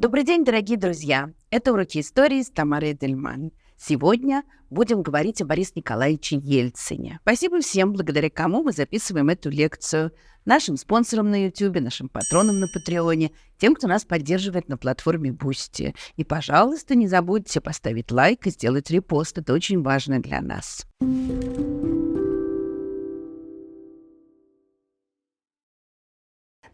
Добрый день, дорогие друзья! Это уроки истории с Тамарой Эдельман. Сегодня будем говорить о Борисе Николаевиче Ельцине. Спасибо всем, благодаря кому мы записываем эту лекцию. Нашим спонсорам на YouTube, нашим патронам на Патреоне, тем, кто нас поддерживает на платформе Boosty. И, пожалуйста, не забудьте поставить лайк и сделать репост. Это очень важно для нас.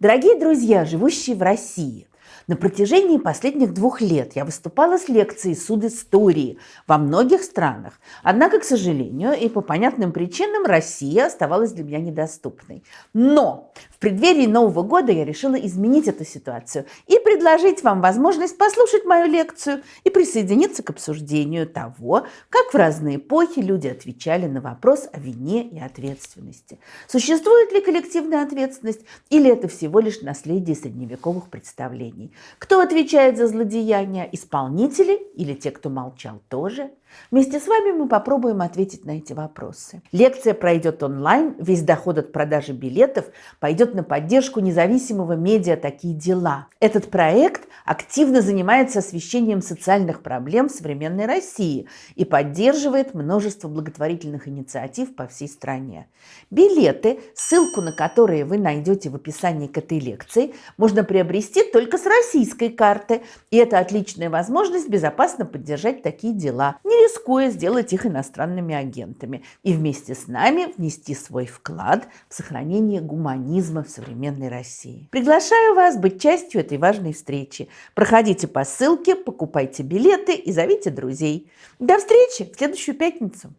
Дорогие друзья, живущие в России, на протяжении последних 2 лет я выступала с лекцией «Суд истории» во многих странах. Однако, к сожалению, и по понятным причинам Россия оставалась для меня недоступной. Но в преддверии Нового года я решила изменить эту ситуацию и предложить вам возможность послушать мою лекцию и присоединиться к обсуждению того, как в разные эпохи люди отвечали на вопрос о вине и ответственности. Существует ли коллективная ответственность или это всего лишь наследие средневековых представлений? Кто отвечает за злодеяния? Исполнители или те, кто молчал, тоже? Вместе с вами мы попробуем ответить на эти вопросы. Лекция пройдет онлайн, весь доход от продажи билетов пойдет на поддержку независимого медиа «Такие дела». Этот проект активно занимается освещением социальных проблем в современной России и поддерживает множество благотворительных инициатив по всей стране. Билеты, ссылку на которые вы найдете в описании к этой лекции, можно приобрести только с российской карты, и это отличная возможность безопасно поддержать «Такие дела», не рискуя сделать их иностранными агентами, и вместе с нами внести свой вклад в сохранение гуманизма в современной России. Приглашаю вас быть частью этой важной встречи. Проходите по ссылке, покупайте билеты и зовите друзей. До встречи в следующую пятницу.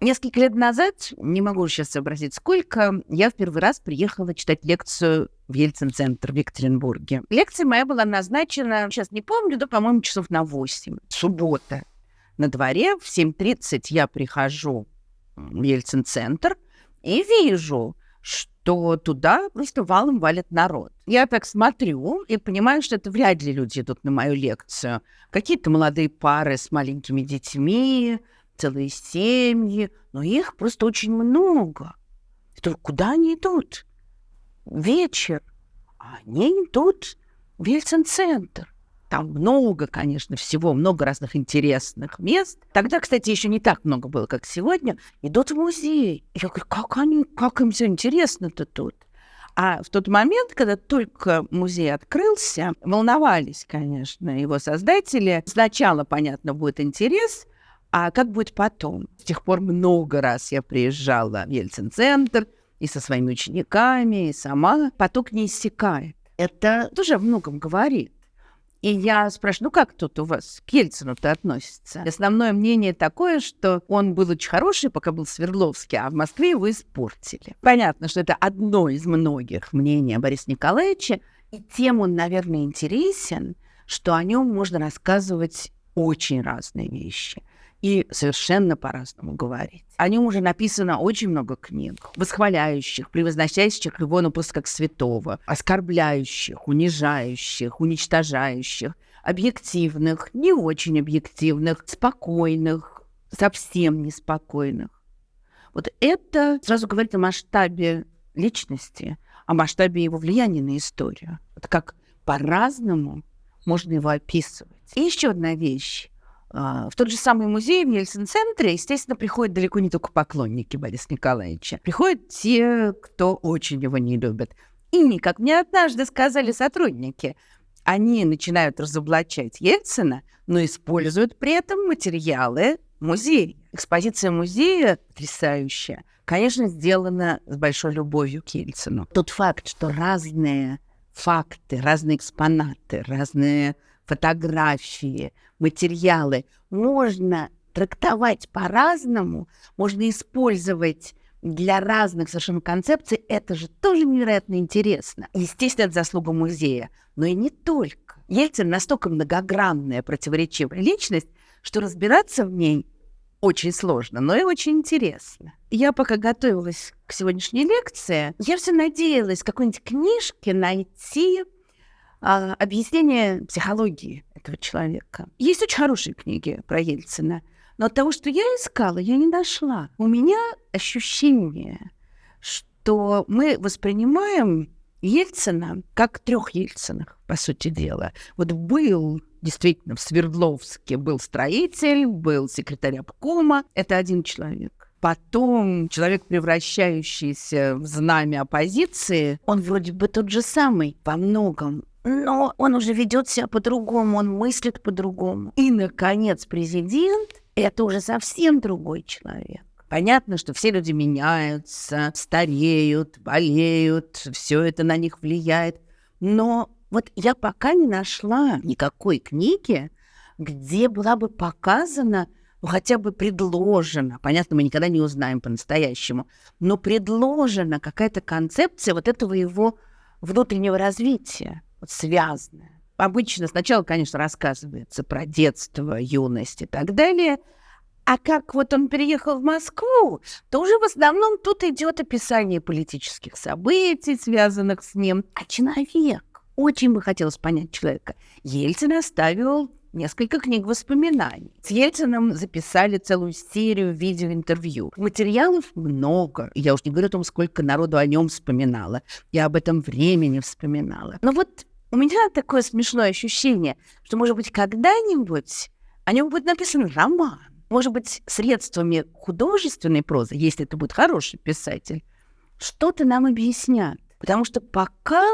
Несколько лет назад, не могу сейчас сообразить сколько, я в первый раз приехала читать лекцию в Ельцин-центр в Екатеринбурге. Лекция моя была назначена, сейчас не помню, да, по-моему, часов на 8. Суббота. На дворе в 7:30 я прихожу в Ельцин-центр и вижу, что туда просто валом валит народ. Я так смотрю и понимаю, что это вряд ли люди идут на мою лекцию. Какие-то молодые пары с маленькими детьми, целые семьи, но их просто очень много. Куда они идут? Вечер. А они идут в Ельцин-центр. Там много, конечно, всего, много разных интересных мест. Тогда, кстати, еще не так много было, как сегодня. Идут в музей. Я говорю, как им все интересно-то тут? А в тот момент, когда только музей открылся, волновались, конечно, его создатели. Сначала, понятно, будет интерес, а как будет потом? С тех пор много раз я приезжала в Ельцин-центр и со своими учениками, и сама. Поток не иссякает. Это тоже о многом говорит. И я спрашиваю, как тут у вас к Ельцину-то относится? Основное мнение такое, что он был очень хороший, пока был в Свердловске, а в Москве его испортили. Понятно, что это одно из многих мнений о Борисе Николаевиче, и тем он, наверное, интересен, что о нем можно рассказывать очень разные вещи. И совершенно по-разному говорить. О нем уже написано очень много книг, восхваляющих, превозносящих его, просто как святого, оскорбляющих, унижающих, уничтожающих, объективных, не очень объективных, спокойных, совсем неспокойных. Вот это сразу говорит о масштабе личности, о масштабе его влияния на историю. Вот как по-разному можно его описывать. И еще одна вещь. В тот же самый музей в Ельцин-центре, естественно, приходят далеко не только поклонники Бориса Николаевича. Приходят те, кто очень его не любит. И, как мне однажды сказали сотрудники, они начинают разоблачать Ельцина, но используют при этом материалы музея. Экспозиция музея потрясающая. Конечно, сделана с большой любовью к Ельцину. Тот факт, что разные факты, разные экспонаты, разные фотографии, материалы можно трактовать по-разному, можно использовать для разных совершенно концепций, это же тоже невероятно интересно. Естественно, это заслуга музея, но и не только. Ельцин настолько многогранная, противоречивая личность, что разбираться в ней очень сложно, но и очень интересно. Я пока готовилась к сегодняшней лекции, я все надеялась в какой-нибудь книжке найти объяснение психологии этого человека. Есть очень хорошие книги про Ельцина, но от того, что я искала, я не нашла. У меня ощущение, что то мы воспринимаем Ельцина как 3 Ельцинах, по сути дела. Вот был действительно в Свердловске, был строитель, был секретарь обкома. Это один человек. Потом человек, превращающийся в знамя оппозиции, он вроде бы тот же самый во многом, но он уже ведет себя по-другому, он мыслит по-другому. И, наконец, президент — это уже совсем другой человек. Понятно, что все люди меняются, стареют, болеют, все это на них влияет. Но вот я пока не нашла никакой книги, где была бы показана, ну, хотя бы предложена, понятно, мы никогда не узнаем по-настоящему, но предложена какая-то концепция вот этого его внутреннего развития, вот связанная. Обычно сначала, конечно, рассказывается про детство, юность и так далее, а как вот он переехал в Москву, то уже в основном тут идет описание политических событий, связанных с ним. А человек, очень бы хотелось понять человека. Ельцин оставил несколько книг воспоминаний. С Ельциным записали целую серию видеоинтервью. Материалов много. Я уж не говорю о том, сколько народу о нем вспоминало. Я об этом времени вспоминала. Но вот у меня такое смешное ощущение, что, может быть, когда-нибудь о нем будет написан роман. Может быть, средствами художественной прозы, если это будет хороший писатель, что-то нам объяснят. Потому что пока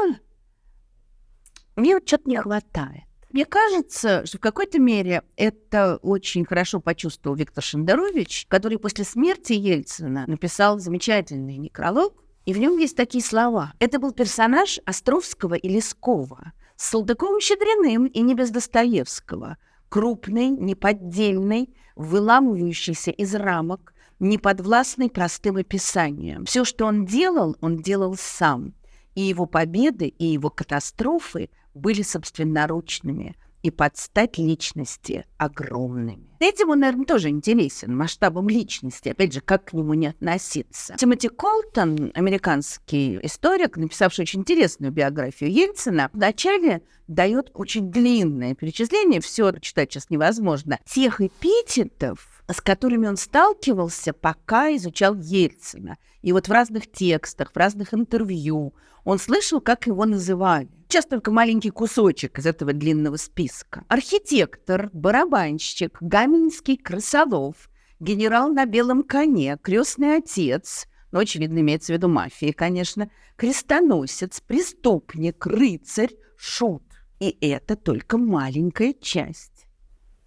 мне вот что-то не хватает. Мне кажется, что в какой-то мере это очень хорошо почувствовал Виктор Шендерович, который после смерти Ельцина написал замечательный некролог, и в нем есть такие слова. Это был персонаж Островского и Лескова, с Салтыковым-Щедриным и не без Достоевского, крупный, неподдельный, выламывающийся из рамок, неподвластный простым описаниям. Все, что он делал сам. И его победы, и его катастрофы были собственноручными и под стать личности огромными. Этим он, наверное, тоже интересен, масштабом личности, опять же, как к нему не относиться. Тимоти Колтон, американский историк, написавший очень интересную биографию Ельцина, вначале дает очень длинное перечисление, все читать сейчас невозможно, тех эпитетов, с которыми он сталкивался, пока изучал Ельцина. И вот в разных текстах, в разных интервью он слышал, как его называли. Сейчас только маленький кусочек из этого длинного списка. Архитектор, барабанщик, гаменский крысолов, генерал на белом коне, крестный отец, ну, очевидно, имеется в виду мафия, конечно, крестоносец, преступник, рыцарь, шут. И это только маленькая часть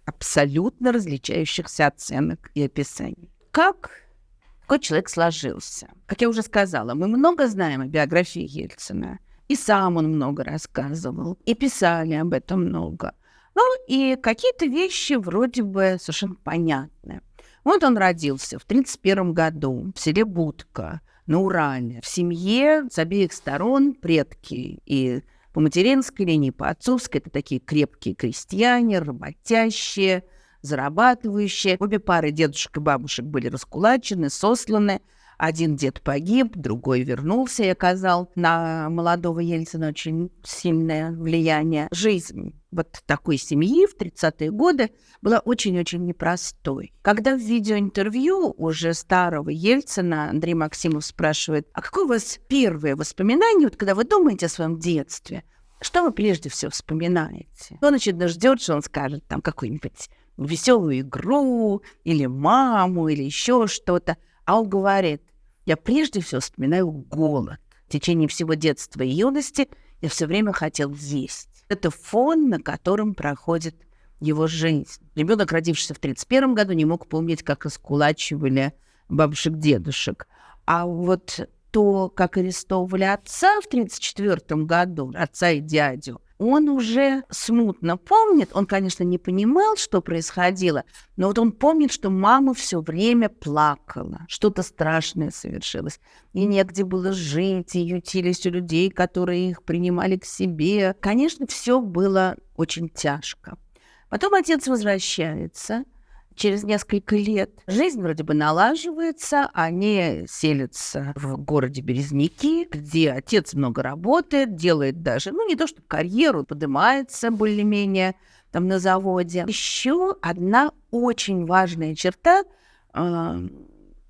абсолютно различающихся оценок и описаний. Как такой человек сложился? Как я уже сказала, мы много знаем о биографии Ельцина. И сам он много рассказывал, и писали об этом много. Ну, и какие-то вещи вроде бы совершенно понятны. Вот он родился в 1931 году в селе Будка на Урале. В семье с обеих сторон предки и по материнской линии, по отцовской. Это такие крепкие крестьяне, работящие, зарабатывающие. Обе пары дедушек и бабушек были раскулачены, сосланы. Один дед погиб, другой вернулся и оказал на молодого Ельцина очень сильное влияние. Жизнь вот такой семьи в 30-е годы была очень-очень непростой. Когда в видеоинтервью уже старого Ельцина Андрей Максимов спрашивает, а какое у вас первое воспоминание, вот когда вы думаете о своем детстве, что вы прежде всего вспоминаете? Он, очевидно, ждет, что он скажет там какую-нибудь веселую игру или маму или еще что-то. А он говорит, я прежде всего вспоминаю голод. В течение всего детства и юности я все время хотел есть. Это фон, на котором проходит его жизнь. Ребенок, родившийся в 1931 году, не мог помнить, как раскулачивали бабушек-дедушек. А вот то, как арестовывали отца в 1934 году, отца и дядю, он уже смутно помнит. Он, конечно, не понимал, что происходило, но вот он помнит, что мама все время плакала. Что-то страшное совершилось. И негде было жить, и ютились у людей, которые их принимали к себе. Конечно, все было очень тяжко. Потом отец возвращается. Через несколько лет жизнь вроде бы налаживается, они селятся в городе Березники, где отец много работает, делает даже, ну, не то что карьеру, поднимается более-менее там на заводе. Еще одна очень важная черта,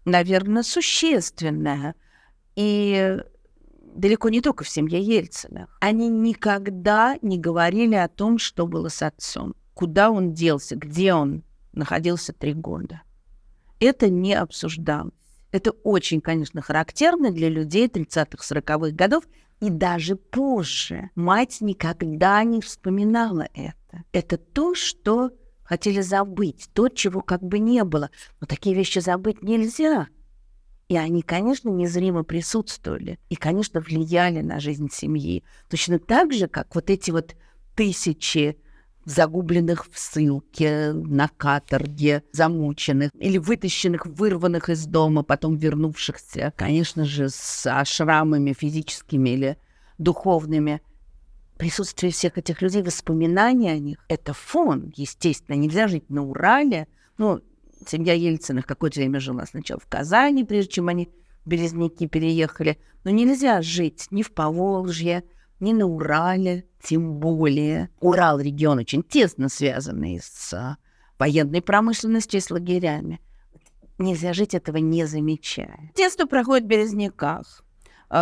наверное, существенная. И далеко не только в семье Ельциных. Они никогда не говорили о том, что было с отцом, куда он делся, где он находился 3 года. Это не обсуждалось. Это очень, конечно, характерно для людей 30-х, 40-х годов и даже позже. Мать никогда не вспоминала это. Это то, что хотели забыть, то, чего как бы не было. Но такие вещи забыть нельзя. И они, конечно, незримо присутствовали. И, конечно, влияли на жизнь семьи. Точно так же, как вот эти вот тысячи загубленных в ссылке, на каторге, замученных или вытащенных, вырванных из дома, потом вернувшихся, конечно же, с шрамами физическими или духовными. Присутствие всех этих людей, воспоминания о них — это фон, естественно. Нельзя жить на Урале. Семья Ельциных какое-то время жила сначала в Казани, прежде чем они в Березники переехали. Но нельзя жить ни в Поволжье, ни на Урале, тем более. Урал — регион очень тесно связанный с военной промышленностью и с лагерями. Нельзя жить, этого не замечая. Детство проходит в Березниках,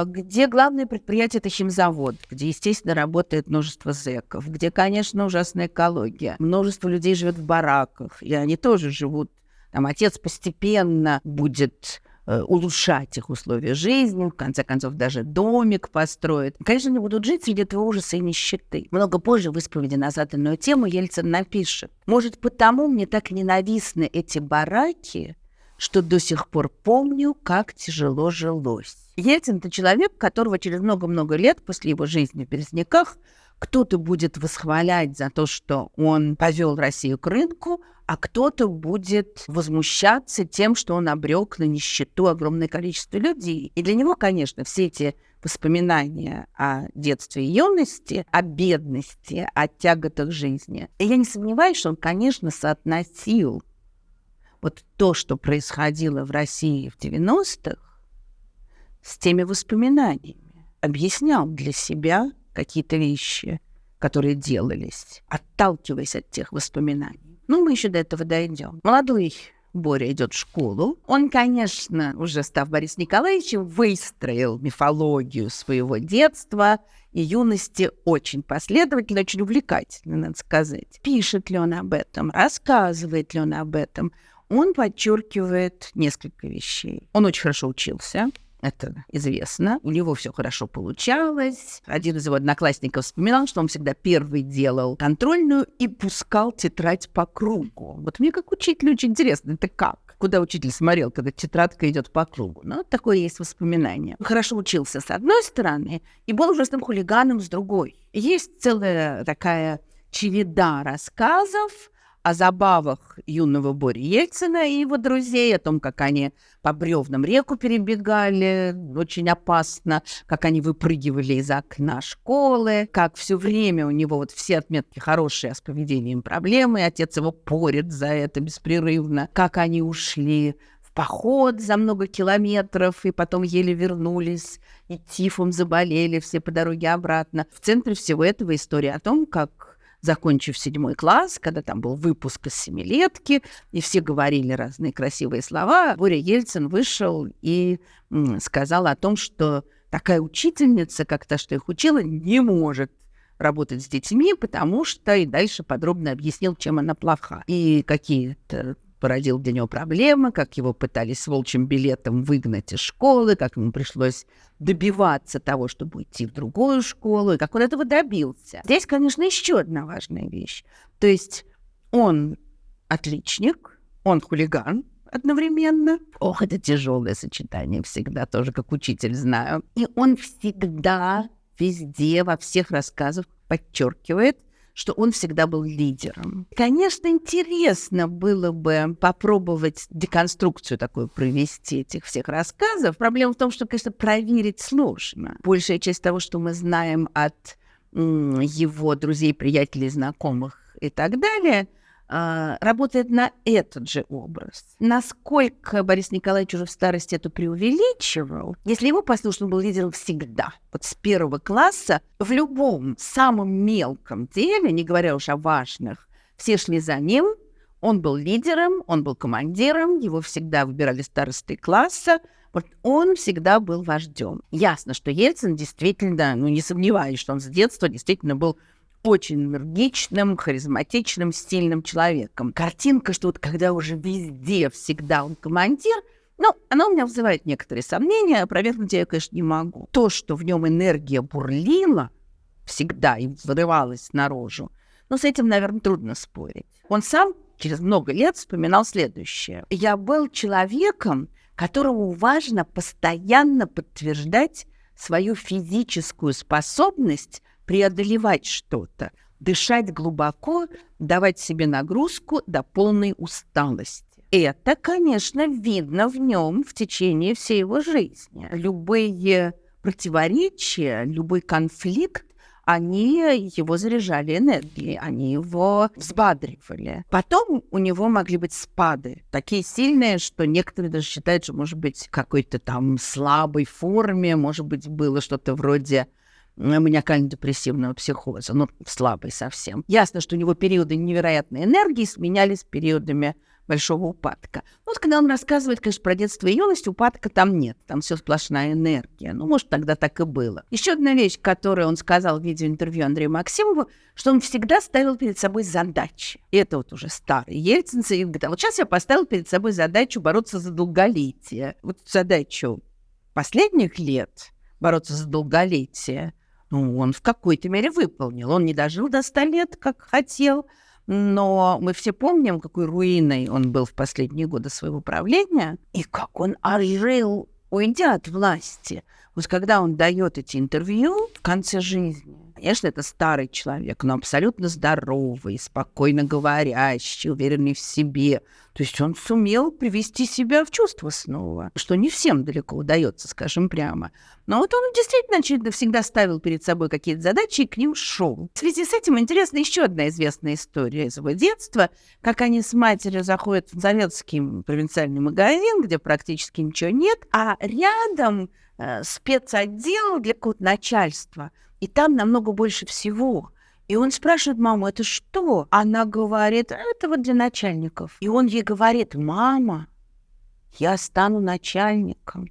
где главное предприятие — это химзавод, где, естественно, работает множество зэков, где, конечно, ужасная экология. Множество людей живет в бараках, и они тоже живут. Там отец постепенно будет улучшать их условия жизни, в конце концов, даже домик построит. Конечно, они будут жить среди этого ужаса и нищеты. Много позже в исповеди на заданную тему Ельцин напишет: «Может, потому мне так ненавистны эти бараки, что до сих пор помню, как тяжело жилось». Ельцин — это человек, которого через много-много лет после его жизни в Березниках кто-то будет восхвалять за то, что он повел Россию к рынку, а кто-то будет возмущаться тем, что он обрек на нищету огромное количество людей. И для него, конечно, все эти воспоминания о детстве и юности, о бедности, о тяготах жизни. И я не сомневаюсь, что он, конечно, соотносил вот то, что происходило в России в 90-х, с теми воспоминаниями. Объяснял для себя какие-то вещи, которые делались, отталкиваясь от тех воспоминаний. Мы еще до этого дойдем. Молодой Боря идет в школу. Он, конечно, уже став Борисом Николаевичем, выстроил мифологию своего детства и юности очень последовательно, очень увлекательно, надо сказать. Пишет ли он об этом, рассказывает ли он об этом. Он подчеркивает несколько вещей. Он очень хорошо учился. Это известно. У него все хорошо получалось. Один из его одноклассников вспоминал, что он всегда первый делал контрольную и пускал тетрадь по кругу. Вот мне как учитель очень интересно, это как? Куда учитель смотрел, когда тетрадка идет по кругу? Такое есть воспоминание. Он хорошо учился с одной стороны и был ужасным хулиганом с другой. Есть целая такая череда рассказов о забавах юного Бори Ельцина и его друзей, о том, как они по бревнам реку перебегали, очень опасно, как они выпрыгивали из окна школы, как все время у него все отметки хорошие, а с поведением проблемы, отец его порет за это беспрерывно, как они ушли в поход за много километров и потом еле вернулись, и тифом заболели все по дороге обратно. В центре всего этого история о том, как, закончив 7 класс, когда там был выпуск из 7-летки, и все говорили разные красивые слова, Боря Ельцин вышел и сказал о том, что такая учительница, как та, что их учила, не может работать с детьми, потому что... И дальше подробно объяснил, чем она плоха. И какие-то породил для него проблемы, как его пытались с волчьим билетом выгнать из школы, как ему пришлось добиваться того, чтобы уйти в другую школу, и как он этого добился. Здесь, конечно, еще одна важная вещь. То есть он отличник, он хулиган одновременно. Ох, это тяжелое сочетание всегда, тоже как учитель знаю. И он всегда, везде, во всех рассказах подчеркивает, что он всегда был лидером. Конечно, интересно было бы попробовать деконструкцию такую провести этих всех рассказов. Проблема в том, что, конечно, проверить сложно. Большая часть того, что мы знаем от его друзей, приятелей, знакомых и так далее, работает на этот же образ. Насколько Борис Николаевич уже в старости это преувеличивал, если его послушать, он был лидером всегда. Вот с 1 класса в любом самом мелком деле, не говоря уж о важных, все шли за ним, он был лидером, он был командиром, его всегда выбирали старостой класса, Вот он всегда был вождем. Ясно, что Ельцин действительно, не сомневаюсь, что он с детства действительно был очень энергичным, харизматичным, стильным человеком. Картинка, что вот когда уже везде всегда он командир, она у меня вызывает некоторые сомнения, опровергнуть я, конечно, не могу. То, что в нем энергия бурлила всегда и вырывалась наружу, с этим, наверное, трудно спорить. Он сам через много лет вспоминал следующее. «Я был человеком, которому важно постоянно подтверждать свою физическую способность преодолевать что-то, дышать глубоко, давать себе нагрузку до полной усталости». Это, конечно, видно в нем в течение всей его жизни. Любые противоречия, любой конфликт, они его заряжали энергией, они его взбадривали. Потом у него могли быть спады, такие сильные, что некоторые даже считают, что, может быть, в какой-то там слабой форме, может быть, было что-то вроде маниакально-депрессивного психоза, слабый совсем. Ясно, что у него периоды невероятной энергии сменялись периодами большого упадка. Когда он рассказывает, конечно, про детство и юность, упадка там нет, там все сплошная энергия. Может, тогда так и было. Еще одна вещь, которую он сказал в видеоинтервью Андрею Максимову, что он всегда ставил перед собой задачи. И это вот уже старый Ельцин говорит, вот сейчас я поставил перед собой задачу бороться за долголетие. Вот задачу последних лет бороться за долголетие, он в какой-то мере выполнил. Он не дожил до 100 лет, как хотел, но мы все помним, какой руиной он был в последние годы своего правления, и как он ожил, уйдя от власти. Вот когда он дает эти интервью в конце жизни, конечно, это старый человек, но абсолютно здоровый, спокойно говорящий, уверенный в себе. То есть он сумел привести себя в чувство снова, что не всем далеко удается, скажем прямо. Но вот он действительно, очевидно, всегда ставил перед собой какие-то задачи и к ним шел. В связи с этим интересна еще одна известная история из его детства, как они с матерью заходят в советский провинциальный магазин, где практически ничего нет, а рядом спецотдел для какого-то начальства, и там намного больше всего. И он спрашивает маму, это что? Она говорит, это вот для начальников. И он ей говорит, мама, я стану начальником.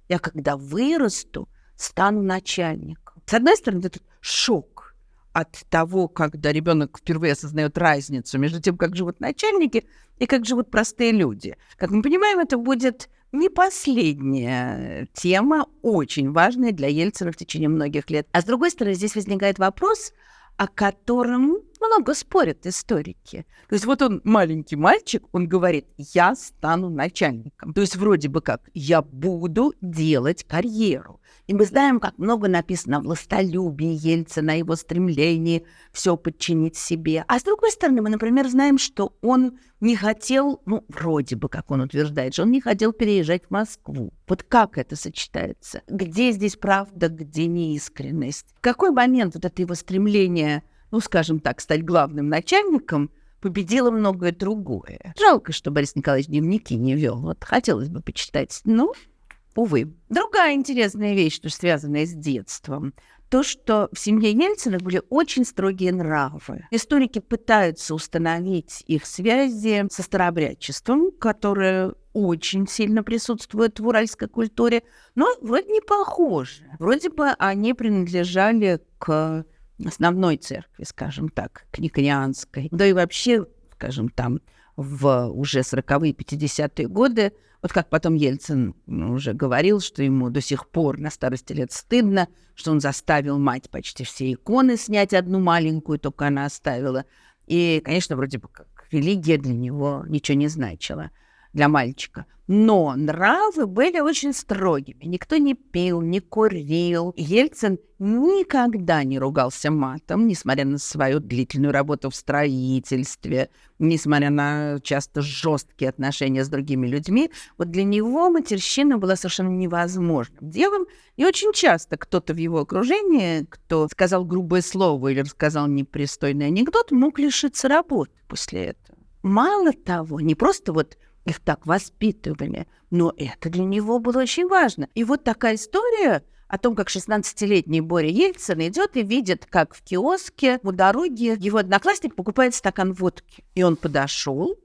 Я когда вырасту, стану начальником. С одной стороны, это шок от того, когда ребенок впервые осознает разницу между тем, как живут начальники и как живут простые люди. Как мы понимаем, это будет не последняя тема, очень важная для Ельцина в течение многих лет. А с другой стороны, здесь возникает вопрос, о котором много спорят историки. То есть вот он, маленький мальчик, он говорит, я стану начальником. То есть вроде бы как, я буду делать карьеру. И мы знаем, как много написано о властолюбии Ельцина, о его стремлении все подчинить себе. А с другой стороны, мы, например, знаем, что он не хотел, вроде бы, как он утверждает, что он не хотел переезжать в Москву. Вот как это сочетается? Где здесь правда, где неискренность? В какой момент вот это его стремление, скажем так, стать главным начальником, победило многое другое? Жалко, что Борис Николаевич дневники не вел. Вот хотелось бы почитать. Увы. Другая интересная вещь, что связанная с детством, то, что в семье Ельцина были очень строгие нравы. Историки пытаются установить их связи со старообрядчеством, которое очень сильно присутствует в уральской культуре, но вроде не похоже. Вроде бы они принадлежали к основной церкви, скажем так, к никонианской. Да и вообще, скажем, там в уже 40-е, 50-е годы, вот как потом Ельцин уже говорил, что ему до сих пор на старости лет стыдно, что он заставил мать почти все иконы снять, одну маленькую только она оставила. И, конечно, вроде бы как религия для него ничего не значила, для мальчика. Но нравы были очень строгими. Никто не пил, не курил. Ельцин никогда не ругался матом, несмотря на свою длительную работу в строительстве, несмотря на часто жесткие отношения с другими людьми. Вот для него матерщина была совершенно невозможным делом. И очень часто кто-то в его окружении, кто сказал грубое слово или рассказал непристойный анекдот, мог лишиться работы после этого. Мало того, не просто вот их так воспитывали, но это для него было очень важно. И вот такая история о том, как 16-летний Боря Ельцин идет и видит, как в киоске у дороги его одноклассник покупает стакан водки. И он подошел.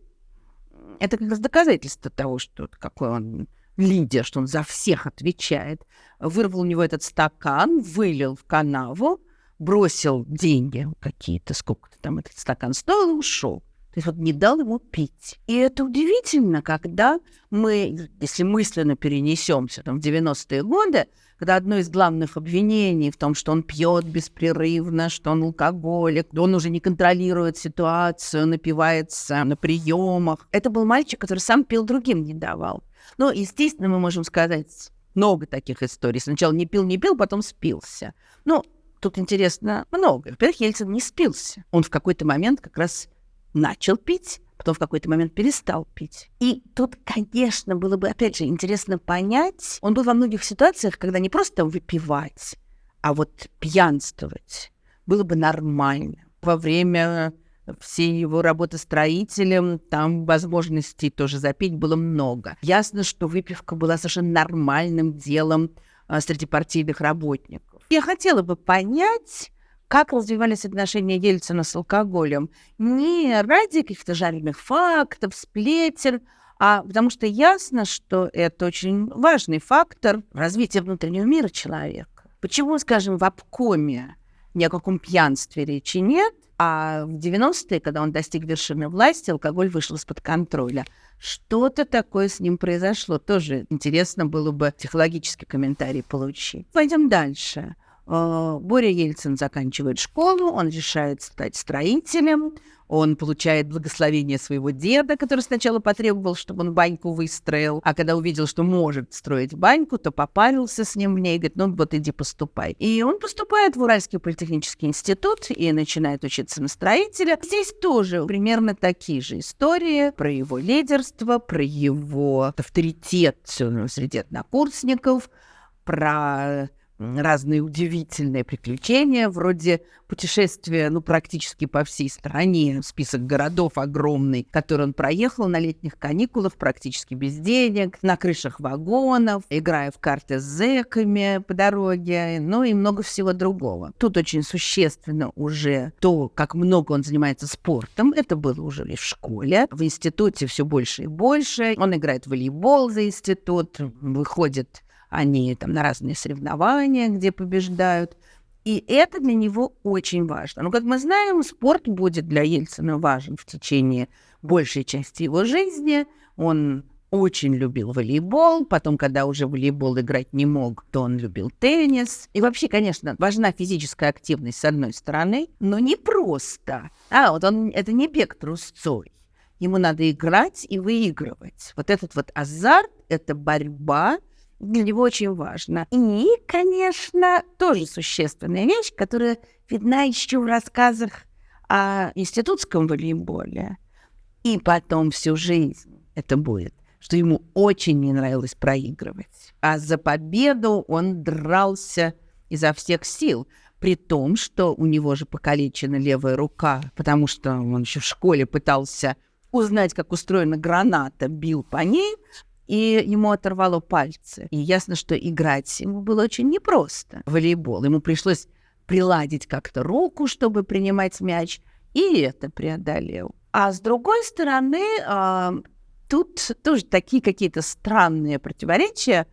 Это как раз доказательство того, что какой он лидер, что он за всех отвечает, вырвал у него этот стакан, вылил в канаву, бросил деньги какие-то, сколько-то там этот стакан стоил, и ушел. То есть вот не дал ему пить. И это удивительно, когда мы, если мысленно перенесемся там, в 90-е годы, когда одно из главных обвинений в том, что он пьет беспрерывно, что он алкоголик, он уже не контролирует ситуацию, напивается на приемах. Это был мальчик, который сам пил, другим не давал. Ну, естественно, мы можем сказать много таких историй. Сначала не пил, потом спился. Ну, тут интересно много. Во-первых, Ельцин не спился. Он в какой-то момент как раз начал пить, потом в какой-то момент перестал пить. И тут, конечно, было бы, опять же, интересно понять, он был во многих ситуациях, когда не просто выпивать, а вот пьянствовать было бы нормально. Во время всей его работы строителем там возможностей тоже запить было много. Ясно, что выпивка была совершенно нормальным делом среди партийных работников. Я хотела бы понять, как развивались отношения Ельцина с алкоголем. Не ради каких-то жареных фактов, сплетен, а потому что ясно, что это очень важный фактор развития внутреннего мира человека. Почему, скажем, в обкоме ни о каком пьянстве речи нет, а в 90-е, когда он достиг вершины власти, алкоголь вышел из-под контроля. Что-то такое с ним произошло. Тоже интересно было бы психологический комментарий получить. Пойдем дальше. Боря Ельцин заканчивает школу, он решает стать строителем, он получает благословение своего деда, который сначала потребовал, чтобы он баньку выстроил, а когда увидел, что может строить баньку, то попарился с ним в ней и говорит, ну вот иди поступай. И он поступает в Уральский политехнический институт и начинает учиться на строителя. Здесь тоже примерно такие же истории про его лидерство, про его авторитет среди однокурсников, про разные удивительные приключения, вроде путешествия, практически по всей стране, список городов огромный, который он проехал на летних каникулах практически без денег, на крышах вагонов, играя в карты с зэками по дороге, и много всего другого. Тут очень существенно уже то, как много он занимается спортом. Это было уже и в школе, в институте все больше и больше. Он играет в волейбол за институт, выходит они там на разные соревнования, где побеждают. И это для него очень важно. Но, как мы знаем, спорт будет для Ельцина важен в течение большей части его жизни. Он очень любил волейбол. Потом, когда уже в волейбол играть не мог, то он любил теннис. И вообще, конечно, важна физическая активность с одной стороны, но не просто. Это не бег трусцой. Ему надо играть и выигрывать. Вот этот вот азарт, эта борьба для него очень важно. И, конечно, тоже существенная вещь, которая видна еще в рассказах о институтском волейболе. И потом всю жизнь это будет, что ему очень не нравилось проигрывать. А за победу он дрался изо всех сил. При том, что у него же покалечена левая рука, потому что он еще в школе пытался узнать, как устроена граната, бил по ней, и ему оторвало пальцы. И ясно, что играть ему было очень непросто в волейбол. Ему пришлось приладить как-то руку, чтобы принимать мяч, и это преодолел. А с другой стороны, тут тоже такие какие-то странные противоречия.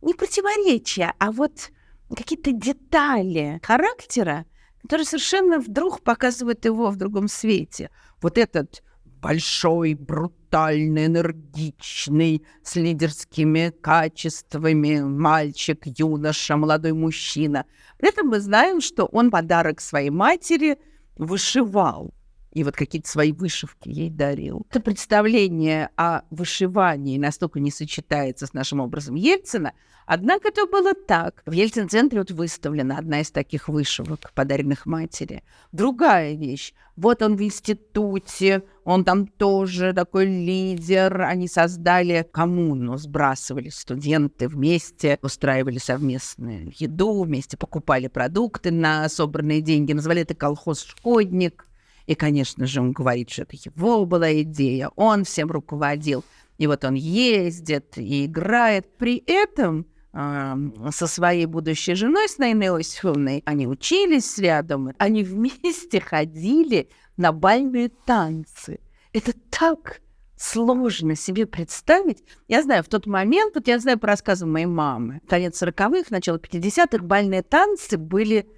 Не противоречия, а вот какие-то детали характера, которые совершенно вдруг показывают его в другом свете. Вот этот большой, брутальный, энергичный, с лидерскими качествами мальчик, юноша, молодой мужчина. При этом мы знаем, что он подарок своей матери вышивал. И вот какие-то свои вышивки ей дарил. Это представление о вышивании настолько не сочетается с нашим образом Ельцина, однако это было так. В Ельцин-центре выставлена одна из таких вышивок, подаренных матери. Другая вещь. Вот он в институте, он там тоже такой лидер. Они создали коммуну, сбрасывали студенты вместе, устраивали совместную еду, вместе покупали продукты на собранные деньги. Назвали это колхоз «Шкодник». И, конечно же, он говорит, что это его была идея, он всем руководил. И вот он ездит и играет. При этом со своей будущей женой, с Наиной Иосифовной, они учились рядом, они вместе ходили на бальные танцы. Это так сложно себе представить. Я знаю, в тот момент, вот я знаю по рассказам моей мамы, конец 40-х, начало 50-х, бальные танцы были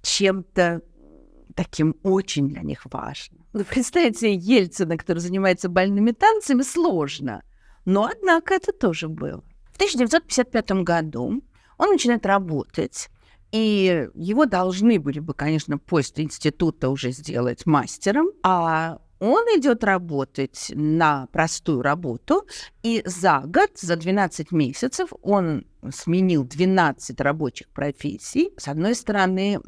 чем-то таким очень для них важным. Ну, представить себе Ельцина, который занимается бальными танцами, сложно. Но, однако, это тоже было. В 1955 году он начинает работать, и его должны были бы, конечно, после института уже сделать мастером, а он идет работать на простую работу, и за год, за 12 месяцев он сменил 12 рабочих профессий. С одной стороны,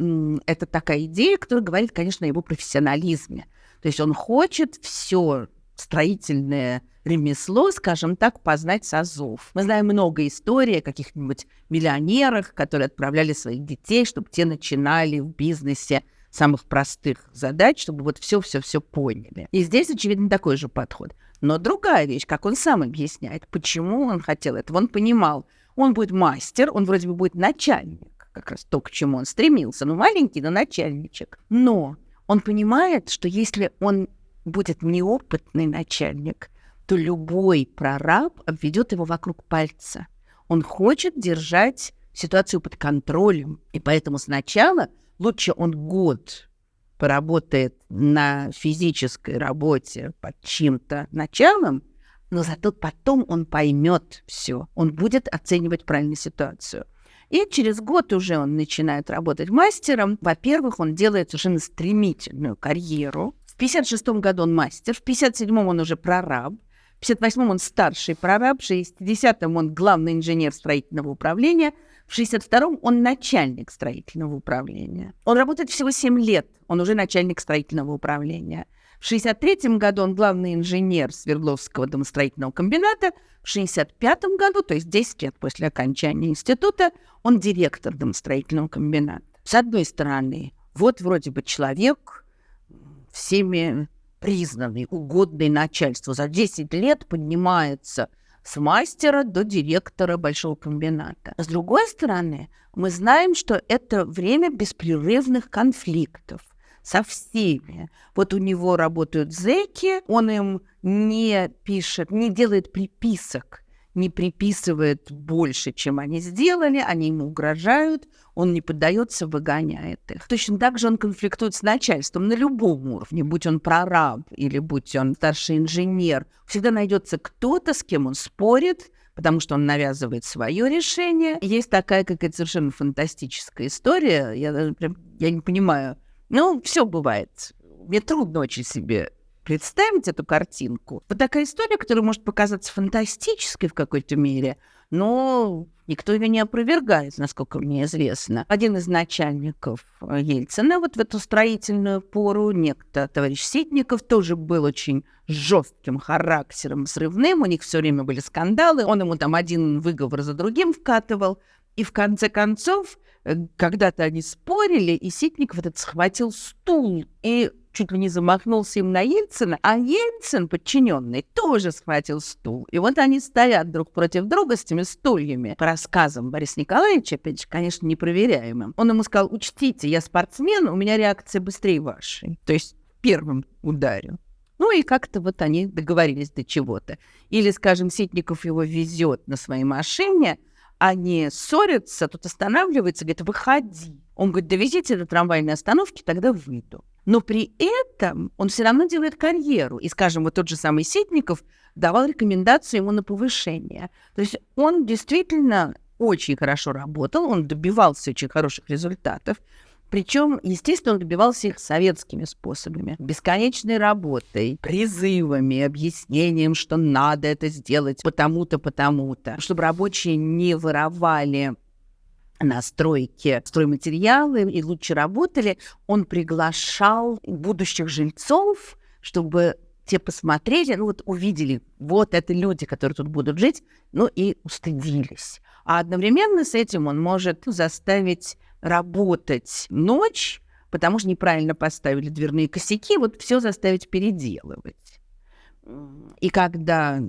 это такая идея, которая говорит, конечно, о его профессионализме. То есть он хочет все строительное ремесло, скажем так, познать с азов. Мы знаем много историй о каких-нибудь миллионерах, которые отправляли своих детей, чтобы те начинали в бизнесе самых простых задач, чтобы вот все поняли. И здесь, очевидно, такой же подход. Но другая вещь, как он сам объясняет, почему он хотел этого. Он понимал, он будет мастер, он вроде бы будет начальник, как раз то, к чему он стремился. Ну, маленький, но начальничек. Но он понимает, что если он будет неопытный начальник, то любой прораб обведет его вокруг пальца. Он хочет держать ситуацию под контролем, и поэтому сначала лучше он год поработает на физической работе под чьим-то началом, но зато потом он поймет все, он будет оценивать правильно ситуацию. И через год уже он начинает работать мастером. Во-первых, он делает совершенно стремительную карьеру. В 1956 году он мастер, в 1957 он уже прораб, в 1958 он старший прораб, в 1960 он главный инженер строительного управления, в 1962 он начальник строительного управления. Он работает всего 7 лет, он уже начальник строительного управления. В 1963 году он главный инженер Свердловского домостроительного комбината, в 1965 году, то есть 10 лет после окончания института, он директор домостроительного комбината. С одной стороны, вот вроде бы человек, всеми признанный, угодный начальству, за 10 лет поднимается с мастера до директора большого комбината. С другой стороны, мы знаем, что это время беспрерывных конфликтов со всеми. Вот у него работают зэки, он им не пишет, не делает приписок, не приписывает больше, чем они сделали, они ему угрожают, он не поддается, выгоняет их. Точно так же он конфликтует с начальством на любом уровне, будь он прораб или будь он старший инженер. Всегда найдется кто-то, с кем он спорит, потому что он навязывает свое решение. Есть такая какая-то совершенно фантастическая история, я не понимаю. Ну, все бывает. Мне трудно очень себе представить эту картинку. Вот такая история, которая может показаться фантастической в какой-то мере, но никто ее не опровергает, насколько мне известно. Один из начальников Ельцина вот в эту строительную пору, некто товарищ Ситников, тоже был очень жестким характером, взрывным, у них все время были скандалы, он ему там один выговор за другим вкатывал, и в конце концов когда-то они спорили, и Ситников этот схватил стул и чуть ли не замахнулся им на Ельцина, а Ельцин, подчиненный, тоже схватил стул. И вот они стоят друг против друга с этими стульями. По рассказам Бориса Николаевича, опять же, конечно, непроверяемым, он ему сказал: учтите, я спортсмен, у меня реакция быстрее вашей. То есть первым ударю. Ну и как-то вот они договорились до чего-то. Или, скажем, Ситников его везет на своей машине, они ссорятся, тут останавливается, говорит: выходи. Он говорит: довезите до трамвайной остановки, тогда выйду. Но при этом он все равно делает карьеру. И, скажем, вот тот же самый Ситников давал рекомендацию ему на повышение. То есть он действительно очень хорошо работал, он добивался очень хороших результатов. Причем, естественно, он добивался их советскими способами. Бесконечной работой, призывами, объяснением, что надо это сделать потому-то, потому-то. Чтобы рабочие не воровали на стройке стройматериалы и лучше работали, он приглашал будущих жильцов, чтобы те посмотрели, ну вот увидели, вот это люди, которые тут будут жить, ну и устыдились. А одновременно с этим он может заставить работать ночь, потому что неправильно поставили дверные косяки, вот все заставить переделывать. И когда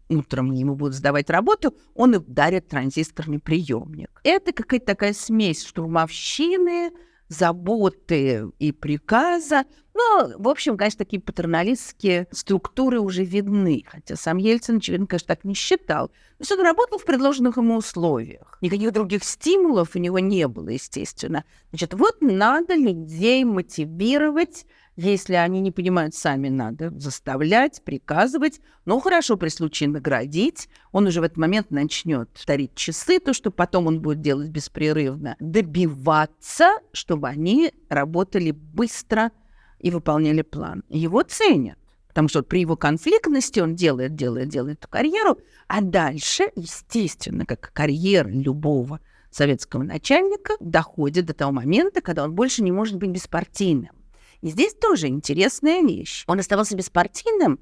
утром ему будут сдавать работу, он им дарит транзисторный приемник. Это какая-то такая смесь штурмовщины, заботы и приказа. Но, в общем, конечно, такие патерналистские структуры уже видны. Хотя сам Ельцин, очевидно, конечно, так не считал. То есть он работал в предложенных ему условиях. Никаких других стимулов у него не было, естественно. Значит, вот надо людей мотивировать. Если они не понимают сами, надо заставлять, приказывать. Ну, хорошо, при случае наградить. Он уже в этот момент начнет тарить часы, то, что потом он будет делать беспрерывно. Добиваться, чтобы они работали быстро и выполняли план. Его ценят. Потому что вот при его конфликтности он делает эту карьеру. А дальше, естественно, как карьера любого советского начальника, доходит до того момента, когда он больше не может быть беспартийным. И здесь тоже интересная вещь. Он оставался беспартийным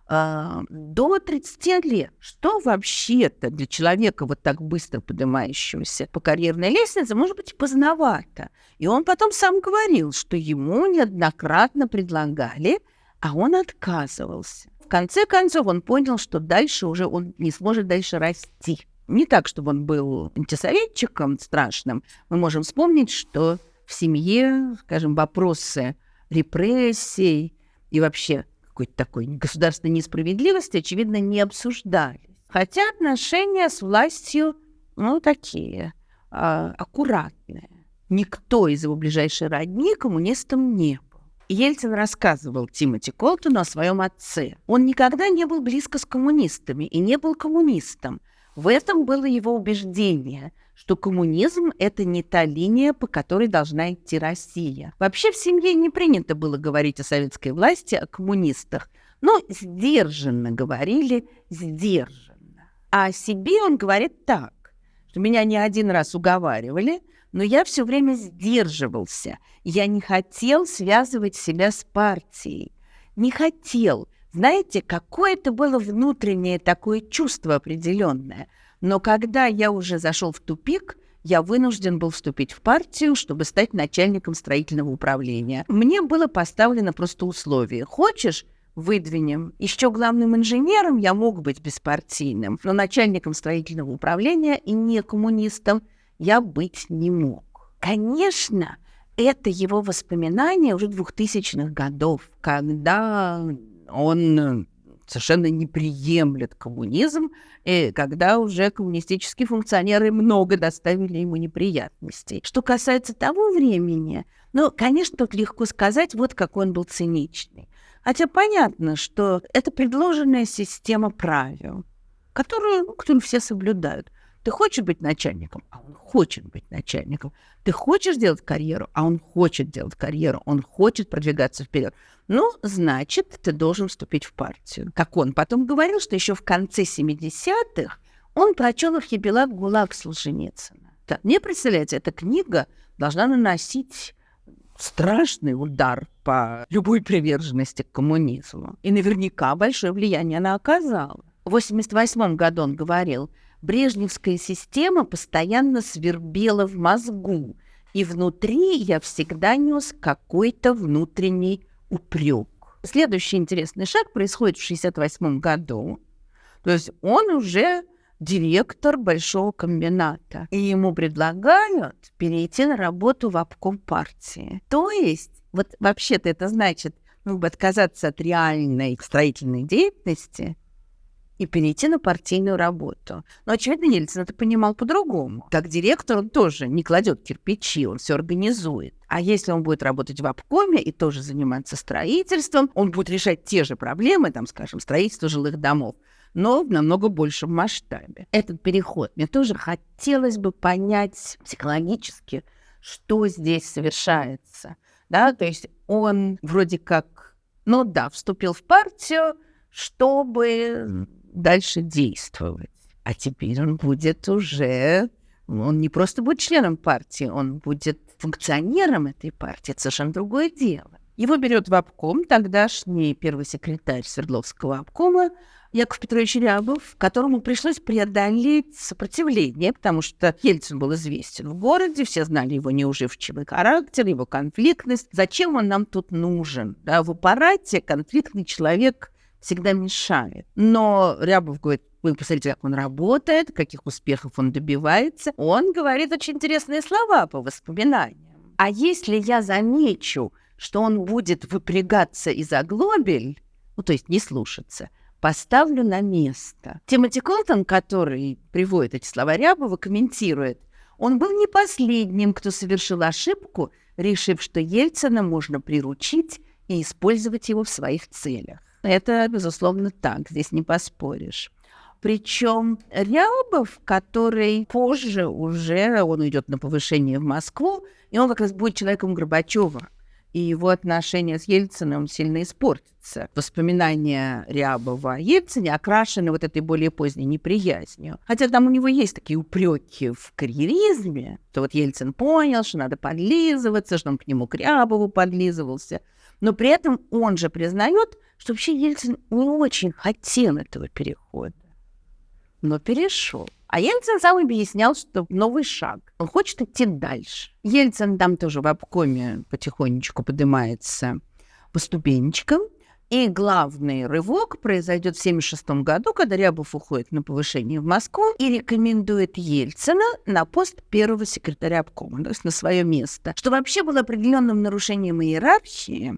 до 30 лет. Что вообще-то для человека, вот так быстро поднимающегося по карьерной лестнице, может быть, поздновато. И он потом сам говорил, что ему неоднократно предлагали, а он отказывался. В конце концов, он понял, что дальше уже он не сможет дальше расти. Не так, чтобы он был антисоветчиком страшным. Мы можем вспомнить, что в семье, скажем, вопросы репрессий и вообще какой-то такой государственной несправедливости, очевидно, не обсуждались. Хотя отношения с властью, такие, аккуратные. Никто из его ближайшей родни коммунистом не был. Ельцин рассказывал Тимоти Колтону о своем отце. Он никогда не был близко с коммунистами и не был коммунистом. В этом было его убеждение, что коммунизм – это не та линия, по которой должна идти Россия. Вообще в семье не принято было говорить о советской власти, о коммунистах, но сдержанно говорили, сдержанно. А о себе он говорит так, что меня не один раз уговаривали, но я все время сдерживался. Я не хотел связывать себя с партией. Не хотел. Знаете, какое-то было внутреннее такое чувство определенное. Но когда я уже зашел в тупик, я вынужден был вступить в партию, чтобы стать начальником строительного управления. Мне было поставлено просто условие. Хочешь – выдвинем. Еще главным инженером я мог быть беспартийным, но начальником строительного управления и не коммунистом я быть не мог. Конечно, это его воспоминания уже 2000-х годов, когда он совершенно не приемлет коммунизм, и когда уже коммунистические функционеры много доставили ему неприятностей. Что касается того времени, конечно, тут легко сказать, вот какой он был циничный. Хотя понятно, что это предложенная система правил, которую все соблюдают. Ты хочешь быть начальником, а он хочет быть начальником. Ты хочешь делать карьеру, а он хочет делать карьеру. Он хочет продвигаться вперед. Значит, ты должен вступить в партию. Как он потом говорил, что еще в конце 70-х он прочел архипелаг ГУЛАГ Солженицына. Да, мне представляете, эта книга должна наносить страшный удар по любой приверженности к коммунизму. И наверняка большое влияние она оказала. В 1988 году он говорил: брежневская система постоянно свербела в мозгу, и внутри я всегда нес какой-то внутренний упрек. Следующий интересный шаг происходит в 1968 году. То есть он уже директор большого комбината, и ему предлагают перейти на работу в обком партии. То есть, вот вообще-то это значит, отказаться от реальной строительной деятельности и перейти на партийную работу. Но, очевидно, Ельцин это понимал по-другому. Как директор он тоже не кладет кирпичи, он все организует. А если он будет работать в обкоме и тоже заниматься строительством, он будет решать те же проблемы, скажем, строительство жилых домов, но в намного большем масштабе. Этот переход мне тоже хотелось бы понять психологически, что здесь совершается. Да? То есть он вроде как, вступил в партию, чтобы дальше действовать. А теперь он будет уже... Он не просто будет членом партии, он будет функционером этой партии. Это совершенно другое дело. Его берет в обком тогдашний первый секретарь Свердловского обкома Яков Петрович Рябов, которому пришлось преодолеть сопротивление, потому что Ельцин был известен в городе, все знали его неуживчивый характер, его конфликтность. Зачем он нам тут нужен? Да, в аппарате конфликтный человек всегда мешает. Но Рябов говорит: вы посмотрите, как он работает, каких успехов он добивается. Он говорит очень интересные слова по воспоминаниям. А если я замечу, что он будет выпрягаться из оглобель, ну, то есть не слушаться, поставлю на место. Тимоти Колтон, который приводит эти слова Рябова, комментирует: он был не последним, кто совершил ошибку, решив, что Ельцина можно приручить и использовать его в своих целях. Это, безусловно, так, здесь не поспоришь. Причем Рябов, который позже уже, он уйдет на повышение в Москву, и он как раз будет человеком Горбачева. И его отношения с Ельциным сильно испортятся. Воспоминания Рябова о Ельцине окрашены вот этой более поздней неприязнью. Хотя там у него есть такие упреки в карьеризме, что вот Ельцин понял, что надо подлизываться, что он к нему, к Рябову, подлизывался. Но при этом он же признает, что вообще Ельцин не очень хотел этого перехода, но перешел. А Ельцин сам объяснял, что новый шаг. Он хочет идти дальше. Ельцин там тоже в обкоме потихонечку поднимается по ступенечкам. И главный рывок произойдет в 1976 году, когда Рябов уходит на повышение в Москву и рекомендует Ельцина на пост первого секретаря обкома, то есть на свое место. Что вообще было определенным нарушением иерархии,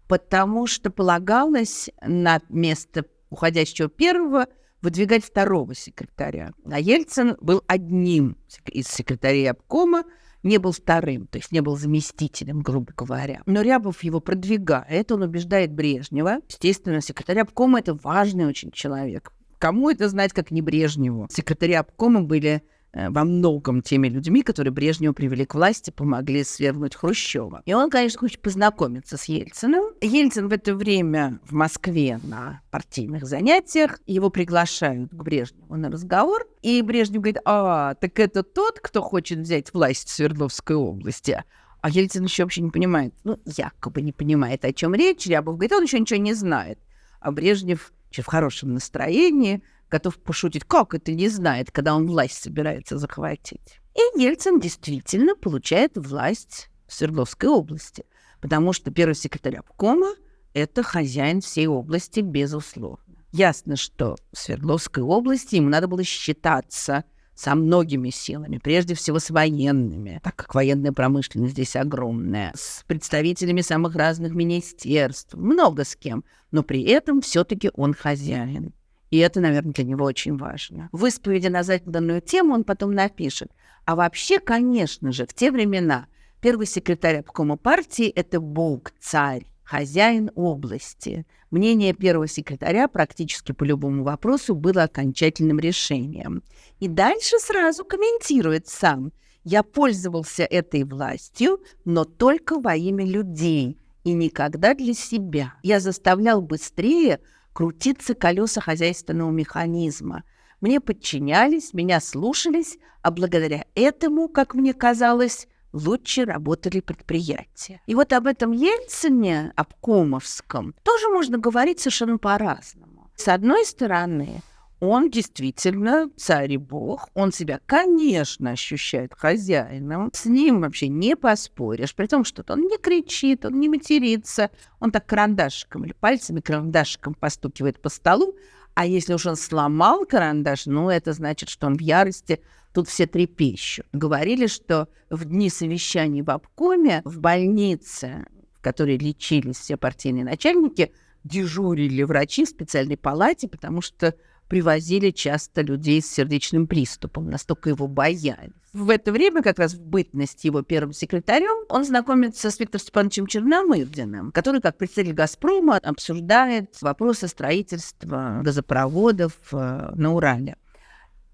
потому что полагалось на место уходящего первого выдвигать второго секретаря. А Ельцин был одним из секретарей обкома, не был вторым, то есть не был заместителем, грубо говоря. Но Рябов его продвигает, он убеждает Брежнева. Естественно, секретарь обкома – это важный очень человек. Кому это знать, как не Брежневу? Секретари обкома были во многом теми людьми, которые Брежнева привели к власти, помогли свергнуть Хрущева. И он, конечно, хочет познакомиться с Ельциным. Ельцин в это время в Москве на партийных занятиях. Его приглашают к Брежневу на разговор. И Брежнев говорит: так это тот, кто хочет взять власть в Свердловской области. А Ельцин еще вообще не понимает, якобы не понимает, о чем речь. Рябов говорит, он еще ничего не знает. А Брежнев в хорошем настроении готов пошутить, как это не знает, когда он власть собирается захватить. И Ельцин действительно получает власть в Свердловской области, потому что первый секретарь обкома – это хозяин всей области, безусловно. Ясно, что в Свердловской области ему надо было считаться со многими силами, прежде всего с военными, так как военная промышленность здесь огромная, с представителями самых разных министерств, много с кем, но при этом все-таки он хозяин. И это, наверное, для него очень важно. В исповеди на заданную тему он потом напишет: а вообще, конечно же, в те времена первый секретарь обкома партии – это бог, царь, хозяин области. Мнение первого секретаря практически по любому вопросу было окончательным решением. И дальше сразу комментирует сам: я пользовался этой властью, но только во имя людей и никогда для себя. Я заставлял быстрее крутиться колеса хозяйственного механизма. Мне подчинялись, меня слушались, а благодаря этому, как мне казалось, лучше работали предприятия. И вот об этом Ельцине обкомовском тоже можно говорить совершенно по-разному. С одной стороны, он действительно царь и бог, он себя, конечно, ощущает хозяином, с ним вообще не поспоришь, при том, что он не кричит, он не матерится, он так карандашиком или пальцами карандашиком постукивает по столу, а если уж он сломал карандаш, это значит, что он в ярости, тут все трепещут. Говорили, что в дни совещаний в обкоме, в больнице, в которой лечились все партийные начальники, дежурили врачи в специальной палате, потому что привозили часто людей с сердечным приступом, настолько его боялись. В это время, как раз в бытность его первым секретарем, он знакомится с Виктором Степановичем Черномырдиным, который, как представитель «Газпрома», обсуждает вопросы строительства газопроводов на Урале.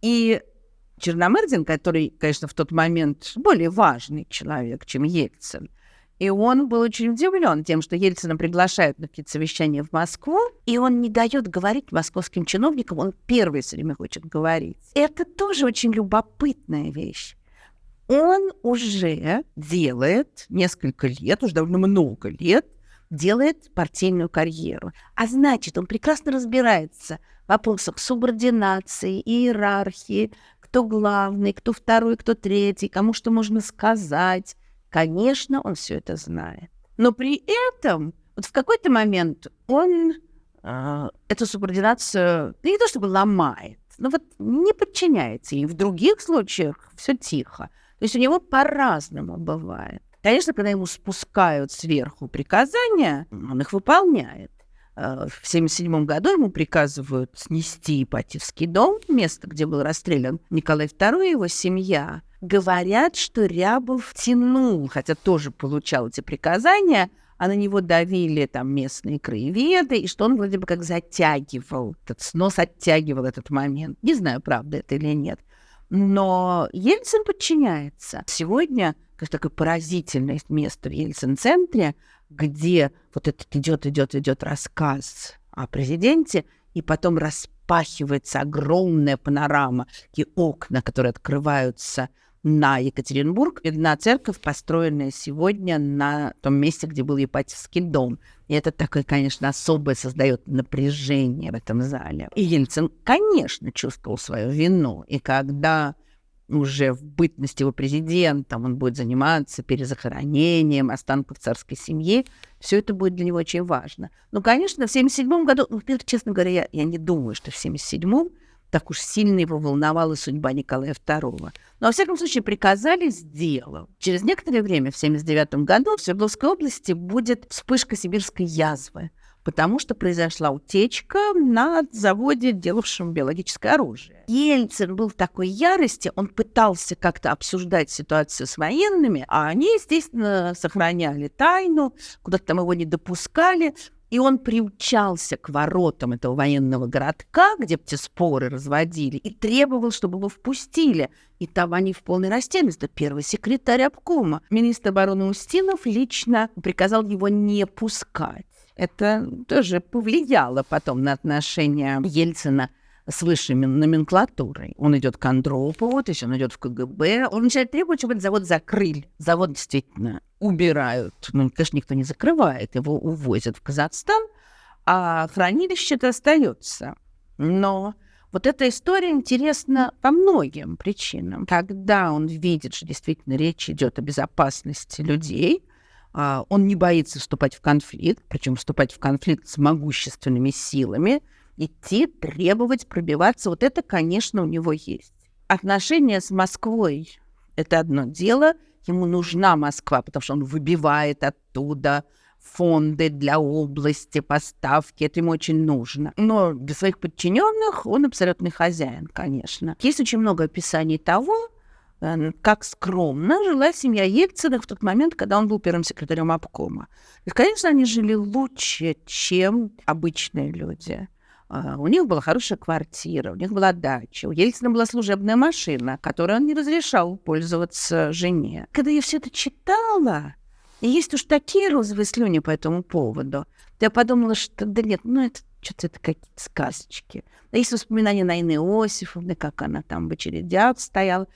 И Черномырдин, который, конечно, в тот момент более важный человек, чем Ельцин, и он был очень удивлен тем, что Ельцина приглашают на какие-то совещания в Москву, и он не дает говорить московским чиновникам, он первый все время хочет говорить. Это тоже очень любопытная вещь. Он уже делает несколько лет, уже довольно много лет, делает партийную карьеру. А значит, он прекрасно разбирается в вопросах субординации, иерархии, кто главный, кто второй, кто третий, кому что можно сказать. Конечно, он все это знает. Но при этом вот в какой-то момент он эту субординацию не то чтобы ломает, но вот не подчиняется. И в других случаях все тихо. То есть у него по-разному бывает. Конечно, когда ему спускают сверху приказания, он их выполняет. В 1977 году ему приказывают снести Ипатьевский дом, место, где был расстрелян Николай II и его семья. Говорят, что Рябов тянул, хотя тоже получал эти приказания, а на него давили там местные краеведы, и что он вроде бы как затягивал, этот снос оттягивал этот момент. Не знаю, правда это или нет. Но Ельцин подчиняется. Сегодня, конечно, такое поразительное место в Ельцин-центре, где вот этот идет рассказ о президенте, и потом распахивается огромная панорама, такие окна, которые открываются на Екатеринбург, видна церковь, построенная сегодня на том месте, где был Ипатьевский дом. И это такое, конечно, особое создает напряжение в этом зале. И Ельцин, конечно, чувствовал свою вину. И когда уже в бытности его президентом он будет заниматься перезахоронением останков царской семьи, все это будет для него очень важно. Ну, конечно, в 1977 году, честно говоря, я не думаю, что в 1977 так уж сильно его волновала судьба Николая II. Но, во всяком случае, приказали, сделал. Через некоторое время, в 1979 году, в Свердловской области будет вспышка сибирской язвы, потому что произошла утечка на заводе, делавшем биологическое оружие. Ельцин был в такой ярости, он пытался как-то обсуждать ситуацию с военными, а они, естественно, сохраняли тайну, куда-то там его не допускали. И он приучался к воротам этого военного городка, где эти споры разводили, и требовал, чтобы его впустили. И там они в полной растерянности. Первый секретарь обкома, министр обороны Устинов, лично приказал его не пускать. Это тоже повлияло потом на отношения Ельцина с высшей номенклатурой. Он идет к Андропову, то есть он идет в КГБ. Он начинает требовать, чтобы этот завод закрыли. Завод действительно убирают. Ну, конечно, никто не закрывает. Его увозят в Казахстан, а хранилище-то остается. Но вот эта история интересна по многим причинам. Когда он видит, что действительно речь идет о безопасности людей, он не боится вступать в конфликт, причем вступать в конфликт с могущественными силами, идти, требовать, пробиваться. Вот это, конечно, у него есть. Отношения с Москвой – это одно дело. Ему нужна Москва, потому что он выбивает оттуда фонды для области, поставки. Это ему очень нужно. Но для своих подчиненных он абсолютный хозяин, конечно. Есть очень много описаний того, как скромно жила семья Ельциных в тот момент, когда он был первым секретарем обкома. И, конечно, они жили лучше, чем обычные люди. У них была хорошая квартира, у них была дача, у Ельцина была служебная машина, которой он не разрешал пользоваться жене. Когда я все это читала, и есть уж такие розовые слюни по этому поводу, то я подумала, что да нет, это что-то это какие-то сказочки. Да есть воспоминания Наины Иосифовны, как она там в очередях стояла.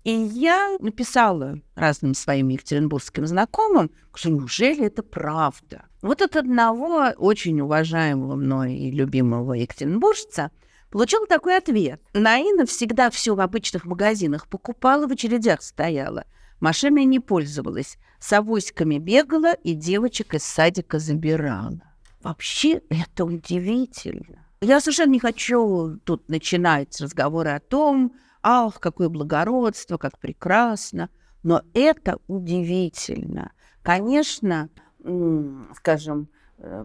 И я написала разным своим екатеринбургским знакомым, что неужели это правда? Вот от одного очень уважаемого мной и любимого екатеринбуржца получила такой ответ. Наина всегда все в обычных магазинах покупала, в очередях стояла. Машиной не пользовалась. С авоськами бегала и девочек из садика забирала. Вообще это удивительно. Я совершенно не хочу тут начинать разговоры о том, ах, какое благородство, как прекрасно. Но это удивительно. Конечно, скажем,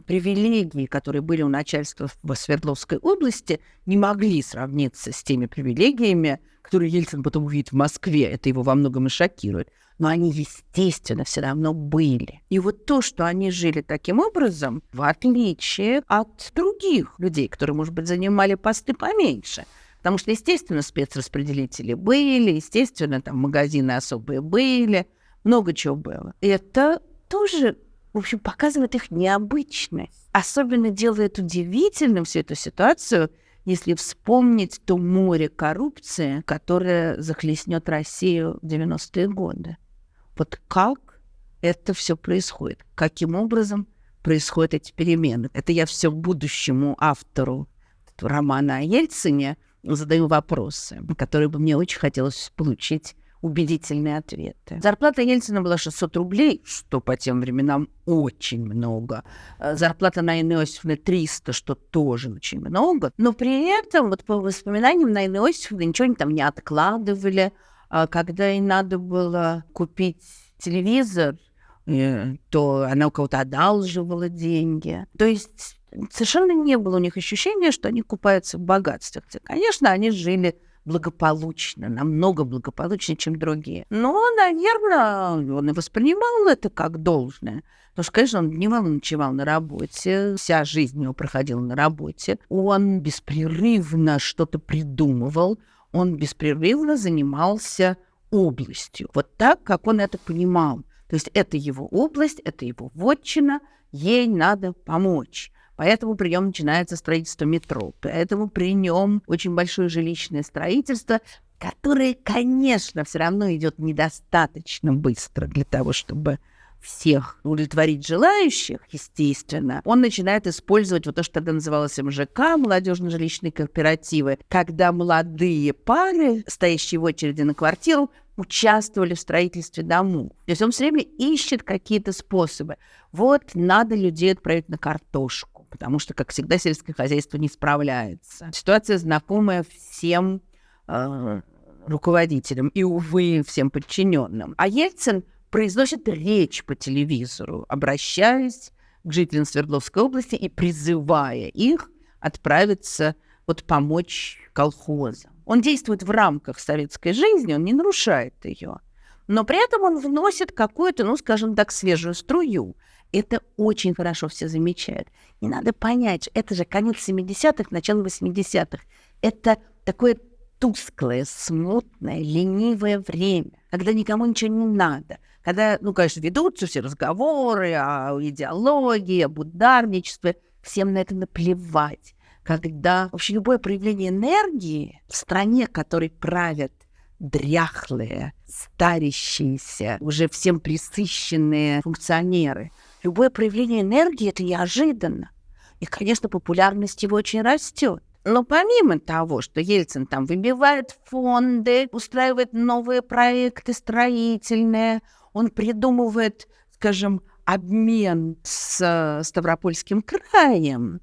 привилегии, которые были у начальства в Свердловской области, не могли сравниться с теми привилегиями, которые Ельцин потом увидит в Москве. Это его во многом и шокирует. Но они, естественно, все равно были. И вот то, что они жили таким образом, в отличие от других людей, которые, может быть, занимали посты поменьше. Потому что, естественно, спецраспределители были, естественно, там магазины особые были, много чего было. И это тоже, в общем, показывает их необычность. Особенно делает удивительным всю эту ситуацию, если вспомнить то море коррупции, которое захлестнет Россию в 90-е годы. Вот как это все происходит? Каким образом происходят эти перемены? Это я все будущему автору романа о Ельцине задаю вопросы, на которые бы мне очень хотелось получить убедительные ответы. Зарплата Ельцина была 600 рублей, что по тем временам очень много. Зарплата Наины Иосифовны 300, что тоже очень много. Но при этом, вот по воспоминаниям Наины Иосифовны, ничего они там не откладывали. Когда ей надо было купить телевизор, то она у кого-то одалживала деньги. То есть совершенно не было у них ощущения, что они купаются в богатствах. Конечно, они жили благополучно, намного благополучнее, чем другие. Но, наверное, он и воспринимал это как должное. Потому что, конечно, он дневал и ночевал на работе, вся жизнь у него проходила на работе. Он беспрерывно что-то придумывал, он беспрерывно занимался областью. Вот так, как он это понимал. То есть это его область, это его вотчина, ей надо помочь. Поэтому при нем начинается строительство метро. Поэтому при нем очень большое жилищное строительство, которое, конечно, все равно идет недостаточно быстро для того, чтобы всех удовлетворить желающих, естественно. Он начинает использовать вот то, что тогда называлось МЖК, молодежно-жилищные кооперативы, когда молодые пары, стоящие в очереди на квартиру, участвовали в строительстве домов. То есть он все время ищет какие-то способы. Вот надо людей отправить на картошку, потому что, как всегда, сельское хозяйство не справляется. Ситуация знакомая всем руководителям и, увы, всем подчиненным. А Ельцин произносит речь по телевизору, обращаясь к жителям Свердловской области и призывая их отправиться помочь колхозам. Он действует в рамках советской жизни, он не нарушает ее, но при этом он вносит какую-то, скажем так, свежую струю. Это очень хорошо все замечают. И надо понять, это же конец 70-х, начало 80-х. Это такое тусклое, смутное, ленивое время, когда никому ничего не надо. Когда, конечно, ведутся все разговоры о идеологии, об ударничестве, всем на это наплевать. Когда вообще любое проявление энергии в стране, которой правят дряхлые, старящиеся, уже всем пресыщенные функционеры, любое проявление энергии – это неожиданно. И, конечно, популярность его очень растет. Но помимо того, что Ельцин там выбивает фонды, устраивает новые проекты строительные, он придумывает, скажем, обмен с Ставропольским краем.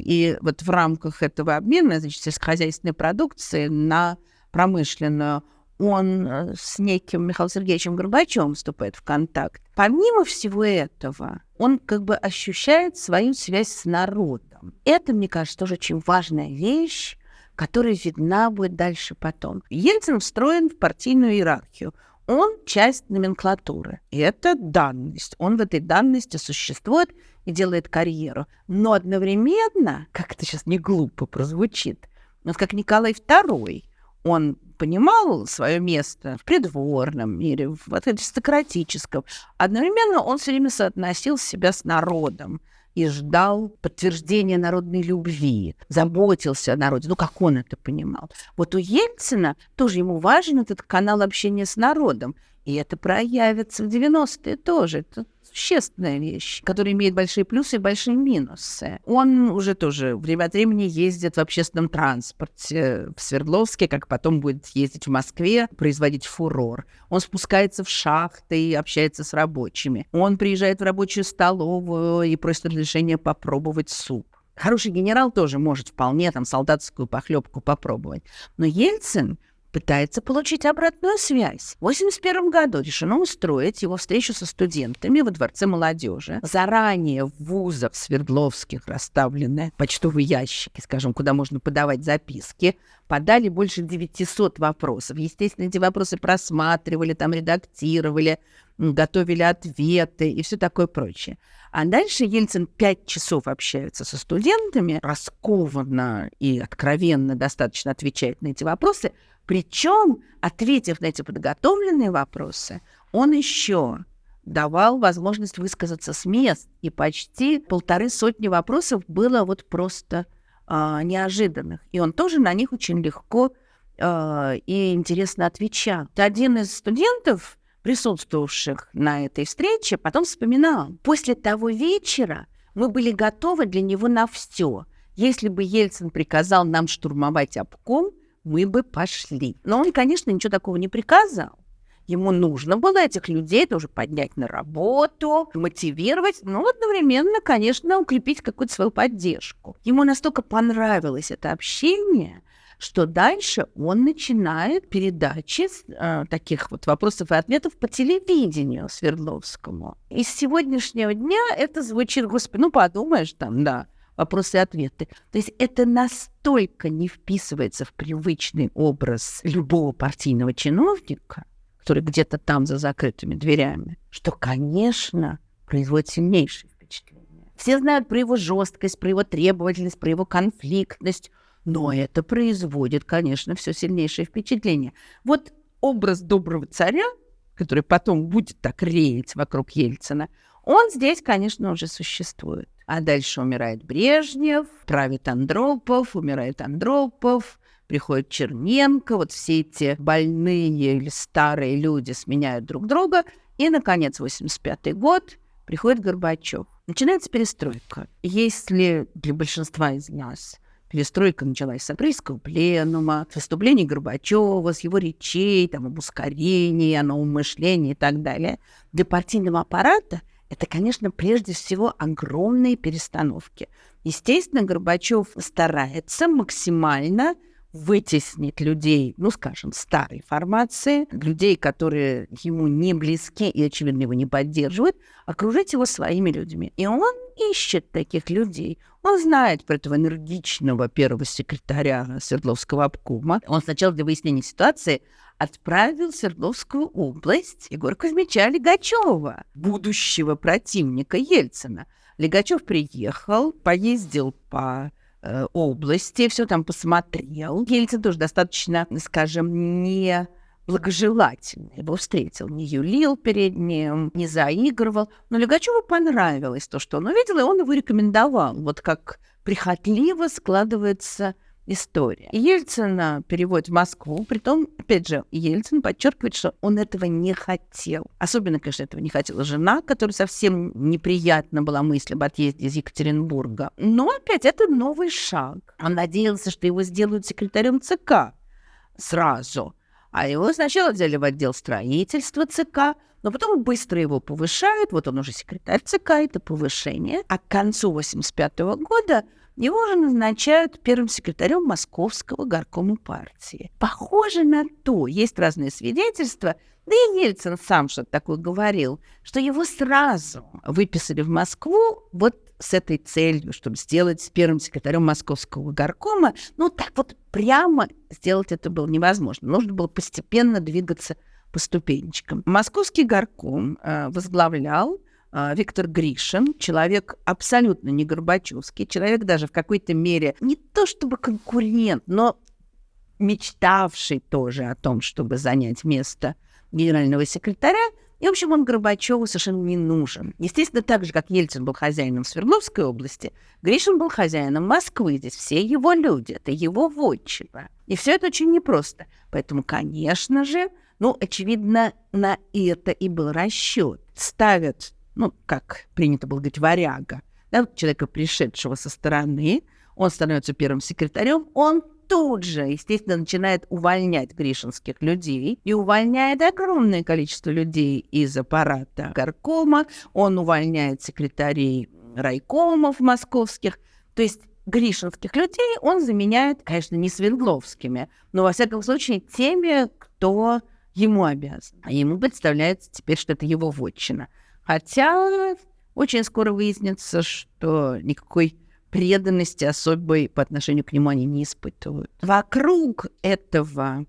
И вот в рамках этого обмена, значит, сельскохозяйственной продукции на промышленную, он с неким Михаилом Сергеевичем Горбачевым вступает в контакт. Помимо всего этого, он ощущает свою связь с народом. Это, мне кажется, тоже очень важная вещь, которая видна будет дальше потом. Ельцин встроен в партийную иерархию. Он часть номенклатуры. И это данность. Он в этой данности существует и делает карьеру. Но одновременно, как это сейчас не глупо прозвучит, как Николай II, он понимал свое место в придворном мире, в аристократическом. Одновременно он все время соотносил себя с народом и ждал подтверждения народной любви, заботился о народе, как он это понимал. Вот у Ельцина тоже ему важен этот канал общения с народом, и это проявится в 90-е тоже. Это существенная вещь, которая имеет большие плюсы и большие минусы. Он уже тоже время от времени ездит в общественном транспорте в Свердловске, как потом будет ездить в Москве, производить фурор. Он спускается в шахты и общается с рабочими. Он приезжает в рабочую столовую и просит разрешения попробовать суп. Хороший генерал тоже может вполне солдатскую похлебку попробовать. Но Ельцин пытается получить обратную связь. В 1981 году решено устроить его встречу со студентами во Дворце молодежи. Заранее в вузах свердловских расставлены почтовые ящики, скажем, куда можно подавать записки. Подали больше 900 вопросов. Естественно, эти вопросы просматривали, редактировали, готовили ответы и все такое прочее. А дальше Ельцин 5 часов общается со студентами, раскованно и откровенно достаточно отвечает на эти вопросы. Причем, ответив на эти подготовленные вопросы, он еще давал возможность высказаться с мест. И почти 150 вопросов было просто неожиданных. И он тоже на них очень легко и интересно отвечал. Один из студентов, присутствовавших на этой встрече, потом вспоминал: после того вечера мы были готовы для него на все. Если бы Ельцин приказал нам штурмовать обком, мы бы пошли. Но он, конечно, ничего такого не приказал. Ему нужно было этих людей тоже поднять на работу, мотивировать, но одновременно, конечно, укрепить какую-то свою поддержку. Ему настолько понравилось это общение, что дальше он начинает передачи таких вот вопросов и ответов по телевидению Свердловскому. Из сегодняшнего дня это звучит, господи, ну подумаешь там, да, вопросы и ответы. То есть это настолько не вписывается в привычный образ любого партийного чиновника, который где-то там за закрытыми дверями, что, конечно, производит сильнейшее впечатление. Все знают про его жесткость, про его требовательность, про его конфликтность, но это производит, конечно, все сильнейшее впечатление. Вот образ доброго царя, который потом будет так реять вокруг Ельцина, он здесь, конечно, уже существует. А дальше умирает Брежнев, правит Андропов, умирает Андропов, приходит Черненко, вот все эти больные или старые люди сменяют друг друга, и, наконец, 1985 год, приходит Горбачев. Начинается перестройка. Если для большинства из нас перестройка началась с апрельского пленума, с выступлений Горбачева, с его речей, там, об ускорении, о новом мышлении и так далее, для партийного аппарата это, конечно, прежде всего огромные перестановки. Естественно, Горбачев старается максимально вытеснить людей, ну, скажем, старой формации, людей, которые ему не близки и, очевидно, его не поддерживают, окружить его своими людьми. И он ищет таких людей. Он знает про этого энергичного первого секретаря Свердловского обкома. Он сначала для выяснения ситуации отправил в Свердловскую область Егора Кузьмича Лигачева, будущего противника Ельцина. Лигачев приехал, поездил по области, все там посмотрел. Ельцин тоже достаточно, скажем, не благожелательно его встретил. Не юлил перед ним, не заигрывал. Но Лигачеву понравилось то, что он увидел, и он его рекомендовал. Вот как прихотливо складывается история. Ельцина переводит в Москву, притом, опять же, Ельцин подчеркивает, что он этого не хотел. Особенно, конечно, этого не хотела жена, которой совсем неприятна была мысль об отъезде из Екатеринбурга. Но, опять, это новый шаг. Он надеялся, что его сделают секретарем ЦК сразу. А его сначала взяли в отдел строительства ЦК, но потом быстро его повышают. Вот он уже секретарь ЦК, это повышение. А к концу 1985 года его уже назначают первым секретарем Московского горкома партии. Похоже на то, есть разные свидетельства, да и Ельцин сам что-то такое говорил, что его сразу выписали в Москву вот с этой целью, чтобы сделать первым секретарем Московского горкома. Ну, так вот прямо сделать это было невозможно. Нужно было постепенно двигаться по ступенечкам. Московский горком возглавлял Виктор Гришин, человек абсолютно не горбачевский, человек даже в какой-то мере не то чтобы конкурент, но мечтавший тоже о том, чтобы занять место генерального секретаря. И, в общем, он Горбачеву совершенно не нужен. Естественно, так же, как Ельцин был хозяином Свердловской области, Гришин был хозяином Москвы. Здесь все его люди, это его вотчина. И все это очень непросто. Поэтому, конечно же, очевидно, на это и был расчет. Ставят, как принято было говорить, варяга, да, человека, пришедшего со стороны, он становится первым секретарем, он тут же, естественно, начинает увольнять гришинских людей и увольняет огромное количество людей из аппарата горкома, он увольняет секретарей райкомов московских, то есть гришинских людей он заменяет, конечно, не свердловскими, но, во всяком случае, теми, кто ему обязан. А ему представляется теперь, что это его вотчина. Хотя очень скоро выяснится, что никакой преданности особой по отношению к нему они не испытывают. Вокруг этого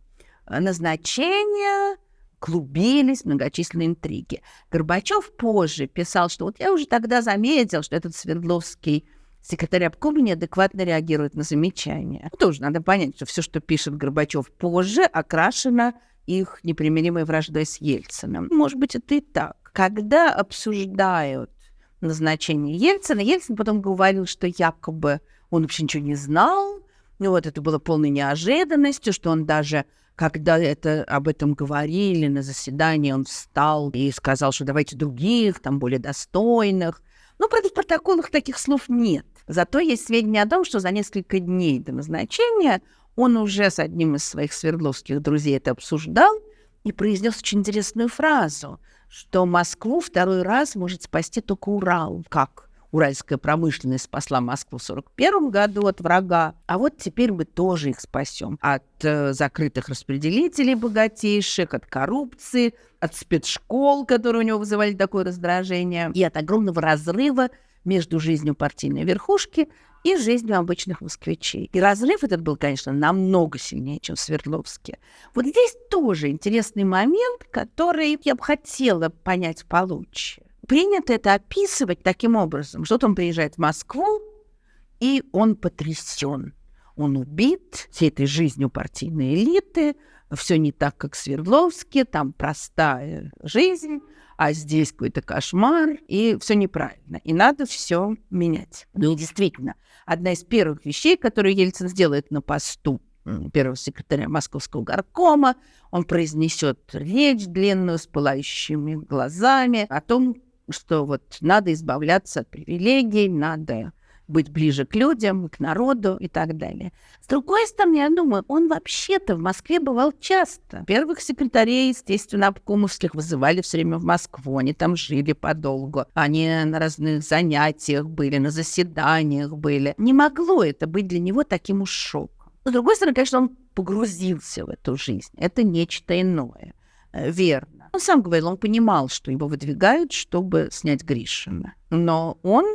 назначения клубились многочисленные интриги. Горбачев позже писал, что вот я уже тогда заметил, что этот Свердловский секретарь обкома неадекватно реагирует на замечания. Тоже надо понять, что все, что пишет Горбачев позже, окрашено их непримиримой враждой с Ельциным. Может быть, это и так. Когда обсуждают назначение Ельцина, Ельцин потом говорил, что якобы он вообще ничего не знал, это было полной неожиданностью, что он даже, когда об этом говорили на заседании, он встал и сказал, что давайте других, там, более достойных. Правда, в протоколах таких слов нет. Зато есть сведения о том, что за несколько дней до назначения он уже с одним из своих свердловских друзей это обсуждал и произнес очень интересную фразу, что Москву второй раз может спасти только Урал. Как? уральская промышленность спасла Москву в 1941 году от врага, а вот теперь мы тоже их спасем от закрытых распределителей богатейших, от коррупции, от спецшкол, которые у него вызывали такое раздражение, и от огромного разрыва между жизнью партийной верхушки и жизнью обычных москвичей. И разрыв этот был, конечно, намного сильнее, чем в Свердловске. Вот здесь тоже интересный момент, который я бы хотела понять получше. Принято это описывать таким образом, что он приезжает в Москву, и он потрясен. Он убит всей этой жизнью партийной элиты, все не так, как в Свердловске, там простая жизнь, а здесь какой-то кошмар, и все неправильно, и надо все менять. Ну и действительно, одна из первых вещей, которую Ельцин сделает на посту первого секретаря Московского горкома, он произнесет речь длинную с пылающими глазами о том, что вот надо избавляться от привилегий, надо быть ближе к людям, к народу и так далее. С другой стороны, я думаю, он вообще-то в Москве бывал часто. Первых секретарей, естественно, обкомовских вызывали все время в Москву, они там жили подолгу, они на разных занятиях были, на заседаниях были. Не могло это быть для него таким уж шоком. С другой стороны, конечно, он погрузился в эту жизнь. Это нечто иное. Верно. Он сам говорил, он понимал, что его выдвигают, чтобы снять Гришина. Но он,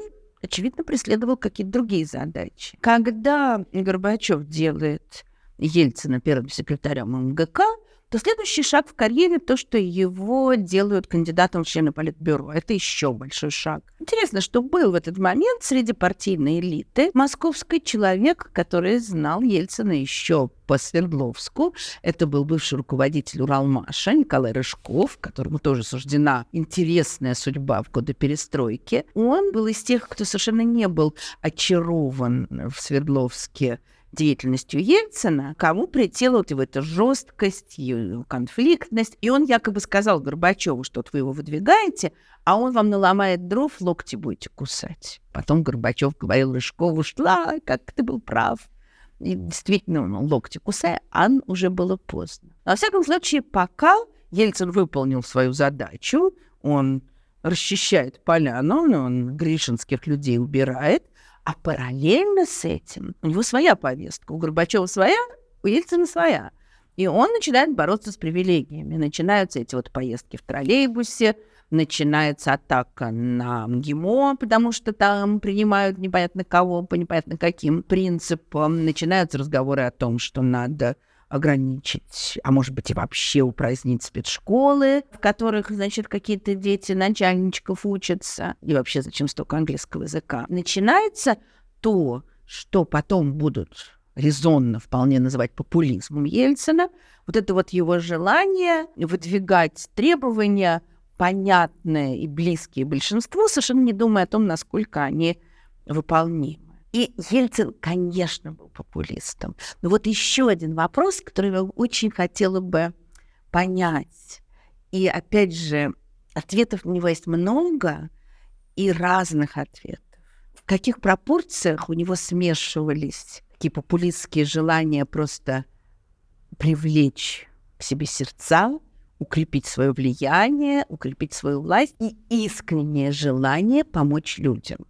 очевидно, преследовал какие-то другие задачи. Когда Горбачев делает Ельцина первым секретарем МГК, то следующий шаг в карьере — то, что его делают кандидатом в члены Политбюро. Это еще большой шаг. Интересно, что был в этот момент среди партийной элиты московский человек, который знал Ельцина еще по Свердловску. Это был бывший руководитель Уралмаша Николай Рыжков, которому тоже суждена интересная судьба в годы перестройки. Он был из тех, кто совершенно не был очарован в Свердловске деятельностью Ельцина, кому претела вот его эта жесткость, его конфликтность. И он якобы сказал Горбачеву, что вот вы его выдвигаете, а он вам наломает дров, локти будете кусать. Потом Горбачев говорил Рыжкову, что как ты был прав. И действительно, локти кусая, а уже было поздно. Но, во всяком случае, пока Ельцин выполнил свою задачу, он расчищает поляну, он гришинских людей убирает, а параллельно с этим у него своя повестка. У Горбачева своя, у Ельцина своя. И он начинает бороться с привилегиями. Начинаются эти вот поездки в троллейбусе, начинается атака на МГИМО, потому что там принимают непонятно кого, по непонятно каким принципам. Начинаются разговоры о том, что надо ограничить, а может быть и вообще упразднить спецшколы, в которых, значит, какие-то дети начальничков учатся, и вообще зачем столько английского языка. Начинается то, что потом будут резонно вполне называть популизмом Ельцина, вот это вот его желание выдвигать требования, понятные и близкие большинству, совершенно не думая о том, насколько они выполнимы. И Ельцин, конечно, был популистом. Но вот еще один вопрос, который я очень хотела бы понять. И, опять же, ответов на него есть много и разных ответов. В каких пропорциях у него смешивались такие популистские желания просто привлечь к себе сердца, укрепить свое влияние, укрепить свою власть и искреннее желание помочь людям.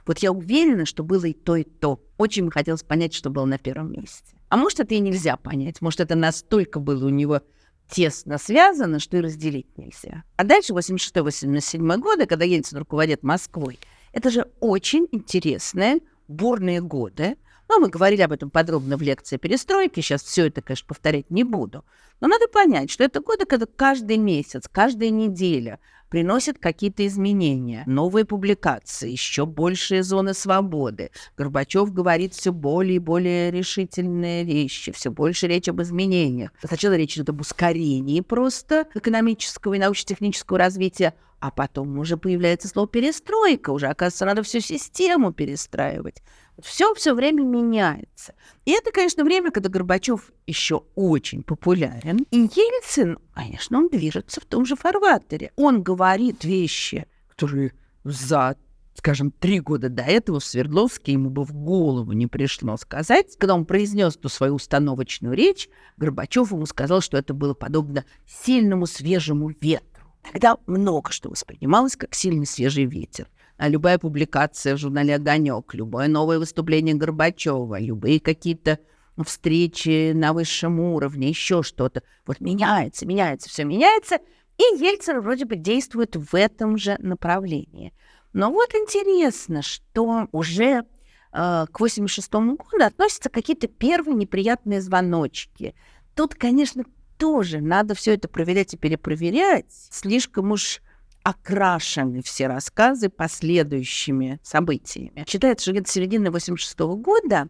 Вот я уверена, что было и то, и то. Очень бы хотелось понять, что было на первом месте. А может, это и нельзя понять. Может, это настолько было у него тесно связано, что и разделить нельзя. А дальше, 86-87 годы, когда Ельцин руководит Москвой, это же очень интересные, бурные годы. Ну, мы говорили об этом подробно в лекции перестройки. Сейчас все это, конечно, повторять не буду. Но надо понять, что это годы, когда каждый месяц, каждая неделя приносят какие-то изменения, новые публикации, еще большие зоны свободы. Горбачев говорит все более и более решительные вещи, все больше речь об изменениях. Сначала речь идет об ускорении просто экономического и научно-технического развития, а потом уже появляется слово «перестройка», уже, оказывается, надо всю систему перестраивать. Все время меняется. И это, конечно, время, когда Горбачев еще очень популярен. И Ельцин, конечно, он движется в том же фарватере. Он говорит вещи, которые за, скажем, 3 года до этого в Свердловске ему бы в голову не пришло сказать. Когда он произнес ту свою установочную речь, Горбачев ему сказал, что это было подобно сильному свежему ветру. Тогда много что воспринималось как сильный свежий ветер. любая публикация в журнале «Огонек», любое новое выступление Горбачева, любые какие-то встречи на высшем уровне, еще что-то. Вот меняется, все меняется, и Ельцин вроде бы действует в этом же направлении. Но вот интересно, что уже к 1986 году относятся какие-то первые неприятные звоночки. Тут, конечно, тоже надо все это проверять и перепроверять. Слишком уж окрашены все рассказы последующими событиями. Считается, что где-то с середины 1986 года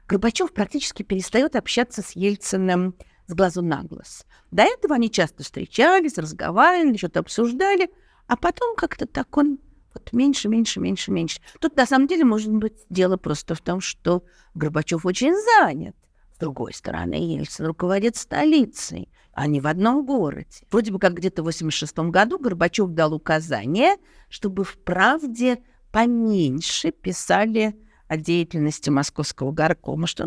Горбачев практически перестает общаться с Ельциным с глазу на глаз. До этого они часто встречались, разговаривали, что-то обсуждали, а потом как-то так он вот меньше. Тут, на самом деле, может быть, дело просто в том, что Горбачев очень занят. С другой стороны, Ельцин руководит столицей, а не в одном городе. Вроде бы как где-то в 1986 году Горбачев дал указание, чтобы в «Правде» поменьше писали о деятельности Московского горкома, что,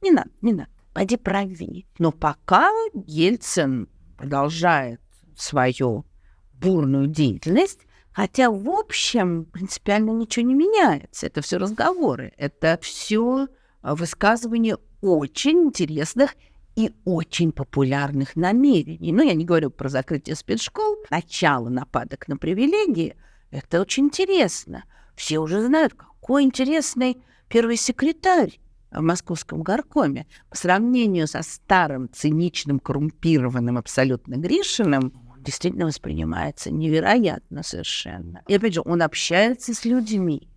не надо, пойди проверь. Но пока Ельцин продолжает свою бурную деятельность, хотя, в общем, принципиально ничего не меняется. Это все разговоры, это все высказывания очень интересных и очень популярных намерений. Я не говорю про закрытие спецшкол, начало нападок на привилегии. Это очень интересно. Все уже знают, какой интересный первый секретарь в Московском горкоме. По сравнению со старым, циничным, коррумпированным абсолютно Гришиным, действительно воспринимается невероятно совершенно. И опять же, он общается с людьми.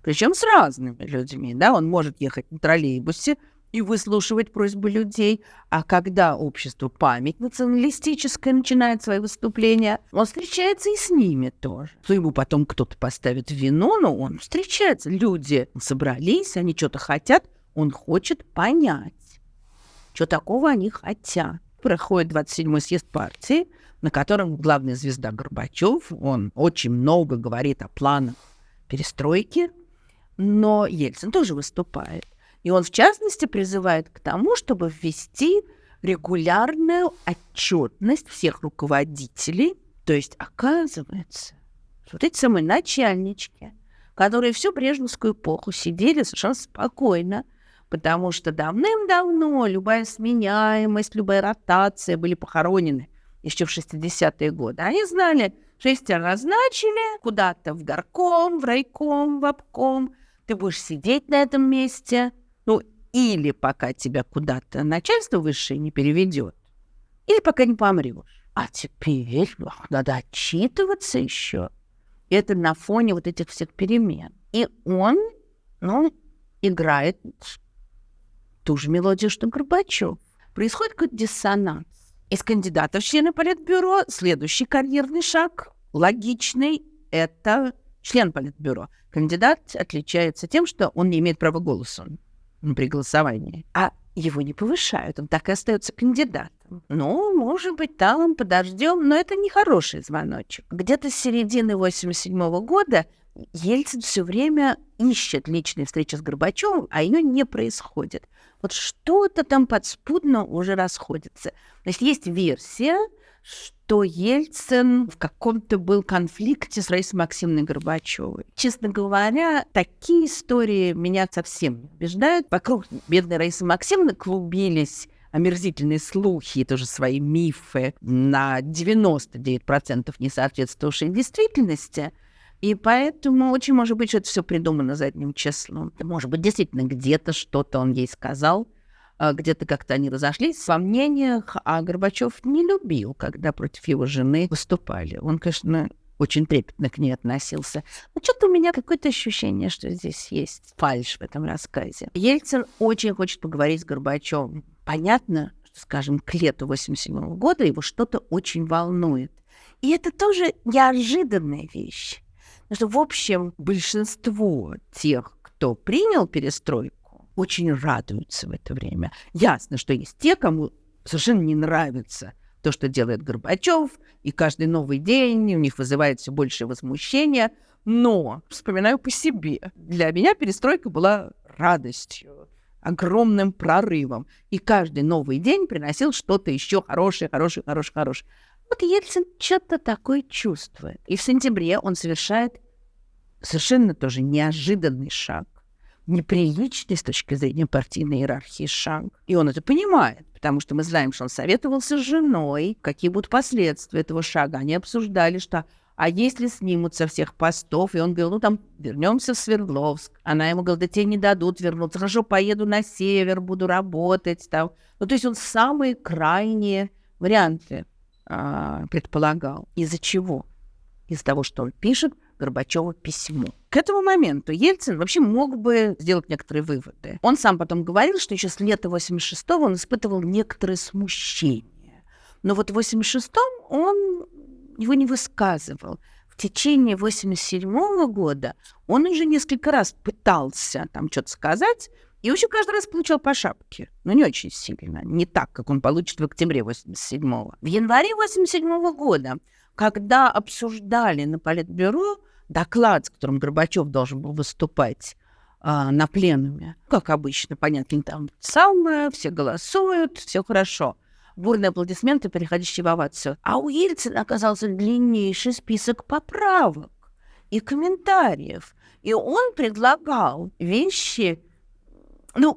Причем с разными людьми. Да? Он может ехать на троллейбусе и выслушивать просьбы людей. А когда общество «Память» националистическое начинает свои выступления, он встречается и с ними тоже. То ему потом кто-то поставит вину, но он встречается. Люди собрались, они что-то хотят, он хочет понять, что такого они хотят. Проходит 27-й съезд партии, на котором главная звезда Горбачев, он очень много говорит о планах перестройки, но Ельцин тоже выступает. И он, в частности, призывает к тому, чтобы ввести регулярную отчетность всех руководителей. То есть, оказывается, вот эти самые начальнички, которые всю брежневскую эпоху сидели совершенно спокойно, потому что давным-давно любая сменяемость, любая ротация были похоронены еще в 60-е годы. Они знали, что если тебя назначили куда-то в горком, в райком, в обком, ты будешь сидеть на этом месте, или пока тебя куда-то начальство высшее не переведет, или пока не помрешь. А теперь надо отчитываться еще. И это на фоне вот этих всех перемен. И он, играет ту же мелодию, что Горбачев. Происходит какой-то диссонанс. Из кандидатов в члены Политбюро следующий карьерный шаг, логичный, это член Политбюро. Кандидат отличается тем, что он не имеет права голоса при голосовании. А его не повышают, он так и остается кандидатом. Может быть, там подождем, но это не хороший звоночек. Где-то с середины 1987 года Ельцин все время ищет личные встречи с Горбачевым, а ее не происходит. Вот что-то там подспудно уже расходится. Значит, есть версия, что Ельцин в каком-то был конфликте с Раисой Максимовной Горбачевой. Честно говоря, такие истории меня совсем не убеждают. Вокруг бедной Раисы Максимовны клубились омерзительные слухи и тоже свои мифы, на 99% не соответствовавшие действительности. И поэтому очень может быть, что это все придумано задним числом. Может быть, действительно, где-то что-то он ей сказал, где-то как-то они разошлись во мнениях, а Горбачев не любил, когда против его жены выступали. Он, конечно, очень трепетно к ней относился. Но что-то у меня какое-то ощущение, что здесь есть фальшь в этом рассказе. Ельцин очень хочет поговорить с Горбачевым. Понятно, что, скажем, к лету 1987 года его что-то очень волнует. И это тоже неожиданная вещь. Потому что, в общем, большинство тех, кто принял перестройку, очень радуются в это время. Ясно, что есть те, кому совершенно не нравится то, что делает Горбачев, и каждый новый день у них вызывает все большее возмущение. Но, вспоминаю по себе, для меня перестройка была радостью, огромным прорывом. И каждый новый день приносил что-то еще хорошее. Вот Ельцин что-то такое чувствует. И в сентябре он совершает совершенно тоже неожиданный шаг, неприличный с точки зрения партийной иерархии шаг. И он это понимает, потому что мы знаем, что он советовался с женой, какие будут последствия этого шага. Они обсуждали, что а если снимут со всех постов? И он говорил, вернемся в Свердловск. Она ему говорила, да тебе не дадут вернуться. Хорошо, поеду на север, буду работать там. То есть он самые крайние варианты предполагал. Из-за чего? Из-за того, что он пишет Горбачеву письмо. К этому моменту Ельцин вообще мог бы сделать некоторые выводы. Он сам потом говорил, что еще с лета 86-го он испытывал некоторое смущение. Но вот в 86-м он его не высказывал. В течение 87-го года он уже несколько раз пытался там что-то сказать, и вообще каждый раз получал по шапке. Но не очень сильно. Не так, как он получит в октябре 87-го. В январе 87-го года, когда обсуждали на Политбюро доклад, с которым Горбачев должен был выступать на пленуме, как обычно, понятно, там самое, все голосуют, все хорошо. Бурные аплодисменты, переходящие в овацию. А у Ельцина оказался длиннейший список поправок и комментариев. И он предлагал вещи,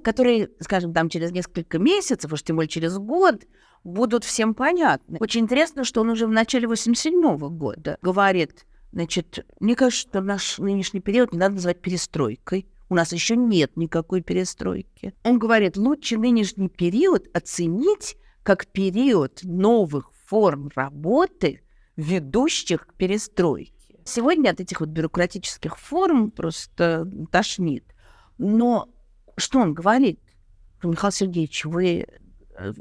которые, скажем, там через несколько месяцев, уж тем более через год, будут всем понятны. Очень интересно, что он уже в начале 87-го года говорит, значит, мне кажется, что наш нынешний период не надо называть перестройкой. У нас еще нет никакой перестройки. Он говорит, лучше нынешний период оценить как период новых форм работы, ведущих к перестройке. Сегодня от этих бюрократических форм просто тошнит. Но что он говорит? Михаил Сергеевич, вы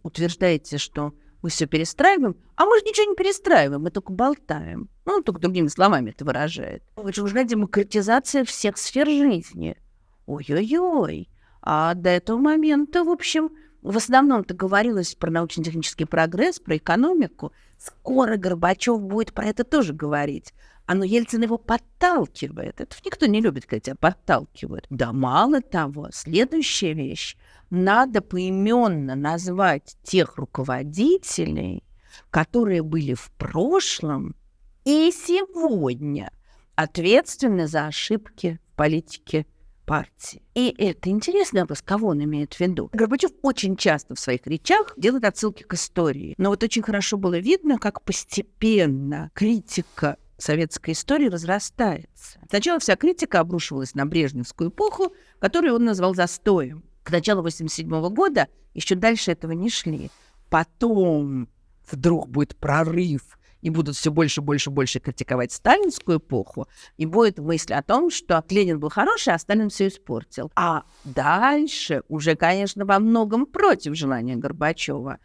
утверждаете, что мы все перестраиваем, а мы же ничего не перестраиваем, мы только болтаем. Только другими словами это выражает. Это нужна демократизация всех сфер жизни. Ой-ой-ой. А до этого момента, в общем, в основном-то говорилось про научно-технический прогресс, про экономику. Скоро Горбачев будет про это тоже говорить. Но Ельцин его подталкивает. Это никто не любит, когда тебя подталкивают. Да мало того, следующая вещь. Надо поименно назвать тех руководителей, которые были в прошлом и сегодня ответственны за ошибки в политике партии. И это интересный вопрос, кого он имеет в виду. Горбачев очень часто в своих речах делает отсылки к истории. Но очень хорошо было видно, как постепенно критика советской истории разрастается. Сначала вся критика обрушивалась на брежневскую эпоху, которую он назвал застоем. К началу 87 года еще дальше этого не шли. Потом вдруг будет прорыв, и будут все больше критиковать сталинскую эпоху, и будет мысль о том, что Ленин был хороший, а Сталин все испортил. А дальше уже, конечно, во многом против желания Горбачева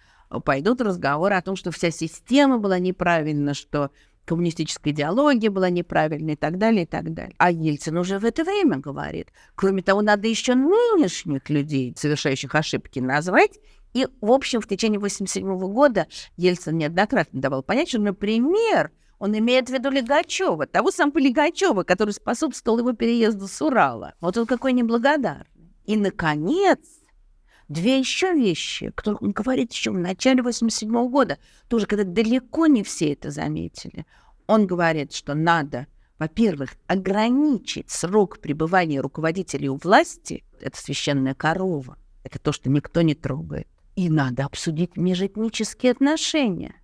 пойдут разговоры о том, что вся система была неправильна, что коммунистическая идеология была неправильной и так далее, и так далее. А Ельцин уже в это время говорит. Кроме того, надо еще нынешних людей, совершающих ошибки, назвать. И, в общем, в течение 1987 года Ельцин неоднократно давал понять, что, например, он имеет в виду Лигачева, того самого Лигачева, который способствовал его переезду с Урала. Вот он какой неблагодарный. И, наконец, две еще вещи, которые он говорит еще в начале 1987 года, тоже когда далеко не все это заметили. Он говорит, что надо, во-первых, ограничить срок пребывания руководителей у власти. Это священная корова. Это то, что никто не трогает. И надо обсудить межэтнические отношения.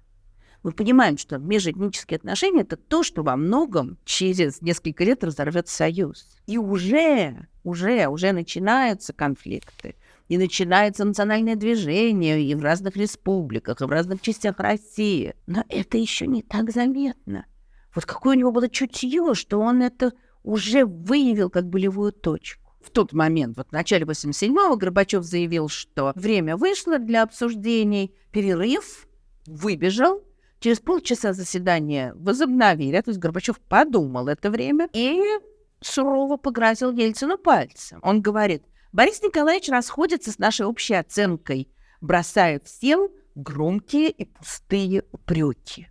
Мы понимаем, что межэтнические отношения – это то, что во многом через несколько лет разорвет союз. И уже начинаются конфликты. И начинается национальное движение и в разных республиках, и в разных частях России. Но это еще не так заметно. Вот какое у него было чутье, что он это уже выявил как болевую точку. В тот момент, в начале 87-го, Горбачев заявил, что время вышло для обсуждений, перерыв, выбежал. Через полчаса заседания возобновили, то есть Горбачев подумал это время и сурово погрозил Ельцину пальцем. Он говорит, Борис Николаевич расходится с нашей общей оценкой, бросая всем громкие и пустые упреки.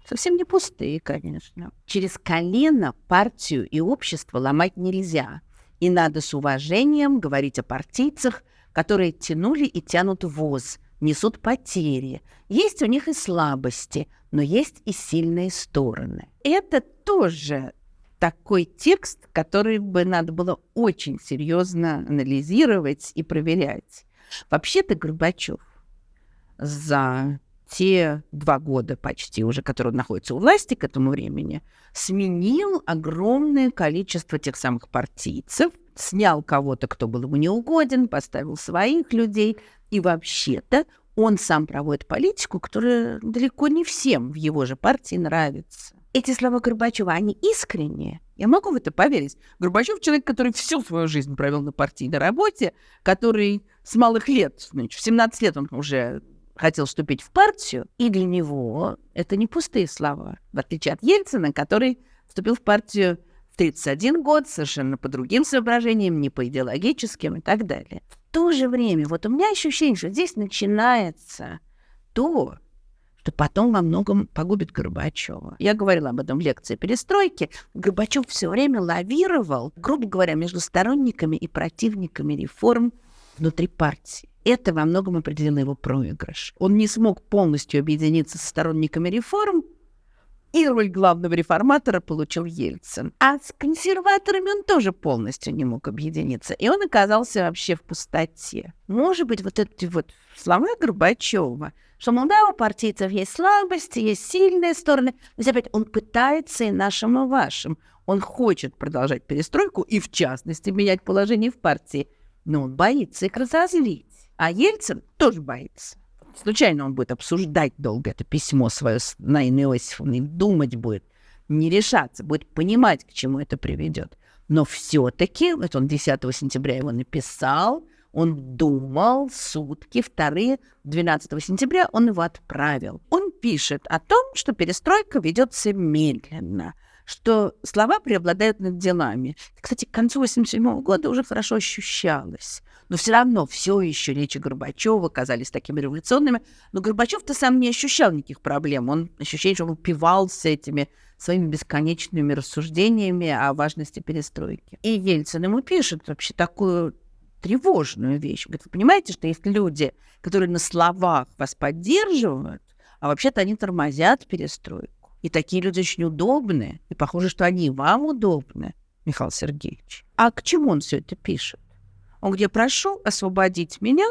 Совсем не пустые, конечно. Через колено партию и общество ломать нельзя. И надо с уважением говорить о партийцах, которые тянули и тянут воз, несут потери. Есть у них и слабости, но есть и сильные стороны. Это тоже такой текст, который бы надо было очень серьезно анализировать и проверять. Вообще-то Горбачев за те 2 года почти уже, которые он находится у власти к этому времени, сменил огромное количество тех самых партийцев, снял кого-то, кто был ему неугоден, поставил своих людей. И вообще-то он сам проводит политику, которая далеко не всем в его же партии нравится. Эти слова Горбачева, они искренние. Я могу в это поверить. Горбачев — человек, который всю свою жизнь провел на партийной работе, который с малых лет, значит, в 17 лет он уже хотел вступить в партию, и для него это не пустые слова, в отличие от Ельцина, который вступил в партию в 31 год, совершенно по другим соображениям, не по идеологическим и так далее. В то же время, вот у меня ощущение, что здесь начинается то, что потом во многом погубит Горбачева. Я говорила об этом в лекции перестройки. Горбачев все время лавировал, грубо говоря, между сторонниками и противниками реформ внутри партии. Это во многом определило его проигрыш. Он не смог полностью объединиться со сторонниками реформ, и роль главного реформатора получил Ельцин. А с консерваторами он тоже полностью не мог объединиться. И он оказался вообще в пустоте. Может быть, вот эти вот слова Горбачева, что, мол, да, у партийцев есть слабости, есть сильные стороны. То есть, опять, он пытается и нашим, и вашим. Он хочет продолжать перестройку и, в частности, менять положение в партии. Но он боится их разозлить. А Ельцин тоже боится. Случайно он будет обсуждать долго это письмо свое с Наиной Иосифовной, думать будет, не решаться, будет понимать, к чему это приведет. Но все-таки, вот он 10 сентября его написал, он думал сутки, вторые, 12 сентября он его отправил. Он пишет о том, что перестройка ведется медленно, что слова преобладают над делами. Кстати, к концу 1987 года уже хорошо ощущалось. Но все равно все еще речи Горбачева казались такими революционными. Но Горбачев-то сам не ощущал никаких проблем. Он ощущение, что он упивался этими своими бесконечными рассуждениями о важности перестройки. И Ельцин ему пишет вообще такую тревожную вещь. Говорит, вы понимаете, что есть люди, которые на словах вас поддерживают, а вообще-то они тормозят перестройку. И такие люди очень удобны. И похоже, что они вам удобны, Михаил Сергеевич. А к чему он все это пишет? Он говорит, прошу освободить меня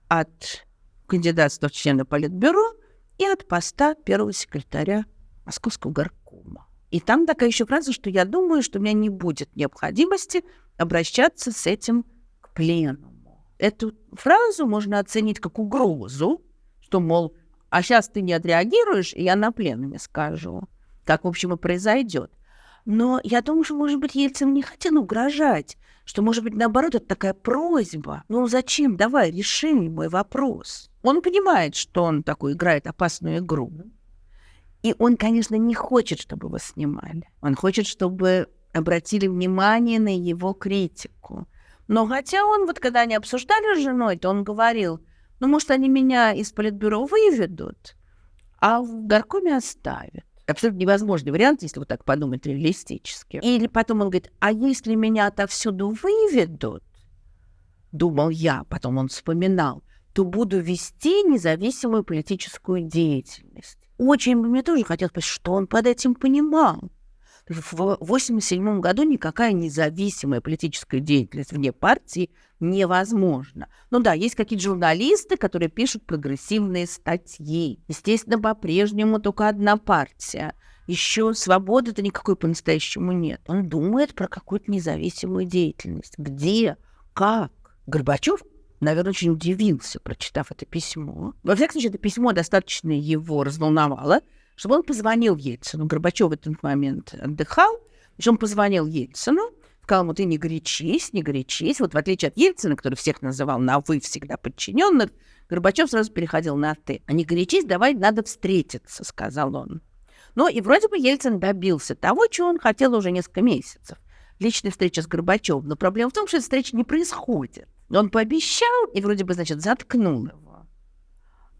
от кандидатства в члены Политбюро и от поста первого секретаря Московского горкома. И там такая еще фраза, что я думаю, что у меня не будет необходимости обращаться с этим к пленуму. Эту фразу можно оценить как угрозу, что, мол, а сейчас ты не отреагируешь, и я на пленуме скажу, как, в общем, и произойдет. Но я думаю, что, может быть, Ельцин не хотел угрожать, что, может быть, наоборот, это такая просьба. Ну, зачем? Давай, реши мой вопрос. Он понимает, что он такой играет опасную игру. И он, конечно, не хочет, чтобы его снимали. Он хочет, чтобы обратили внимание на его критику. Но хотя он, вот когда они обсуждали с женой, то он говорил, ну, может, они меня из Политбюро выведут, а в горкоме оставят. Абсолютно невозможный вариант, если вот так подумать реалистически. Или потом он говорит, а если меня отовсюду выведут, думал я, потом он вспоминал, то буду вести независимую политическую деятельность. Очень мне тоже хотелось понять, что он под этим понимал. В 1987 году никакая независимая политическая деятельность вне партии невозможна. Ну да, есть какие-то журналисты, которые пишут прогрессивные статьи. Естественно, по-прежнему только одна партия. Еще свободы-то никакой по-настоящему нет. Он думает про какую-то независимую деятельность. Где? Как? Горбачев, наверное, очень удивился, прочитав это письмо. Во всяком случае, это письмо достаточно его разволновало, чтобы он позвонил Ельцину. Горбачев в этот момент отдыхал, и он позвонил Ельцину, сказал ему, ты не горячись, не горячись. Вот в отличие от Ельцина, который всех называл на «вы» всегда подчиненных, Горбачев сразу переходил на «ты». А не горячись, давай, надо встретиться, сказал он. Ну и вроде бы Ельцин добился того, чего он хотел уже несколько месяцев. Личная встреча с Горбачевым. Но проблема в том, что эта встреча не происходит. Он пообещал и вроде бы, значит, заткнул его.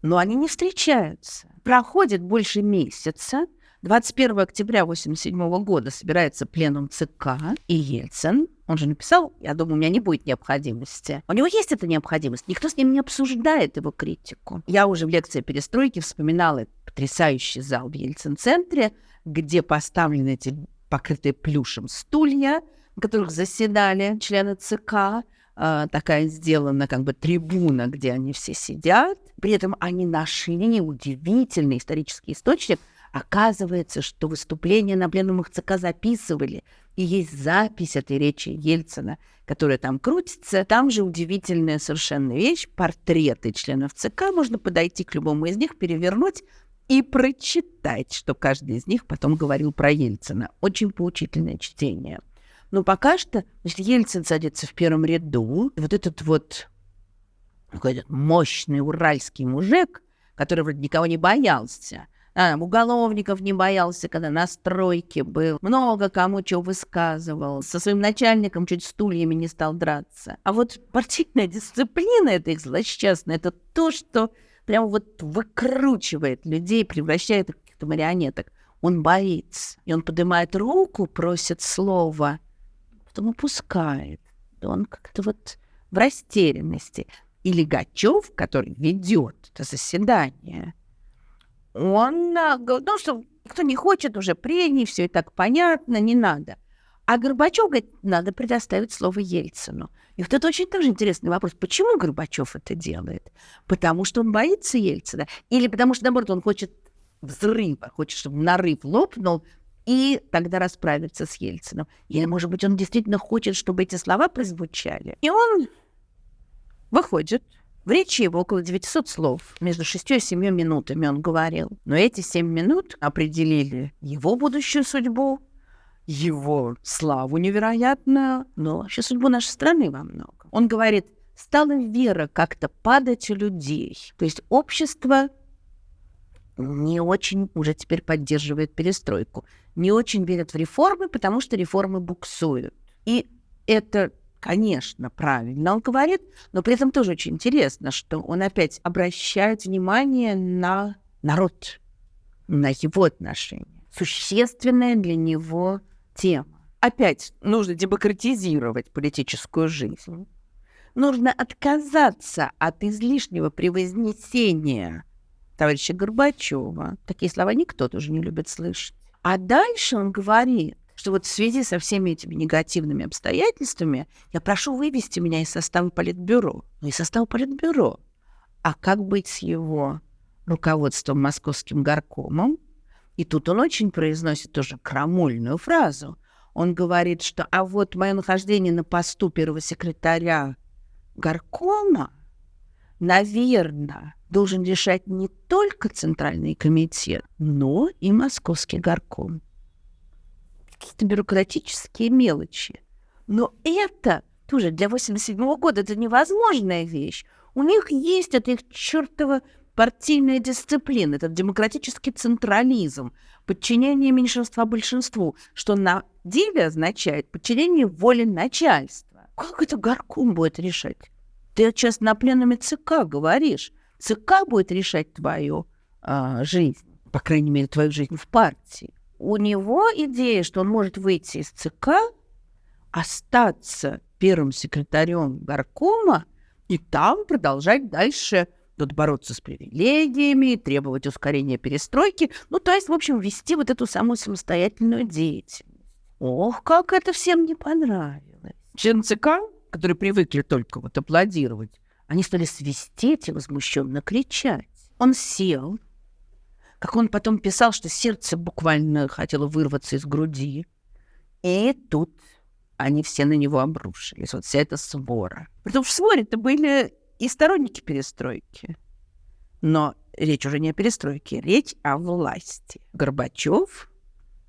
Но они не встречаются. Проходит больше месяца. 21 октября 1987 года собирается пленум ЦК, и Ельцин, он же написал, я думаю, у меня не будет необходимости. У него есть эта необходимость, никто с ним не обсуждает его критику. Я уже в лекции перестройки вспоминала потрясающий зал в Ельцин-центре, где поставлены эти покрытые плюшем стулья, на которых заседали члены ЦК. Такая сделана как бы трибуна, где они все сидят. При этом они нашли удивительный исторический источник. Оказывается, что выступления на пленумах ЦК записывали. И есть запись этой речи Ельцина, которая там крутится. Там же удивительная совершенно вещь. Портреты членов ЦК. Можно подойти к любому из них, перевернуть и прочитать, что каждый из них потом говорил про Ельцина. Очень поучительное чтение. Но пока что, значит, Ельцин садится в первом ряду. И вот этот вот какой-то мощный уральский мужик, который вроде никого не боялся, уголовников не боялся, когда на стройке был, много кому чего высказывал, со своим начальником чуть стульями не стал драться. А вот партийная дисциплина, это их злосчастная, это то, что прямо вот выкручивает людей, превращает их в каких-то марионеток. Он боится, и он поднимает руку, просит слова, потом опускает. Он как-то вот в растерянности. И Лигачев, который ведет это заседание, он говорит, что никто не хочет уже прений, все и так понятно, не надо. А Горбачев говорит, надо предоставить слово Ельцину. И вот это очень тоже интересный вопрос. Почему Горбачев это делает? Потому что он боится Ельцина? Или потому что, наоборот, он хочет взрыва, хочет, чтобы нарыв лопнул, и тогда расправиться с Ельциным? Или, может быть, он действительно хочет, чтобы эти слова прозвучали? И он выходит. В речи его около 900 слов. Между 6 и 7 минутами он говорил. Но эти 7 минут определили его будущую судьбу, его славу невероятную, но вообще судьбу нашей страны во многом. Он говорит, стала вера как-то падать у людей. То есть общество не очень уже теперь поддерживает перестройку. Не очень верят в реформы, потому что реформы буксуют. И это, конечно, правильно он говорит, но при этом тоже очень интересно, что он опять обращает внимание на народ, на его отношения. Существенная для него тема. Опять нужно демократизировать политическую жизнь. Нужно отказаться от излишнего превознесения товарища Горбачева. Такие слова никто тоже не любит слышать. А дальше он говорит, что вот в связи со всеми этими негативными обстоятельствами я прошу вывести меня из состава Политбюро. Ну, из состава Политбюро. А как быть с его руководством Московским горкомом? И тут он очень произносит тоже крамольную фразу. Он говорит, что а вот мое нахождение на посту первого секретаря горкома, наверное, должен решать не только Центральный комитет, но и Московский горком. Какие-то бюрократические мелочи. Но это тоже для 1987 года это невозможная вещь. У них есть эта их чертова партийная дисциплина, этот демократический централизм, подчинение меньшинства большинству, что на деле означает подчинение воле начальства. Как это горком будет решать? Ты сейчас на пленуме ЦК говоришь. ЦК будет решать твою жизнь, по крайней мере, твою жизнь в партии. У него идея, что он может выйти из ЦК, остаться первым секретарем горкома и там продолжать дальше тут бороться с привилегиями, требовать ускорения перестройки, ну, то есть, в общем, вести вот эту самую самостоятельную деятельность. Ох, как это всем не понравилось. Члены ЦК, которые привыкли только вот аплодировать, они стали свистеть и возмущенно кричать. Он сел, как он потом писал, что сердце буквально хотело вырваться из груди. И тут они все на него обрушились, вот вся эта свора. Притом в своре-то были и сторонники перестройки. Но речь уже не о перестройке, речь о власти. Горбачев,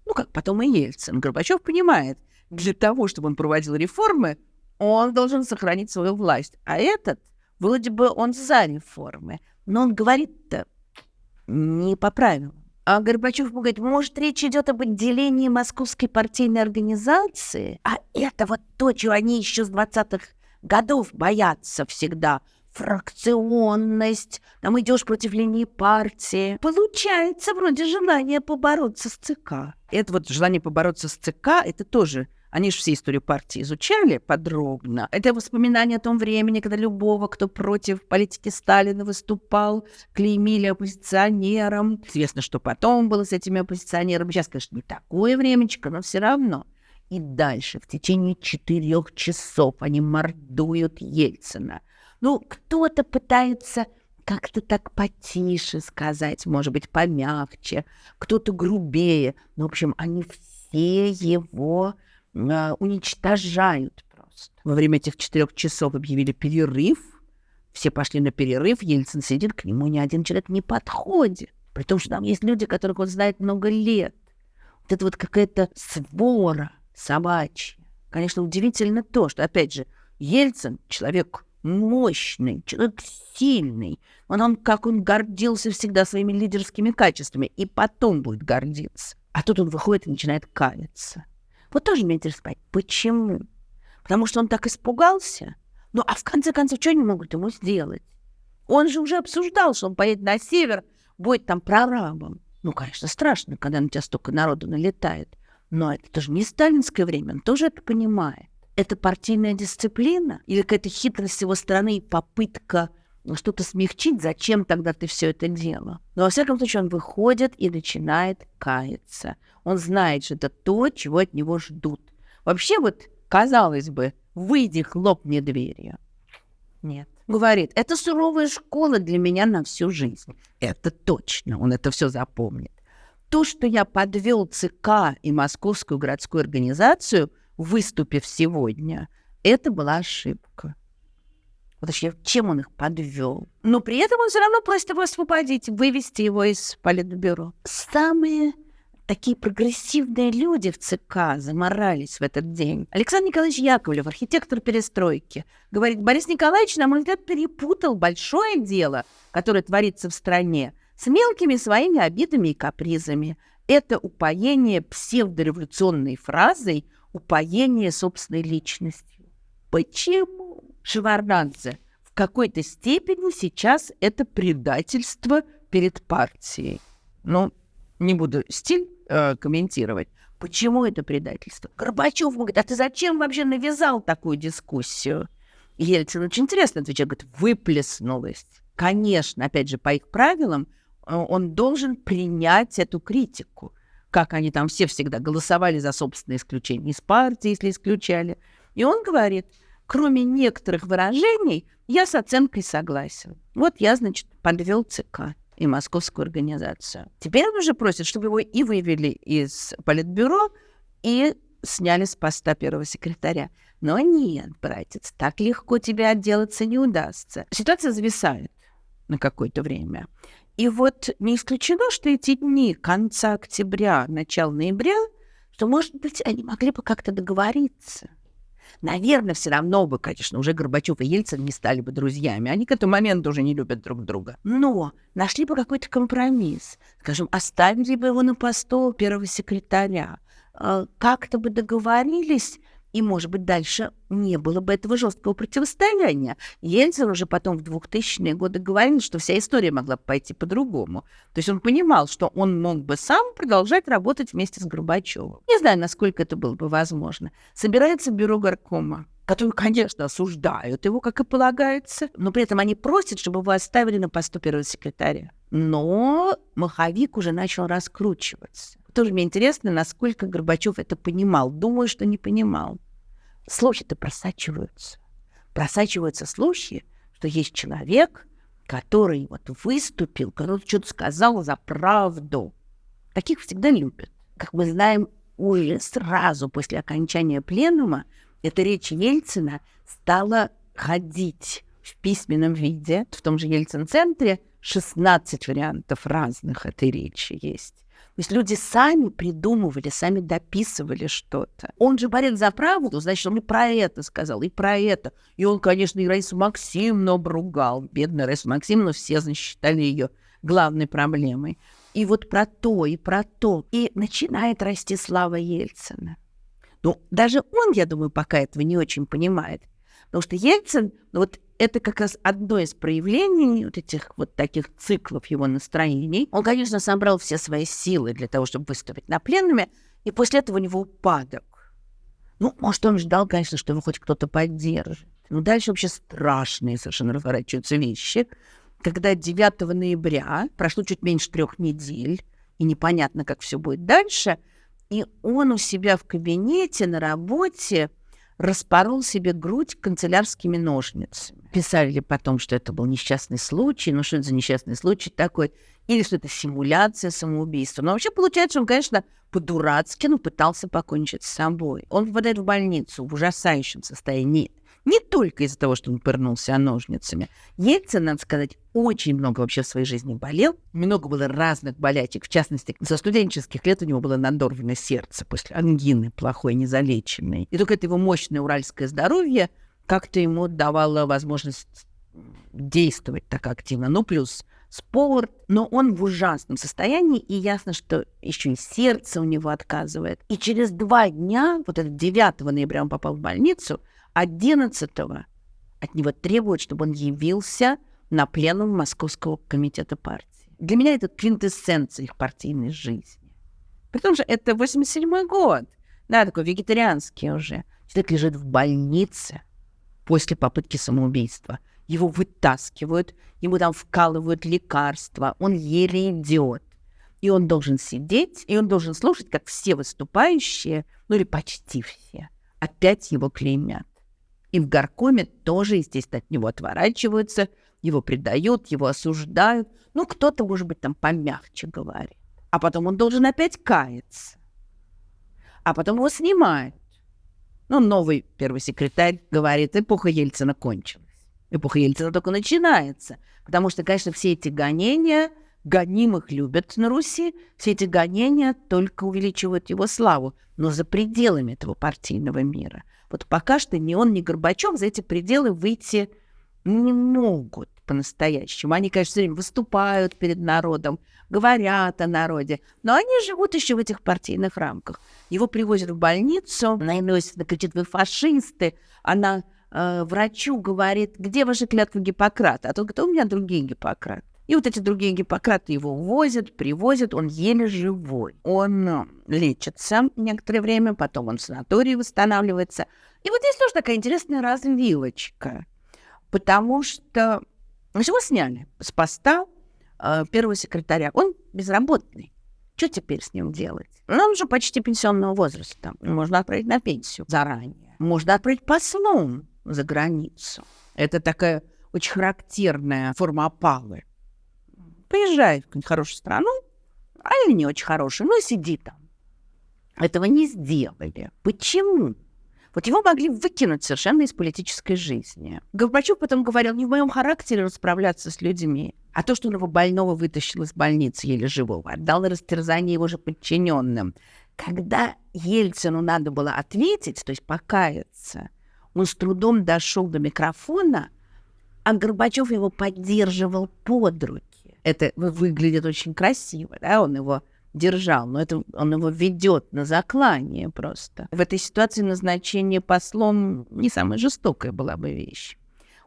ну, как потом и Ельцин, Горбачев понимает, для того, чтобы он проводил реформы, он должен сохранить свою власть. А этот, вроде бы он за реформы, но он говорит-то не по правилам. А Горбачев говорит, может, речь идет об отделении Московской партийной организации? А это вот то, чего они еще с 20-х годов боятся всегда. фракционность, там идешь против линии партии. Получается вроде желание побороться с ЦК. Это вот желание побороться с ЦК, это тоже... Они же все историю партии изучали подробно. Это воспоминания о том времени, когда любого, кто против политики Сталина выступал, клеймили оппозиционером. Известно, что потом было с этими оппозиционерами. Сейчас, конечно, не такое времечко, но все равно. И дальше, в течение 4 часов они мордуют Ельцина. Ну, кто-то пытается как-то так потише сказать, может быть, помягче, кто-то грубее. Ну, в общем, они все его... уничтожают просто. Во время этих 4 часов объявили перерыв. Все пошли на перерыв. Ельцин сидит, к нему ни один человек не подходит. При том, что там есть люди, которых он знает много лет. Вот это вот какая-то свора собачья. Конечно, удивительно то, что, опять же, Ельцин — человек мощный, человек сильный. Он гордился всегда своими лидерскими качествами и потом будет гордиться. А тут он выходит и начинает каяться. Вот тоже меня интересует, почему? Потому что он так испугался? Ну, а в конце концов, что они могут ему сделать? Он же уже обсуждал, что он поедет на север, будет там прорабом. Ну, конечно, страшно, когда на тебя столько народу налетает. Но это тоже не сталинское время, он тоже это понимает. Это партийная дисциплина? Или какая-то хитрость с его стороны и попытка что-то смягчить? Зачем тогда ты все это делал? Но, во всяком случае, он выходит и начинает каяться. Он знает, что это то, чего от него ждут. Вообще вот, казалось бы, выйди, хлопни дверью. Нет. Говорит, это суровая школа для меня на всю жизнь. Это точно, он это все запомнит. То, что я подвел ЦК и Московскую городскую организацию, выступив сегодня, это была ошибка. Вот вообще, чем он их подвел? Но при этом он все равно просит его освободить, вывести его из политбюро. Самые такие прогрессивные люди в ЦК заморались в этот день. Александр Николаевич Яковлев, архитектор перестройки, говорит, Борис Николаевич, на мой взгляд, перепутал большое дело, которое творится в стране, с мелкими своими обидами и капризами. Это упоение псевдореволюционной фразой, упоение собственной личностью. Почему? Шеварднадзе, в какой-то степени сейчас это предательство перед партией. Ну, не буду стиль комментировать. Почему это предательство? Горбачев говорит, а ты зачем вообще навязал такую дискуссию? И Ельцин очень интересно отвечает, говорит, выплеснулось. Конечно, опять же, по их правилам, он должен принять эту критику. Как они там все всегда голосовали за собственное исключение из партии, если исключали. И он говорит, кроме некоторых выражений, я с оценкой согласен. Вот я, значит, подвел ЦК и Московскую организацию. Теперь он уже просит, чтобы его и вывели из политбюро, и сняли с поста первого секретаря. Но нет, братец, так легко тебе отделаться не удастся. Ситуация зависает на какое-то время. И вот не исключено, что эти дни конца октября, начала ноября, что, может быть, они могли бы как-то договориться. Наверное, все равно бы, конечно, уже Горбачев и Ельцин не стали бы друзьями. Они к этому моменту уже не любят друг друга. Но нашли бы какой-то компромисс. Скажем, оставили бы его на посту первого секретаря. Как-то бы договорились, и, может быть, дальше не было бы этого жесткого противостояния. Ельцин уже потом в 2000-е годы говорил, что вся история могла бы пойти по-другому. То есть он понимал, что он мог бы сам продолжать работать вместе с Горбачевым. Не знаю, насколько это было бы возможно. Собирается бюро горкома, которые, конечно, осуждают его, как и полагается, но при этом они просят, чтобы его оставили на посту первого секретаря. Но маховик уже начал раскручиваться. Тоже мне интересно, насколько Горбачев это понимал. Думаю, что не понимал. Слухи-то просачиваются. Просачиваются слухи, что есть человек, который вот выступил, который что-то сказал за правду. Таких всегда любят. Как мы знаем, уже сразу после окончания пленума эта речь Ельцина стала ходить в письменном виде. В том же Ельцин-центре 16 вариантов разных этой речи есть. То есть люди сами придумывали, сами дописывали что-то. Он же борец за правду, значит, он и про это сказал, и про это. И он, конечно, и Раису Максимовну обругал. Бедная Раиса Максимовна, все, значит, считали ее главной проблемой. И вот про то, и про то. И начинает расти слава Ельцина. Ну, даже он, я думаю, пока этого не очень понимает. Потому что Ельцин, ну вот это как раз одно из проявлений вот этих вот таких циклов его настроений. Он, конечно, собрал все свои силы для того, чтобы выступить на пленуме, и после этого у него упадок. Ну, может, он ждал, конечно, что его хоть кто-то поддержит. Но дальше вообще страшные совершенно разворачиваются вещи. Когда 9 ноября, прошло чуть меньше 3 недель, и непонятно, как все будет дальше, и он у себя в кабинете на работе распорол себе грудь канцелярскими ножницами. Писали потом, что это был несчастный случай, ну что это за несчастный случай такой, или что это симуляция самоубийства. Но вообще получается, что он, конечно, по-дурацки, пытался покончить с собой. Он попадает в больницу в ужасающем состоянии. Не только из-за того, что он пырнулся ножницами. Ельцин, надо сказать, очень много вообще в своей жизни болел. Много было разных болячек. В частности, со студенческих лет у него было надорвано сердце после ангины плохой, незалеченной. И только это его мощное уральское здоровье как-то ему давало возможность действовать так активно. Ну, плюс спорт. Но он в ужасном состоянии, и ясно, что еще и сердце у него отказывает. И через 2 дня, вот это 9 ноября он попал в больницу, 11-го от него требуют, чтобы он явился на пленум Московского комитета партии. Для меня это квинтэссенция их партийной жизни. При том, что это 87-й год. Да, такой вегетарианский уже. Человек лежит в больнице после попытки самоубийства. Его вытаскивают, ему там вкалывают лекарства, он еле идет. И он должен сидеть, и он должен слушать, как все выступающие, ну или почти все, опять его клеймят. И в горкоме тоже, естественно, от него отворачиваются, его предают, его осуждают. Ну, кто-то, может быть, там помягче говорит. А потом он должен опять каяться. А потом его снимают. Ну, новый первый секретарь говорит, эпоха Ельцина кончилась. Эпоха Ельцина только начинается. Потому что, конечно, все эти гонения, гонимых любят на Руси, все эти гонения только увеличивают его славу, но за пределами этого партийного мира. Вот пока что ни он, ни Горбачев за эти пределы выйти не могут по-настоящему. Они, конечно, все время выступают перед народом, говорят о народе, но они живут еще в этих партийных рамках. Его привозят в больницу, она естественно кричит, вы фашисты, она врачу говорит, где ваши клятвы Гиппократа? А тот говорит, у меня другие Гиппократы. И вот эти другие Гиппократы его увозят, привозят, он еле живой. Он лечится некоторое время, потом он в санатории восстанавливается. И вот здесь тоже такая интересная развилочка, потому что его сняли с поста первого секретаря. Он безработный. Что теперь с ним делать? Ну, он уже почти пенсионного возраста. Можно отправить на пенсию заранее. Можно отправить послом за границу. Это такая очень характерная форма опалы. Поезжай в какую-нибудь хорошую страну, а или не очень хорошую, ну и сиди там. Этого не сделали. Почему? Вот его могли выкинуть совершенно из политической жизни. Горбачев потом говорил, не в моем характере расправляться с людьми, а то, что он его больного вытащил из больницы еле живого, отдал на растерзание его же подчиненным. Когда Ельцину надо было ответить, то есть покаяться, он с трудом дошел до микрофона, а Горбачев его поддерживал под руки. Это выглядит очень красиво, да, он его держал, но это он его ведет на заклание просто. В этой ситуации назначение послом не самая жестокая была бы вещь.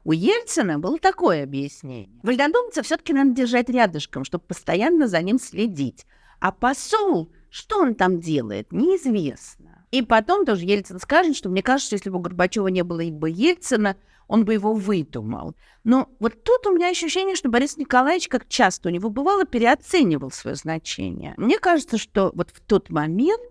У Ельцина было такое объяснение. Вольнодумца все-таки надо держать рядышком, чтобы постоянно за ним следить. А посол, что он там делает, неизвестно. И потом тоже Ельцин скажет, что мне кажется, что если бы у Горбачева не было бы Ельцина, он бы его выдумал. Но вот тут у меня ощущение, что Борис Николаевич, как часто у него бывало, переоценивал свое значение. Мне кажется, что вот в тот момент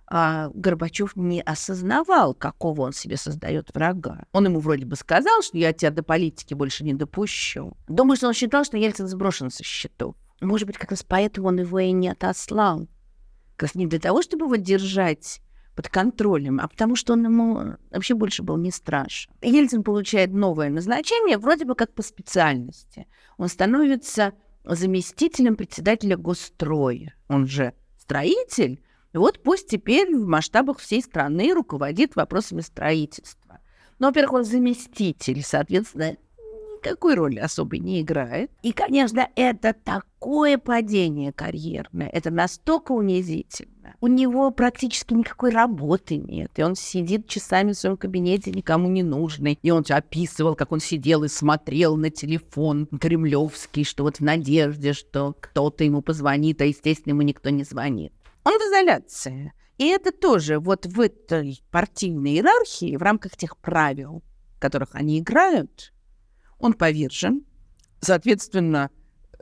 Горбачев не осознавал, какого он себе создает врага. Он ему вроде бы сказал, что я тебя до политики больше не допущу. Думаю, что он считал, что Ельцин сброшен со счетов. Может быть, как раз поэтому он его и не отослал. Как раз не для того, чтобы его держать под контролем, а потому что он ему вообще больше был не страшен. Ельцин получает новое назначение, вроде бы как по специальности. Он становится заместителем председателя Госстроя. Он же строитель, и вот пусть теперь в масштабах всей страны руководит вопросами строительства. Но, во-первых, он заместитель, соответственно, никакой роли особой не играет. И, конечно, это такое падение карьерное, это настолько унизительно, Ельцина. У него практически никакой работы нет, и он сидит часами в своем кабинете, никому не нужный. И он описывал, как он сидел и смотрел на телефон кремлевский, что вот в надежде, что кто-то ему позвонит, а, естественно, ему никто не звонит. Он в изоляции. И это тоже вот в этой партийной иерархии, в рамках тех правил, в которых они играют, он повержен. Соответственно,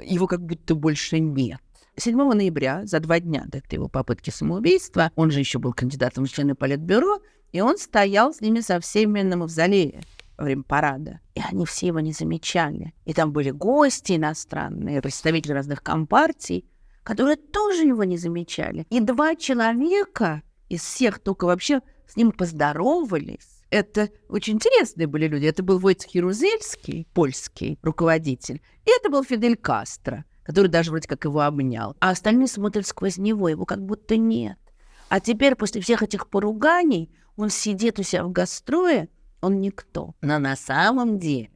его как будто больше нет. 7 ноября, за 2 дня до этой его попытки самоубийства, он же еще был кандидатом в члены Политбюро, и он стоял с ними со всеми на мавзолее во время парада. И они все его не замечали. И там были гости иностранные, представители разных компартий, которые тоже его не замечали. И 2 человека из всех только вообще с ним поздоровались. Это очень интересные были люди. Это был Войцех Ярузельский, польский руководитель, и это был Фидель Кастро, который даже вроде как его обнял. А остальные смотрят сквозь него, его как будто нет. А теперь, после всех этих поруганий, он сидит у себя в гастрое, он никто. Но на самом деле,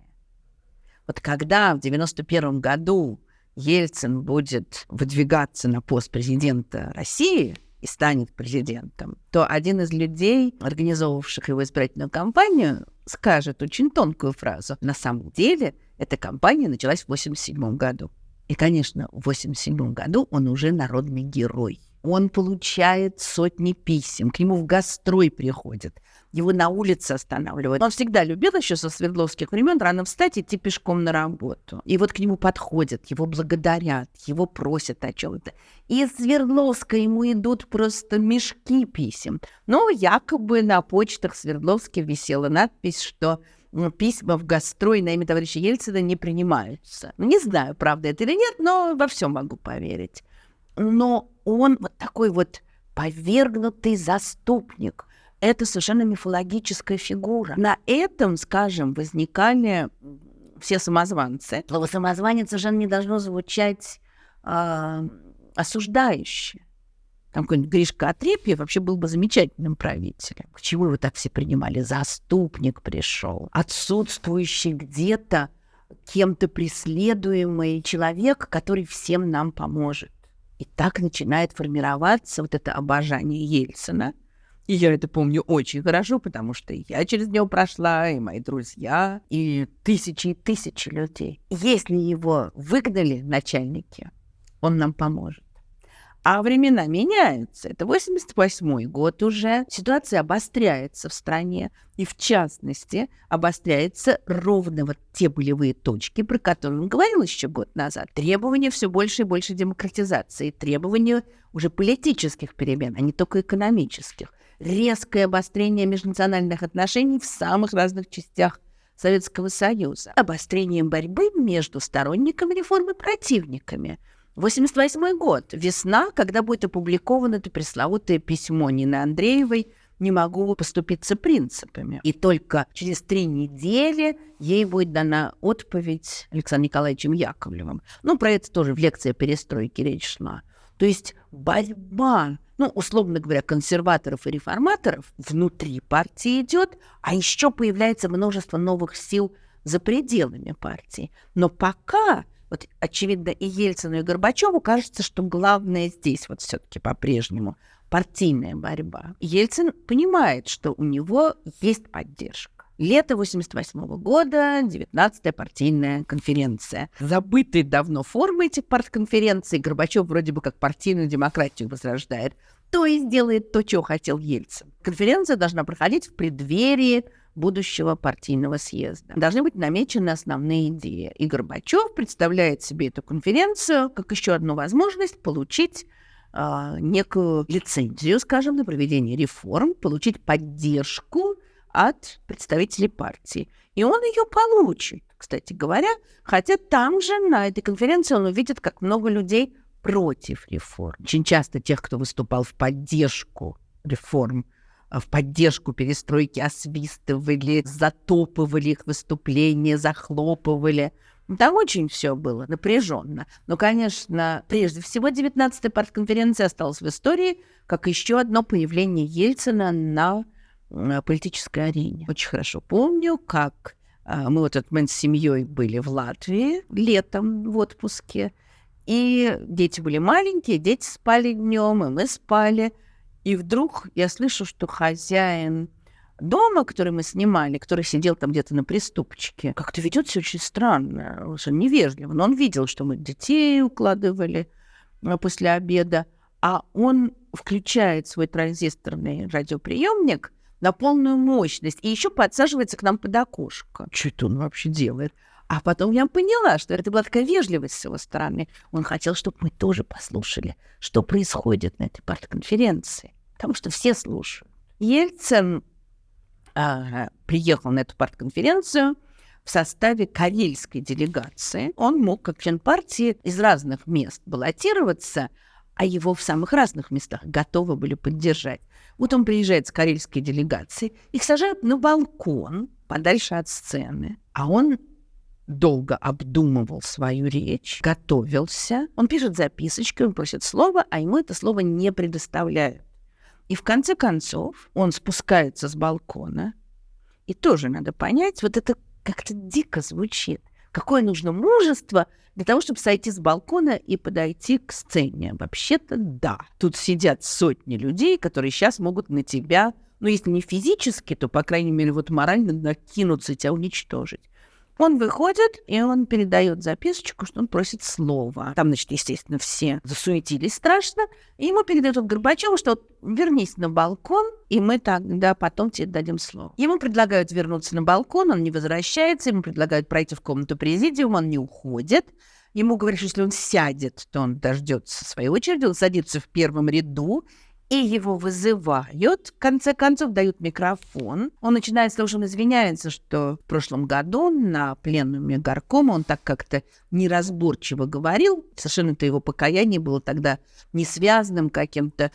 вот когда в 91 году Ельцин будет выдвигаться на пост президента России и станет президентом, то один из людей, организовавших его избирательную кампанию, скажет очень тонкую фразу. На самом деле, эта кампания началась в 1987 году. И, конечно, в 1987 году он уже народный герой. Он получает сотни писем, к нему в гастрой приходят, его на улице останавливают. Он всегда любил еще со свердловских времен рано встать и идти пешком на работу. И вот к нему подходят, его благодарят, его просят о чем-то. И из Свердловска ему идут просто мешки писем. Но якобы на почтах Свердловска висела надпись, что письма в гастрой на имя товарища Ельцина не принимаются. Не знаю, правда это или нет, но во все могу поверить. Но он вот такой вот повергнутый заступник. Это совершенно мифологическая фигура. На этом, скажем, возникали все самозванцы. Слово «самозванец» совершенно не должно звучать осуждающе. Там какой-нибудь Гришка Отрепьев вообще был бы замечательным правителем. Почему его так все принимали? Заступник пришел. Отсутствующий где-то, кем-то преследуемый человек, который всем нам поможет. И так начинает формироваться вот это обожание Ельцина. И я это помню очень хорошо, потому что я через него прошла, и мои друзья, и тысячи людей. Если его выгнали начальники, он нам поможет. А времена меняются. Это 88-й год уже. Ситуация обостряется в стране. И, в частности, обостряется ровно вот те болевые точки, про которые он говорил еще год назад. Требования все больше и больше демократизации. Требования уже политических перемен, а не только экономических. Резкое обострение межнациональных отношений в самых разных частях Советского Союза. Обострение борьбы между сторонниками реформ и противниками. 88 год, весна, когда будет опубликовано это пресловутое письмо Нины Андреевой «Не могу поступиться принципами». И только через 3 недели ей будет дана отповедь Александром Николаевичем Яковлевым. Ну, про это тоже в лекции о перестройке речь шла. То есть борьба, условно говоря, консерваторов и реформаторов внутри партии идет, а еще появляется множество новых сил за пределами партии. Но пока... Вот, очевидно, и Ельцину, и Горбачеву кажется, что главное здесь вот все-таки по-прежнему партийная борьба. Ельцин понимает, что у него есть поддержка. Лето 88 года, 19-я партийная конференция. Забытые давно формы этих партконференций, Горбачев вроде бы как партийную демократию возрождает, то есть делает то, чего хотел Ельцин. Конференция должна проходить в преддверии будущего партийного съезда. Должны быть намечены основные идеи. И Горбачев представляет себе эту конференцию как еще одну возможность получить некую лицензию, скажем, на проведение реформ, получить поддержку от представителей партии. И он ее получит, кстати говоря, хотя там же на этой конференции он увидит, как много людей против реформ. Очень часто тех, кто выступал в поддержку реформ, в поддержку перестройки освистывали, затопывали их выступления, захлопывали. Там очень все было напряженно. Но, конечно, прежде всего 19-я партконференция осталась в истории как еще одно появление Ельцина на политической арене. Очень хорошо помню, как мы с семьей были в Латвии летом в отпуске, и дети были маленькие, дети спали днем, и мы спали. И вдруг я слышу, что хозяин дома, который мы снимали, который сидел там где-то на приступочке, как-то ведет себя очень странно, уже невежливо. Но он видел, что мы детей укладывали после обеда, а он включает свой транзисторный радиоприемник на полную мощность и еще подсаживается к нам под окошко. Что это он вообще делает? А потом я поняла, что это была такая вежливость с его стороны. Он хотел, чтобы мы тоже послушали, что происходит на этой партконференции, потому что все слушают. Ельцин приехал на эту партконференцию в составе карельской делегации. Он мог, как член партии, из разных мест баллотироваться, а его в самых разных местах готовы были поддержать. Вот он приезжает с карельской делегацией, их сажают на балкон, подальше от сцены, а он долго обдумывал свою речь, готовился. Он пишет записочки, он просит слова, а ему это слово не предоставляют. И в конце концов он спускается с балкона, и тоже надо понять, вот это как-то дико звучит. Какое нужно мужество для того, чтобы сойти с балкона и подойти к сцене. Вообще-то да. Тут сидят сотни людей, которые сейчас могут на тебя, ну, если не физически, то, по крайней мере, вот морально накинуться и тебя уничтожить. Он выходит, и он передает записочку, что он просит слова. Там, значит, естественно, все засуетились страшно. И ему передают от Горбачева, что вот вернись на балкон, и мы тогда потом тебе дадим слово. Ему предлагают вернуться на балкон, он не возвращается. Ему предлагают пройти в комнату президиума, он не уходит. Ему говорят, что если он сядет, то он дождется своей очереди, он садится в первом ряду, и его вызывают, в конце концов, дают микрофон. Он начинает с того, что он извиняется, что в прошлом году на пленуме горкома он так как-то неразборчиво говорил. Совершенно-то его покаяние было тогда несвязанным каким-то.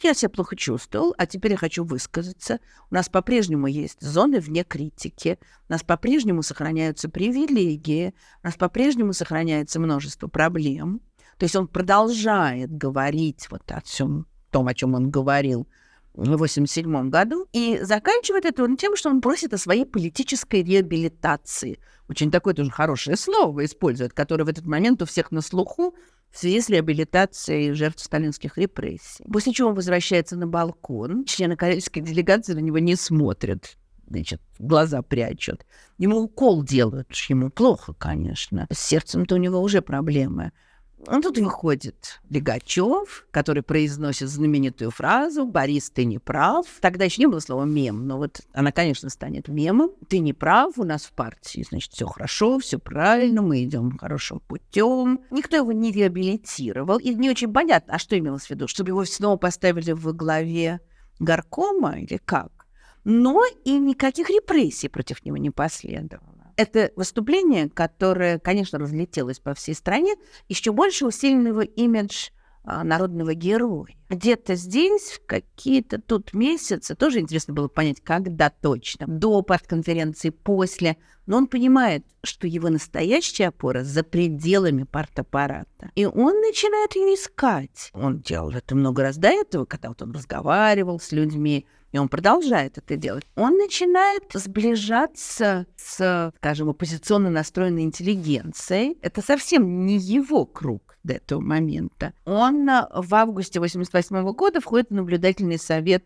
Я себя плохо чувствовал, а теперь я хочу высказаться. У нас по-прежнему есть зоны вне критики. У нас по-прежнему сохраняются привилегии. У нас по-прежнему сохраняется множество проблем. То есть он продолжает говорить вот о всем том, о чем он говорил в 1987 году, и заканчивает это он тем, что он просит о своей политической реабилитации. Очень такое тоже хорошее слово использует, которое в этот момент у всех на слуху в связи с реабилитацией жертв сталинских репрессий. После чего он возвращается на балкон. Члены карельской делегации на него не смотрят, значит, глаза прячут. Ему укол делают, ему плохо, конечно. С сердцем-то у него уже проблемы. Тут выходит Лигачев, который произносит знаменитую фразу «Борис, ты не прав». Тогда еще не было слова «мем», но вот она, конечно, станет мемом. «Ты не прав, у нас в партии, значит, все хорошо, все правильно, мы идем хорошим путем». Никто его не реабилитировал, и не очень понятно, а что имелось в виду, чтобы его снова поставили во главе горкома или как? Но и никаких репрессий против него не последовало. Это выступление, которое, конечно, разлетелось по всей стране, еще больше усилило его имидж народного героя. Где-то здесь, в какие-то тут месяцы, тоже интересно было понять, когда точно, до партконференции, после, но он понимает, что его настоящая опора за пределами партаппарата. И он начинает ее искать. Он делал это много раз до этого, когда вот он разговаривал с людьми, и он продолжает это делать. Он начинает сближаться с, скажем, оппозиционно настроенной интеллигенцией. Это совсем не его круг до этого момента. Он в августе 1988 года входит в наблюдательный совет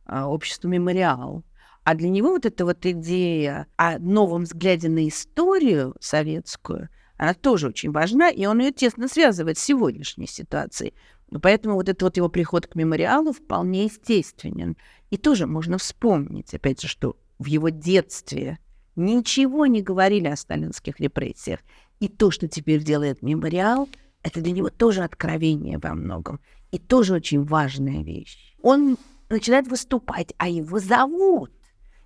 общества «Мемориал». А для него вот эта вот идея о новом взгляде на историю советскую, она тоже очень важна, и он ее тесно связывает с сегодняшней ситуацией. Поэтому вот этот вот его приход к «Мемориалу» вполне естественен. И тоже можно вспомнить, опять же, что в его детстве ничего не говорили о сталинских репрессиях. И то, что теперь делает «Мемориал», это для него тоже откровение во многом. И тоже очень важная вещь. Он начинает выступать, а его зовут.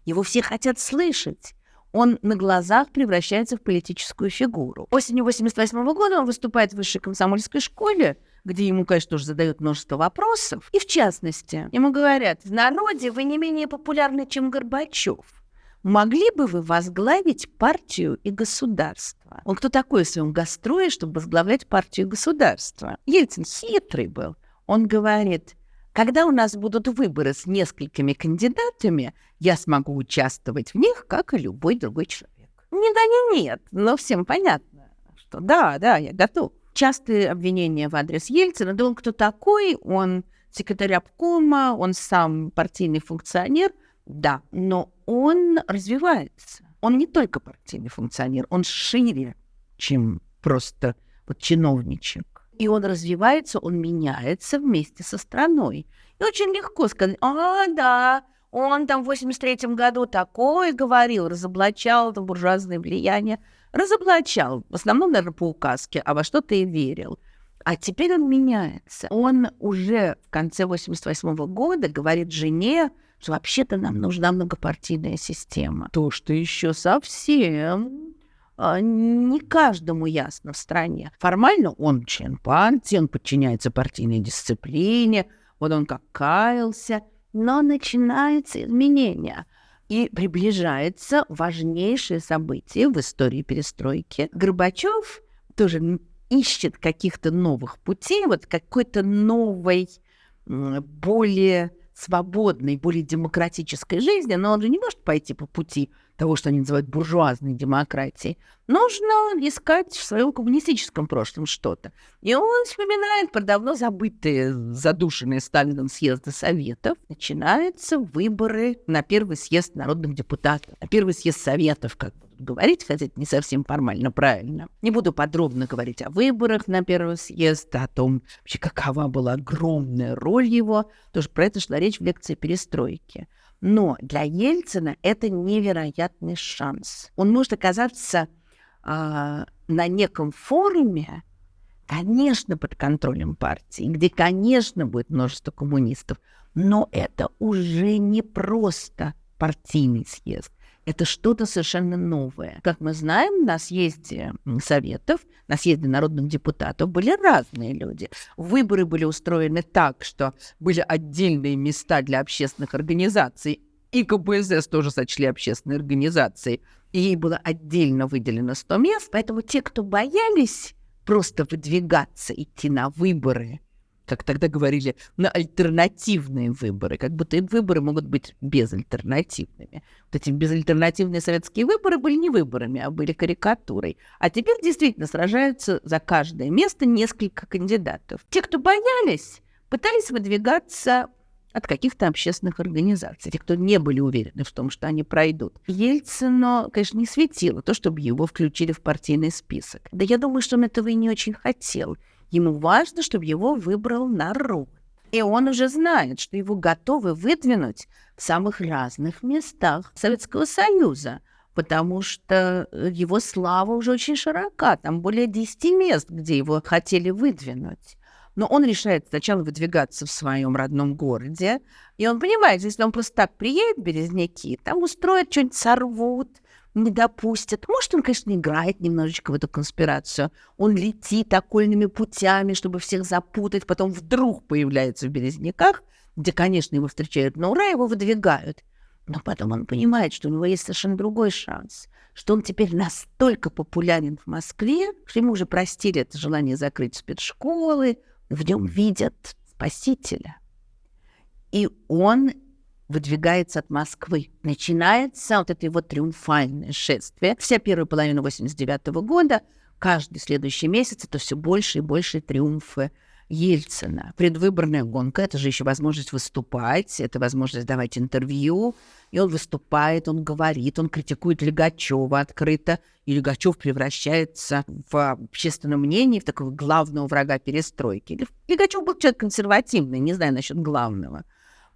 Его все хотят слышать. Он на глазах превращается в политическую фигуру. Осенью 1988 года он выступает в высшей комсомольской школе, где ему, конечно, тоже задают множество вопросов. И в частности, ему говорят: в народе вы не менее популярны, чем Горбачев. Могли бы вы возглавить партию и государство? Он кто такой в своем гастрое, чтобы возглавлять партию и государство? Ельцин хитрый был. Он говорит: когда у нас будут выборы с несколькими кандидатами, я смогу участвовать в них, как и любой другой человек. Не да, не нет, но всем понятно, что да, я готов. Частые обвинения в адрес Ельцина: да он кто такой, он секретарь обкома, он сам партийный функционер, да, но он развивается. Он не только партийный функционер, он шире, чем просто вот чиновничек. И он развивается, он меняется вместе со страной. И очень легко сказать, да, он там в 83-м году такое говорил, разоблачал это буржуазное влияние. Разоблачал, в основном, наверное, по указке, а во что-то и верил. А теперь он меняется. Он уже в конце 88-го года говорит жене, что вообще-то нам нужна многопартийная система. То, что еще совсем не каждому ясно в стране. Формально он член партии, он подчиняется партийной дисциплине, вот он как каялся, но начинается изменение. И приближается важнейшее событие в истории перестройки. Горбачев тоже ищет каких-то новых путей, вот какой-то новой, более свободной, более демократической жизни, но он же не может пойти по пути того, что они называют буржуазной демократией. Нужно искать в своем коммунистическом прошлом что-то. И он вспоминает про давно забытые, задушенные Сталином съезды Советов. Начинаются выборы на первый съезд народных депутатов, на первый съезд Советов, как будут говорить, хотя это не совсем формально правильно. Не буду подробно говорить о выборах на первый съезд, о том, вообще, какова была огромная роль его. Тоже про это шла речь в лекции «Перестройки». Но для Ельцина это невероятный шанс. Он может оказаться на неком форуме, конечно, под контролем партии, где, конечно, будет множество коммунистов, но это уже не просто партийный съезд. Это что-то совершенно новое. Как мы знаем, на съезде Советов, на съезде народных депутатов были разные люди. Выборы были устроены так, что были отдельные места для общественных организаций, и КПСС тоже сочли общественной организацией, и ей было отдельно выделено 100 мест, поэтому те, кто боялись просто выдвигаться, идти на выборы, как тогда говорили, на альтернативные выборы, как будто и выборы могут быть безальтернативными. Вот эти безальтернативные советские выборы были не выборами, а были карикатурой. А теперь действительно сражаются за каждое место несколько кандидатов. Те, кто боялись, пытались выдвигаться от каких-то общественных организаций, те, кто не были уверены в том, что они пройдут. Ельцину, конечно, не светило то, чтобы его включили в партийный список. Да я думаю, что он этого и не очень хотел. Ему важно, чтобы его выбрал народ. И он уже знает, что его готовы выдвинуть в самых разных местах Советского Союза, потому что его слава уже очень широка. Там более 10 мест, где его хотели выдвинуть. Но он решает сначала выдвигаться в своем родном городе, и он понимает, что если он просто так приедет в Березники, там устроят, что-нибудь сорвут, не допустят. Может, он, конечно, играет немножечко в эту конспирацию. Он летит окольными путями, чтобы всех запутать, потом вдруг появляется в Березниках, где, конечно, его встречают на ура, его выдвигают. Но потом он понимает, что у него есть совершенно другой шанс, что он теперь настолько популярен в Москве, что ему уже простили это желание закрыть спецшколы, в нем видят спасителя. И он выдвигается от Москвы. Начинается вот это его триумфальное шествие. Вся первая половина 89-го года, каждый следующий месяц, это все больше и больше триумфы Ельцина. Предвыборная гонка — это же еще возможность выступать, это возможность давать интервью. И он выступает, он говорит, он критикует Лигачева открыто. И Лигачев превращается в общественном мнении в такого главного врага перестройки. Лигачев был человек консервативный, не знаю насчет главного.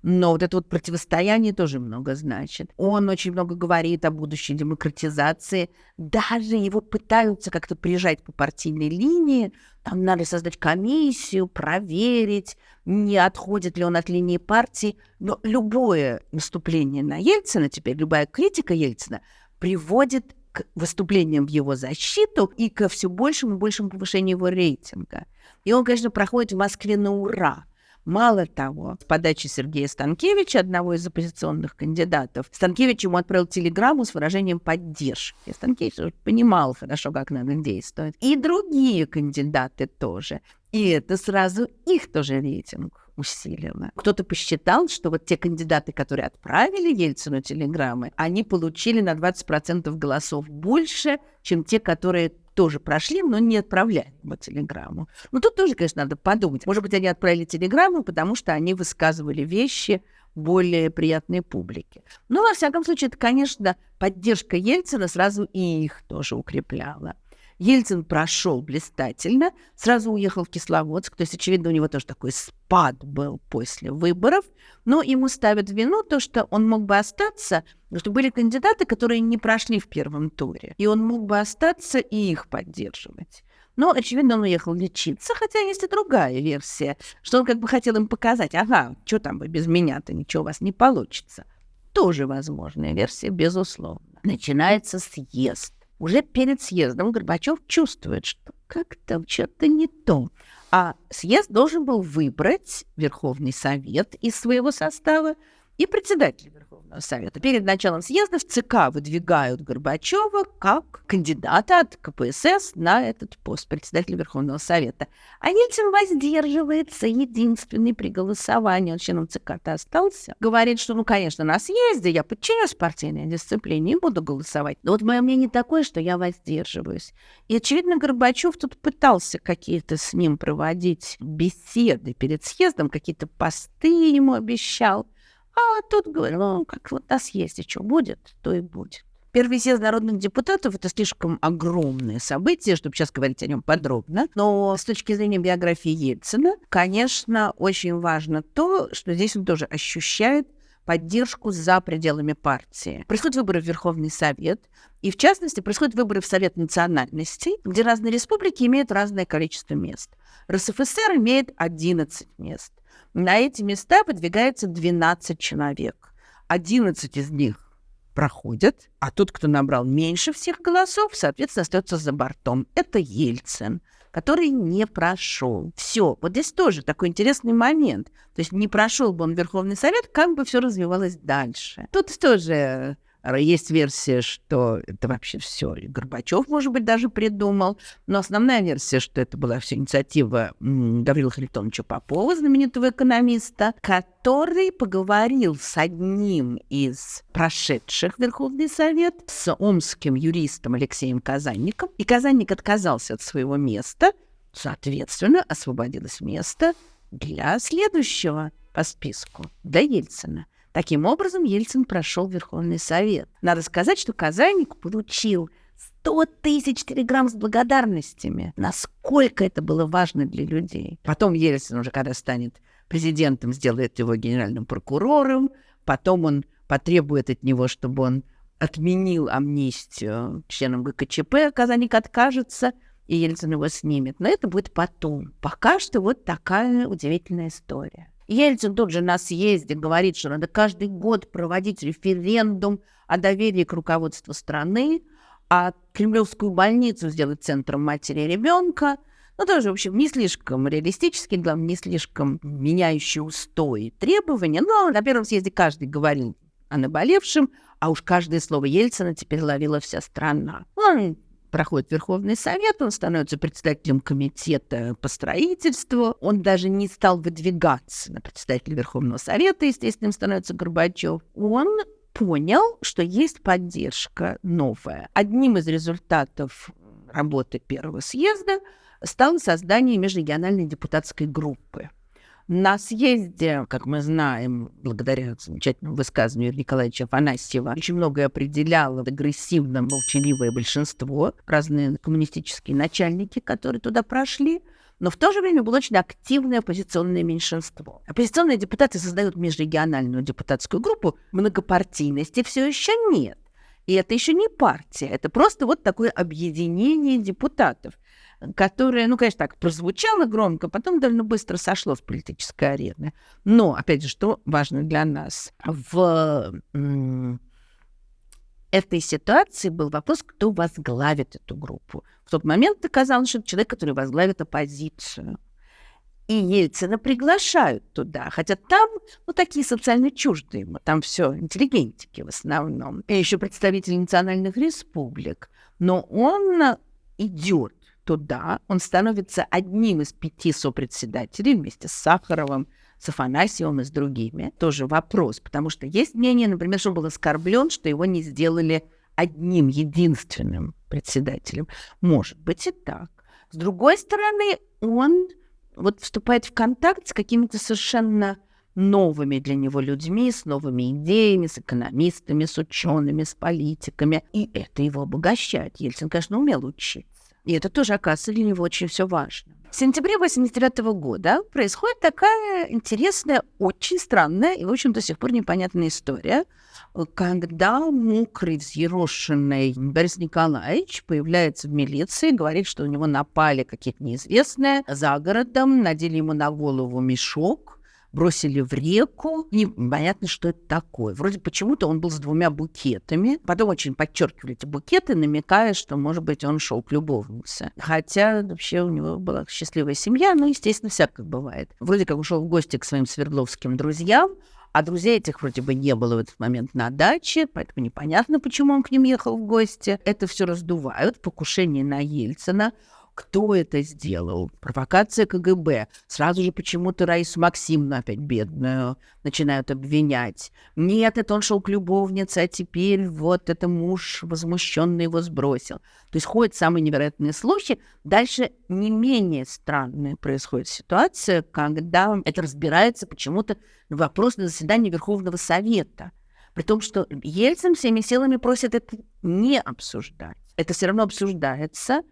Но вот это вот противостояние тоже много значит. Он очень много говорит о будущей демократизации. Даже его пытаются как-то прижать по партийной линии. Там надо создать комиссию, проверить, не отходит ли он от линии партии. Но любое наступление на Ельцина теперь, любая критика Ельцина приводит к выступлениям в его защиту и ко все большему и большему повышению его рейтинга. И он, конечно, проходит в Москве на ура. Мало того, с подачи Сергея Станкевича, одного из оппозиционных кандидатов, Станкевич ему отправил телеграмму с выражением поддержки. Станкевич уже понимал хорошо, как надо действовать. И другие кандидаты тоже. И это сразу их тоже рейтинг усилило. Кто-то посчитал, что вот те кандидаты, которые отправили Ельцину телеграммы, они получили на 20% голосов больше, чем те, которые тоже прошли, но не отправляли ему телеграмму. Но тут тоже, конечно, надо подумать. Может быть, они отправили телеграмму, потому что они высказывали вещи более приятной публике. Но, во всяком случае, это, конечно, поддержка Ельцина сразу и их тоже укрепляла. Ельцин прошел блистательно, сразу уехал в Кисловодск, то есть, очевидно, у него тоже такой спад был после выборов, но ему ставят в вину то, что он мог бы остаться, потому что были кандидаты, которые не прошли в первом туре, и он мог бы остаться и их поддерживать. Но, очевидно, он уехал лечиться, хотя есть и другая версия, что он как бы хотел им показать, ага, что там вы без меня-то, ничего у вас не получится. Тоже возможная версия, безусловно. Начинается съезд. Уже перед съездом Горбачев чувствует, что как-то что-то не то. А съезд должен был выбрать Верховный Совет из своего состава и председателя Верховного Совета. Перед началом съезда в ЦК выдвигают Горбачева как кандидата от КПСС на этот пост председателя Верховного Совета. А Ельцин воздерживается, единственный при голосовании. Он членом ЦК-то остался. Говорит, что, ну, конечно, на съезде я подчинюсь партийной дисциплине и буду голосовать. Но вот мое мнение такое, что я воздерживаюсь. И, очевидно, Горбачев тут пытался какие-то с ним проводить беседы перед съездом, какие-то посты ему обещал. А тут говорю, ну, как вот на съезде что будет, то и будет. Первый съезд народных депутатов – это слишком огромное событие, чтобы сейчас говорить о нем подробно. Но с точки зрения биографии Ельцина, конечно, очень важно то, что здесь он тоже ощущает поддержку за пределами партии. Происходят выборы в Верховный Совет, и, в частности, происходят выборы в Совет национальностей, где разные республики имеют разное количество мест. РСФСР имеет 11 мест. На эти места выдвигается 12 человек. 11 из них проходят, а тот, кто набрал меньше всех голосов, соответственно, остается за бортом. Это Ельцин, который не прошел. Все. Вот здесь тоже такой интересный момент. То есть не прошел бы он Верховный Совет, как бы все развивалось дальше. Тут тоже есть версия, что это вообще все Горбачев, может быть, даже придумал. Но основная версия, что это была все инициатива Гаврила Харитоновича Попова, знаменитого экономиста, который поговорил с одним из прошедших Верховный Совет, с омским юристом Алексеем Казанником. И Казанник отказался от своего места. Соответственно, освободилось место для следующего по списку, для Ельцина. Таким образом, Ельцин прошел Верховный Совет. Надо сказать, что Казанник получил 100 тысяч телеграмм с благодарностями. Насколько это было важно для людей. Потом Ельцин уже, когда станет президентом, сделает его генеральным прокурором. Потом он потребует от него, чтобы он отменил амнистию членам ГКЧП. Казанник откажется, и Ельцин его снимет. Но это будет потом. Пока что вот такая удивительная история. Ельцин тут же на съезде говорит, что надо каждый год проводить референдум о доверии к руководству страны, а Кремлевскую больницу сделать центром матери и ребенка. Ну, тоже, в общем, не слишком реалистический, главное, не слишком меняющий устои и требования. Но на первом съезде каждый говорил о наболевшем, а уж каждое слово Ельцина теперь ловила вся страна. Он проходит Верховный Совет, он становится председателем комитета по строительству, он даже не стал выдвигаться на председателя Верховного Совета, естественно, становится Горбачев. Он понял, что есть поддержка новая. Одним из результатов работы первого съезда стало создание межрегиональной депутатской группы. На съезде, как мы знаем, благодаря замечательному высказыванию Юрия Николаевича Афанасьева, очень многое определяло агрессивно молчаливое большинство, разные коммунистические начальники, которые туда прошли, но в то же время было очень активное оппозиционное меньшинство. Оппозиционные депутаты создают межрегиональную депутатскую группу, многопартийности все еще нет. И это еще не партия, это просто вот такое объединение депутатов, которое, ну, конечно, так прозвучало громко, потом довольно быстро сошло с политической арены. Но, опять же, что важно для нас, в этой ситуации был вопрос, кто возглавит эту группу. В тот момент оказалось, что это человек, который возглавит оппозицию. И Ельцина приглашают туда, хотя там, ну, такие социально чуждые ему, там все интеллигентики в основном, и еще представители национальных республик. Но он идет туда, он становится одним из 5 сопредседателей вместе с Сахаровым, с Афанасьевым и с другими. Тоже вопрос, потому что есть мнение, например, что он был оскорблен, что его не сделали одним, единственным председателем. Может быть и так. С другой стороны, он вступает в контакт с какими-то совершенно новыми для него людьми, с новыми идеями, с экономистами, с учеными, с политиками. И это его обогащает. Ельцин, конечно, умел учиться. И это тоже, оказывается, для него очень все важно. В сентябре 1989 года происходит такая интересная, очень странная и, в общем, до сих пор непонятная история, когда мокрый, взъерошенный Борис Николаевич появляется в милиции, говорит, что у него напали какие-то неизвестные за городом, надели ему на голову мешок, бросили в реку. Непонятно, что это такое. Вроде почему-то он был с 2 букетами. Потом очень подчеркивали эти букеты, намекая, что, может быть, он шел к любовнице. Хотя вообще у него была счастливая семья, но, естественно, всякое бывает. Вроде как ушел в гости к своим свердловским друзьям, а друзей этих вроде бы не было в этот момент на даче, поэтому непонятно, почему он к ним ехал в гости. Это все раздувают, покушение на Ельцина. Кто это сделал? Провокация КГБ. Сразу же почему-то Раису Максимовну, опять бедную, начинают обвинять. Нет, это он шел к любовнице, а теперь это муж возмущенный его сбросил. То есть ходят самые невероятные слухи. Дальше не менее странная происходит ситуация, когда это разбирается почему-то вопрос на заседании Верховного Совета. При том, что Ельцин всеми силами просит это не обсуждать. Это все равно обсуждается.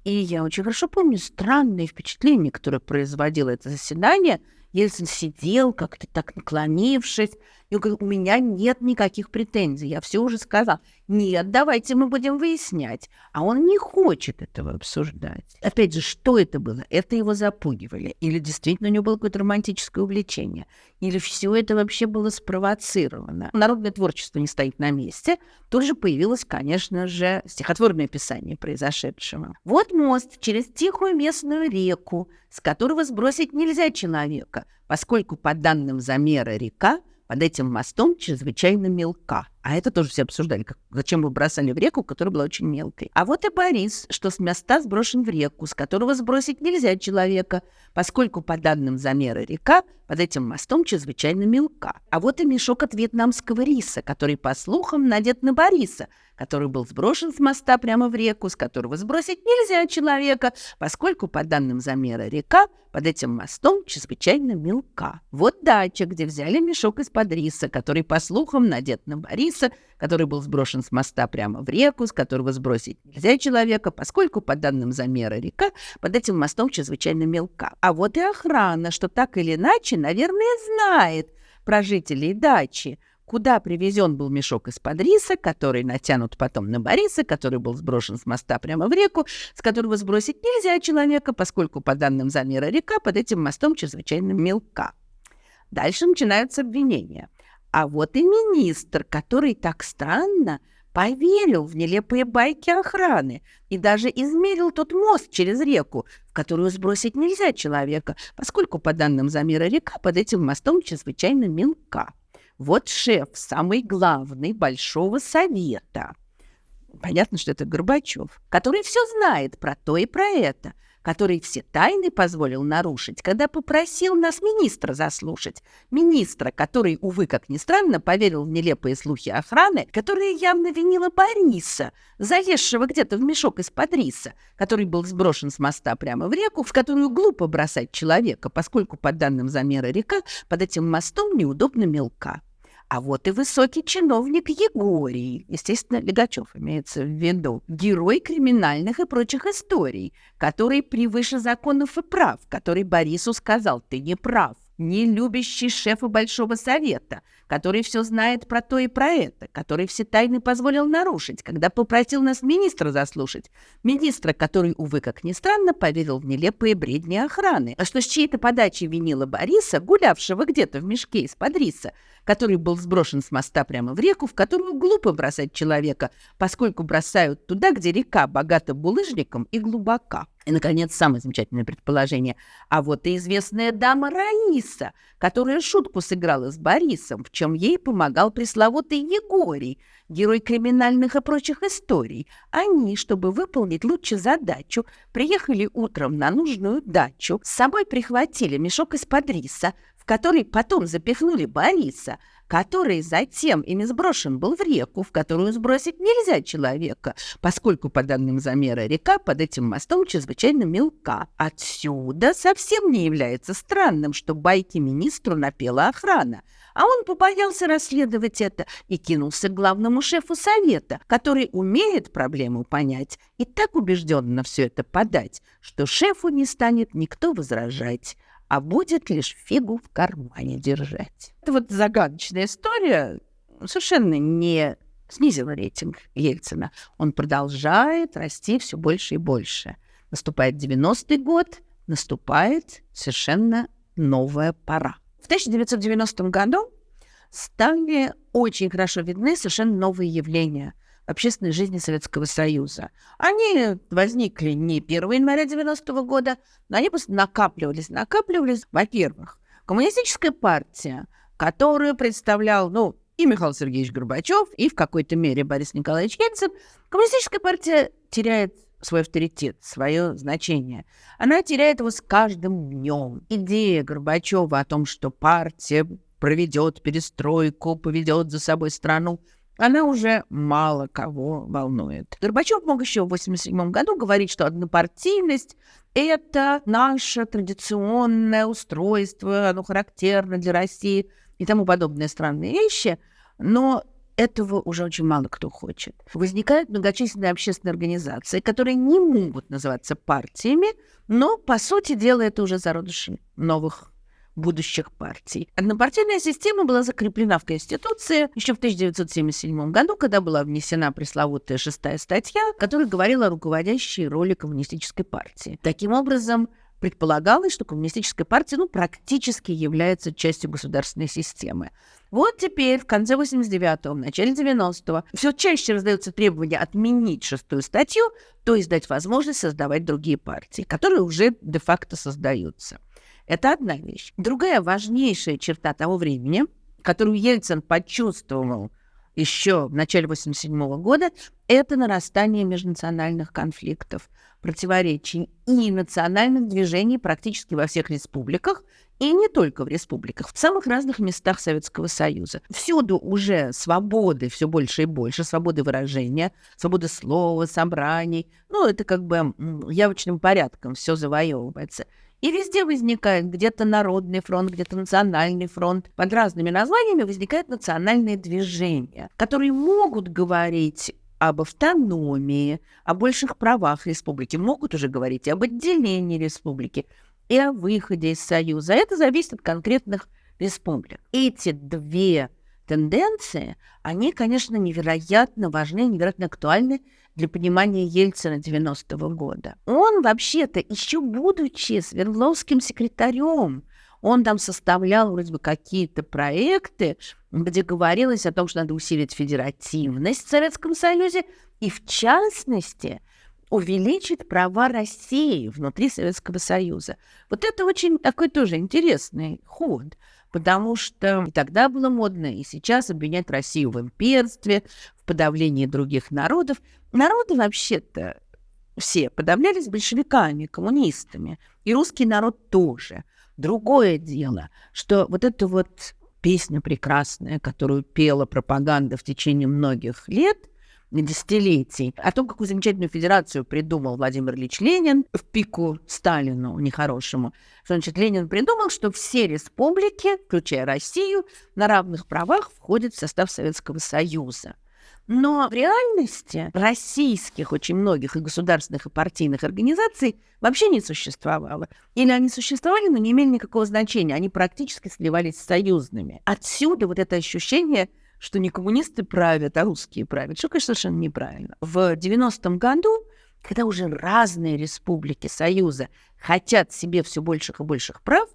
И я очень хорошо помню странные впечатления, которые производило это заседание. Ельцин сидел, как-то так наклонившись, и он говорит: у меня нет никаких претензий, я все уже сказал. Нет, давайте мы будем выяснять. А он не хочет этого обсуждать. Опять же, что это было? Это его запугивали? Или действительно у него было какое-то романтическое увлечение? Или все это вообще было спровоцировано? Народное творчество не стоит на месте. Тут же появилось, конечно же, стихотворное описание произошедшего. Вот мост через тихую местную реку, с которого сбросить нельзя человека, поскольку, по данным замера, река под этим мостом чрезвычайно мелка. А это тоже все обсуждали, зачем вы бросали в реку, которая была очень мелкой. А вот и Борис, что с моста сброшен в реку, с которого сбросить нельзя человека, поскольку, по данным замера, река под этим мостом чрезвычайно мелка. А вот и мешок от вьетнамского риса, который, по слухам, надет на Бориса, который был сброшен с моста прямо в реку, с которого сбросить нельзя человека, поскольку, по данным замера, река под этим мостом чрезвычайно мелка. Вот дача, где взяли мешок из-под риса, который, по слухам, надет на Бориса, который был сброшен с моста прямо в реку, с которого сбросить нельзя человека, поскольку, по данным замера, река под этим мостом чрезвычайно мелка. А вот и охрана, что так или иначе, наверное, знает про жителей дачи, куда привезен был мешок из-под риса, который натянут потом на Бориса, который был сброшен с моста прямо в реку, с которого сбросить нельзя человека, поскольку, по данным замера, река под этим мостом чрезвычайно мелка. Дальше начинаются обвинения. А вот и министр, который так странно поверил в нелепые байки охраны и даже измерил тот мост через реку, в которую сбросить нельзя человека, поскольку, по данным замера, река под этим мостом чрезвычайно мелка. Вот шеф, самый главный Большого Совета. Понятно, что это Горбачев, который все знает про то и про это, который все тайны позволил нарушить, когда попросил нас министра заслушать. Министра, который, увы, как ни странно, поверил в нелепые слухи охраны, которая явно винила Бориса, залезшего где-то в мешок из-под риса, который был сброшен с моста прямо в реку, в которую глупо бросать человека, поскольку, по данным замера, река под этим мостом неудобно мелка. А вот и высокий чиновник Егорий, естественно, Легачев имеется в виду, герой криминальных и прочих историй, который превыше законов и прав, который Борису сказал: ты не прав, не любящий шефа Большого Совета, который все знает про то и про это, который все тайны позволил нарушить, когда попросил нас министра заслушать. Министра, который, увы, как ни странно, поверил в нелепые бредни охраны. А что с чьей-то подачи винила Бориса, гулявшего где-то в мешке из-под риса, который был сброшен с моста прямо в реку, в которую глупо бросать человека, поскольку бросают туда, где река богата булыжником и глубока. И, наконец, самое замечательное предположение. А вот и известная дама Раиса, которая шутку сыграла с Борисом, в чем ей помогал пресловутый Егорий, герой криминальных и прочих историй. Они, чтобы выполнить лучше задачу, приехали утром на нужную дачу, с собой прихватили мешок из-под риса, в который потом запихнули Бориса, который затем ими сброшен был в реку, в которую сбросить нельзя человека, поскольку, по данным замера, река под этим мостом чрезвычайно мелка. Отсюда совсем не является странным, что байки министру напела охрана. А он побоялся расследовать это и кинулся к главному шефу совета, который умеет проблему понять и так убежденно все это подать, что шефу не станет никто возражать, а будет лишь фигу в кармане держать. Это вот загадочная история совершенно не снизила рейтинг Ельцина. Он продолжает расти все больше и больше. Наступает 90-й год, наступает совершенно новая пора. В 1990 году стали очень хорошо видны совершенно новые явления в общественной жизни Советского Союза. Они возникли не 1 января 90 года, но они просто накапливались. Во-первых, коммунистическая партия, которую представлял, и Михаил Сергеевич Горбачев, и в какой-то мере Борис Николаевич Ельцин, коммунистическая партия теряет свой авторитет, свое значение. Она теряет его с каждым днем. Идея Горбачева о том, что партия проведет перестройку, поведет за собой страну, она уже мало кого волнует. Горбачев мог еще в 1987 году говорить, что однопартийность – это наше традиционное устройство, оно характерно для России и тому подобные странные вещи, но этого уже очень мало кто хочет. Возникают многочисленные общественные организации, которые не могут называться партиями, но, по сути дела, это уже зародыши новых будущих партий. Однопартийная система была закреплена в Конституции еще в 1977 году, когда была внесена пресловутая 6-я статья, которая говорила о руководящей роли коммунистической партии. Таким образом, предполагалось, что коммунистическая партия практически является частью государственной системы. Вот теперь, в конце 89-го, в начале 90-го, все чаще раздаются требования отменить 6-ю статью, то есть дать возможность создавать другие партии, которые уже де-факто создаются. Это одна вещь. Другая важнейшая черта того времени, которую Ельцин почувствовал еще в начале 1987 года, это нарастание межнациональных конфликтов, противоречий и национальных движений практически во всех республиках, и не только в республиках, в самых разных местах Советского Союза. Всюду уже свободы все больше и больше, свободы выражения, свободы слова, собраний. Это как бы явочным порядком все завоевывается. И везде возникает где-то Народный фронт, где-то Национальный фронт. Под разными названиями возникают национальные движения, которые могут говорить об автономии, о больших правах республики, могут уже говорить и об отделении республики, и о выходе из Союза. Это зависит от конкретных республик. Эти две тенденции, они, конечно, невероятно важны, невероятно актуальны для понимания Ельцина 90-го года. Он вообще-то, еще будучи Свердловским секретарем, он там составлял вроде бы какие-то проекты, где говорилось о том, что надо усилить федеративность в Советском Союзе и, в частности, увеличить права России внутри Советского Союза. Вот это очень такой тоже интересный ход, потому что и тогда было модно, и сейчас обвинять Россию в имперстве, в подавлении других народов. Народы вообще-то все подавлялись большевиками, коммунистами, и русский народ тоже. Другое дело, что вот эта вот песня прекрасная, которую пела пропаганда в течение многих лет, десятилетий, о том, какую замечательную федерацию придумал Владимир Ильич Ленин в пику Сталину нехорошему. Значит, Ленин придумал, что все республики, включая Россию, на равных правах входят в состав Советского Союза. Но в реальности российских очень многих и государственных, и партийных организаций вообще не существовало. Или они существовали, но не имели никакого значения. Они практически сливались с союзными. Отсюда вот это ощущение, что не коммунисты правят, а русские правят, что, конечно, совершенно неправильно. В 90-м году, когда уже разные республики Союза хотят себе все больших и больших прав,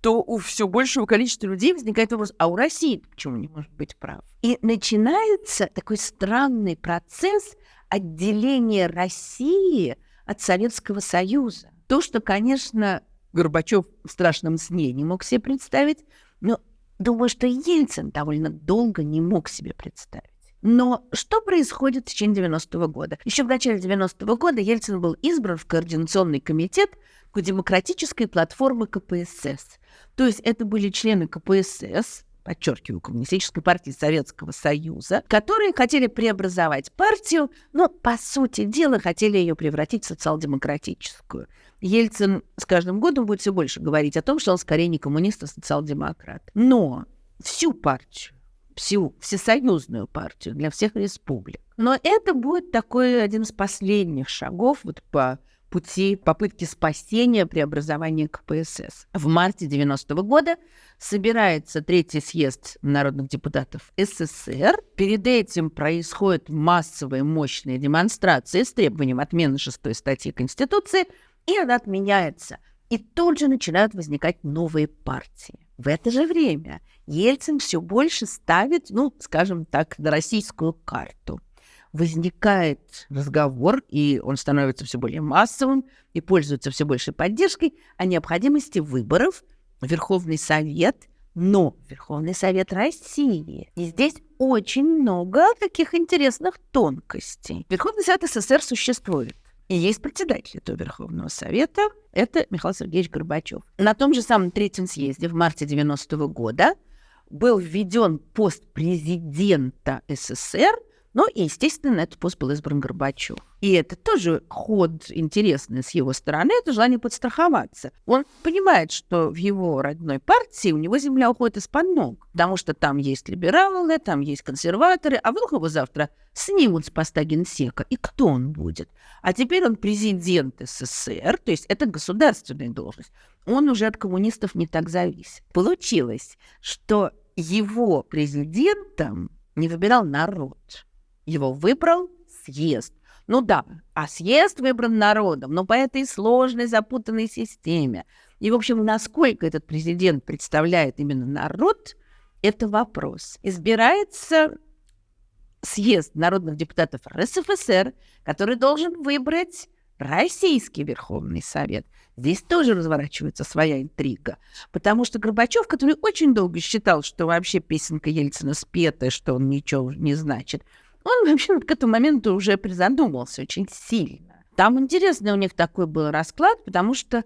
то у все большего количества людей возникает вопрос, а у России почему не может быть прав? И начинается такой странный процесс отделения России от Советского Союза. То, что, конечно, Горбачев в страшном сне не мог себе представить, но думаю, что Ельцин довольно долго не мог себе представить. Но что происходит в течение 90-го года? Еще в начале 90-го года Ельцин был избран в Координационный комитет демократической платформы КПСС. То есть это были члены КПСС, подчеркиваю, Коммунистической партии Советского Союза, которые хотели преобразовать партию, но, по сути дела, хотели ее превратить в социал-демократическую. Ельцин с каждым годом будет все больше говорить о том, что он скорее не коммунист, а социал-демократ. Но всю партию, всю всесоюзную партию для всех республик. Но это будет такой один из последних шагов вот по пути попытки спасения преобразования КПСС. В марте 90-го года собирается Третий съезд народных депутатов СССР. Перед этим происходят массовые мощные демонстрации с требованием отмены 6-й статьи Конституции, и она отменяется. И тут же начинают возникать новые партии. В это же время Ельцин все больше ставит, скажем так, на российскую карту. Возникает разговор, и он становится все более массовым и пользуется все большей поддержкой о необходимости выборов в Верховный Совет, но Верховный Совет России. И здесь очень много таких интересных тонкостей. Верховный Совет СССР существует. И есть председатель этого Верховного Совета, это Михаил Сергеевич Горбачев. На том же самом Третьем съезде в марте 90-го года был введен пост президента СССР, но, естественно, на этот пост был избран Горбачев. И это тоже ход интересный с его стороны, это желание подстраховаться. Он понимает, что в его родной партии у него земля уходит из-под ног, потому что там есть либералы, там есть консерваторы, а вдруг его завтра снимут с поста генсека, и кто он будет? А теперь он президент СССР, то есть это государственная должность. Он уже от коммунистов не так зависит. Получилось, что его президентом не выбирал народ. Его выбрал съезд. А съезд выбран народом, но по этой сложной, запутанной системе. И, в общем, насколько этот президент представляет именно народ, это вопрос. Избирается съезд народных депутатов РСФСР, который должен выбрать Российский Верховный Совет. Здесь тоже разворачивается своя интрига, потому что Горбачев, который очень долго считал, что вообще песенка Ельцина спета, что он ничего не значит, он вообще к этому моменту уже призадумался очень сильно. Там интересный у них такой был расклад, потому что,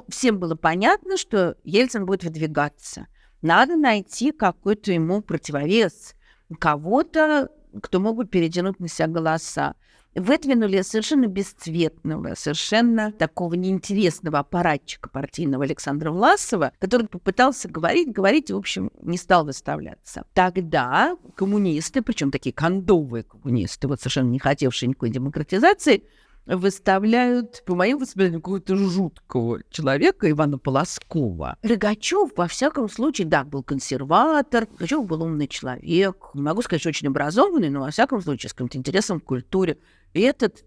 всем было понятно, что Ельцин будет выдвигаться. Надо найти какой-то ему противовес, кого-то, кто мог бы перетянуть на себя голоса. Выдвинули совершенно бесцветного, совершенно такого неинтересного аппаратчика партийного Александра Власова, который попытался говорить и, в общем, не стал выставляться. Тогда коммунисты, причем такие кондовые коммунисты, совершенно не хотевшие никакой демократизации, выставляют, по моим воспоминаниям, какого-то жуткого человека, Ивана Полоскова. Рогачев, во всяком случае, был консерватор, Рогачев был умный человек, не могу сказать, что очень образованный, но, во всяком случае, с каким-то интересом к культуре. И этот,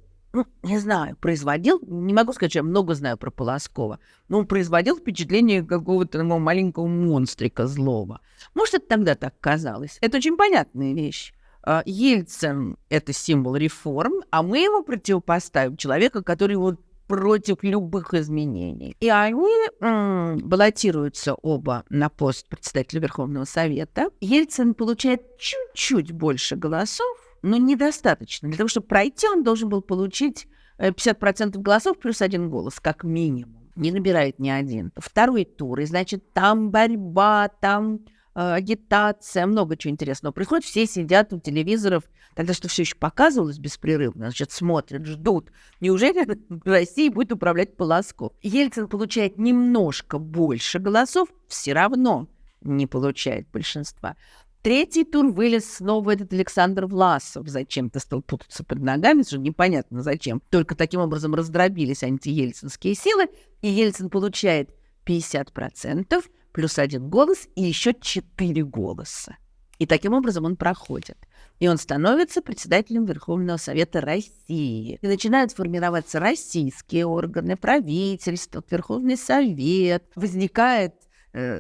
не знаю, производил, не могу сказать, что я много знаю про Полоскова, но он производил впечатление какого-то маленького монстрика злого. Может, это тогда так казалось. Это очень понятная вещь. Ельцин – это символ реформ, а мы ему противопоставим человека, который против любых изменений. И они баллотируются оба на пост председателя Верховного Совета. Ельцин получает чуть-чуть больше голосов, но недостаточно. Для того, чтобы пройти, он должен был получить 50% голосов плюс 1 голос, как минимум. Не набирает ни один. Второй тур, и, значит, там борьба, там агитация, много чего интересного происходит. Все сидят у телевизоров, тогда что все еще показывалось беспрерывно, значит, смотрят, ждут. Неужели Россия будет управлять Полосков? Ельцин получает немножко больше голосов, все равно не получает большинства. Третий тур вылез снова этот Александр Власов. Зачем-то стал путаться под ногами, что непонятно зачем. Только таким образом раздробились антиельцинские силы, и Ельцин получает 50%, плюс 1 голос и еще 4 голоса. И таким образом он проходит. И он становится председателем Верховного Совета России. И начинают формироваться российские органы, правительство, Верховный Совет. Возникает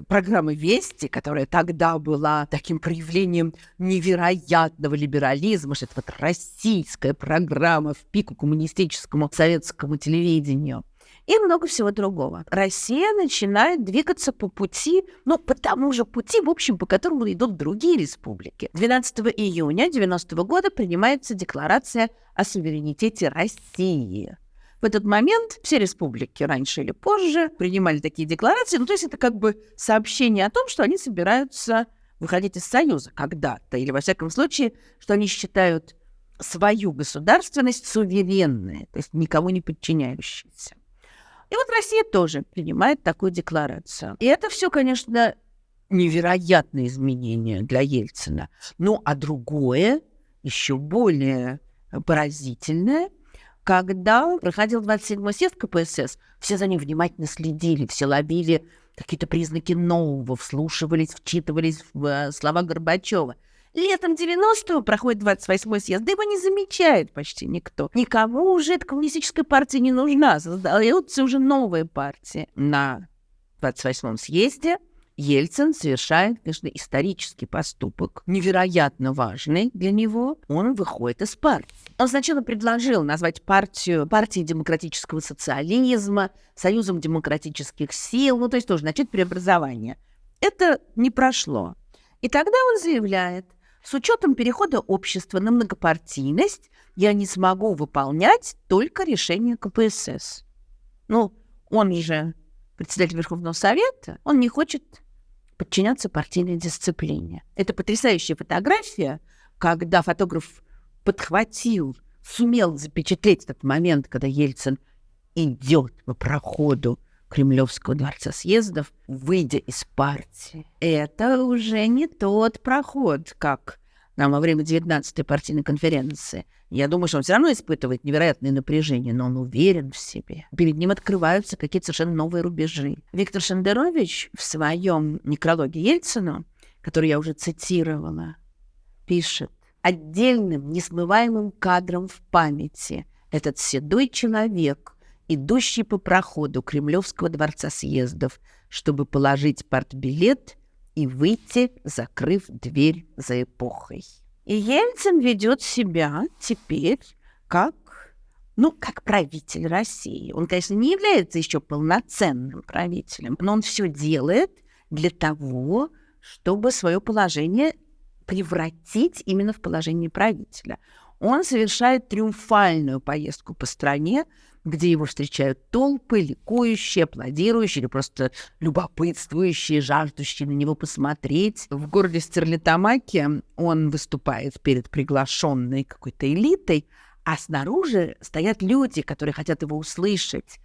программа «Вести», которая тогда была таким проявлением невероятного либерализма, что это российская программа в пику коммунистическому советскому телевидению. И много всего другого. Россия начинает двигаться по пути, по тому же пути, в общем, по которому идут другие республики. 12 июня 90-го года принимается Декларация о суверенитете России. В этот момент все республики раньше или позже принимали такие декларации. Ну, то есть это как бы сообщение о том, что они собираются выходить из Союза когда-то, или, во всяком случае, что они считают свою государственность суверенной, то есть никому не подчиняющейся. И вот Россия тоже принимает такую декларацию. И это все, конечно, невероятные изменения для Ельцина. Ну, а другое, еще более поразительное, когда проходил 27-й съезд КПСС, все за ним внимательно следили, все ловили какие-то признаки нового, вслушивались, вчитывались в слова Горбачева. Летом 90-го проходит 28-й съезд, да его не замечает почти никто. Никому уже эта коммунистическая партия не нужна, создается уже новая партия. На 28-м съезде Ельцин совершает, конечно, исторический поступок, невероятно важный для него. Он выходит из партии. Он сначала предложил назвать партию партией демократического социализма, союзом демократических сил, ну, то есть тоже начать преобразование. Это не прошло. И тогда он заявляет, с учетом перехода общества на многопартийность я не смогу выполнять только решения КПСС. Ну, он же председатель Верховного Совета, он не хочет подчиняться партийной дисциплине. Это потрясающая фотография, когда фотограф подхватил, сумел запечатлеть этот момент, когда Ельцин идет по проходу Кремлевского дворца съездов, выйдя из партии. Это уже не тот проход, как нам во время 19-й партийной конференции. Я думаю, что он все равно испытывает невероятное напряжение, но он уверен в себе. Перед ним открываются какие-то совершенно новые рубежи. Виктор Шендерович в своем некрологе Ельцину, который я уже цитировала, пишет: «Отдельным, несмываемым кадром в памяти этот седой человек, идущий по проходу Кремлевского дворца съездов, чтобы положить партбилет и выйти, закрыв дверь за эпохой». И Ельцин ведет себя теперь как правитель России. Он, конечно, не является еще полноценным правителем, но он все делает для того, чтобы свое положение превратить именно в положение правителя. Он совершает триумфальную поездку по стране, где его встречают толпы, ликующие, аплодирующие или просто любопытствующие, жаждущие на него посмотреть. В городе Стерлитамаке он выступает перед приглашенной какой-то элитой, а снаружи стоят люди, которые хотят его услышать,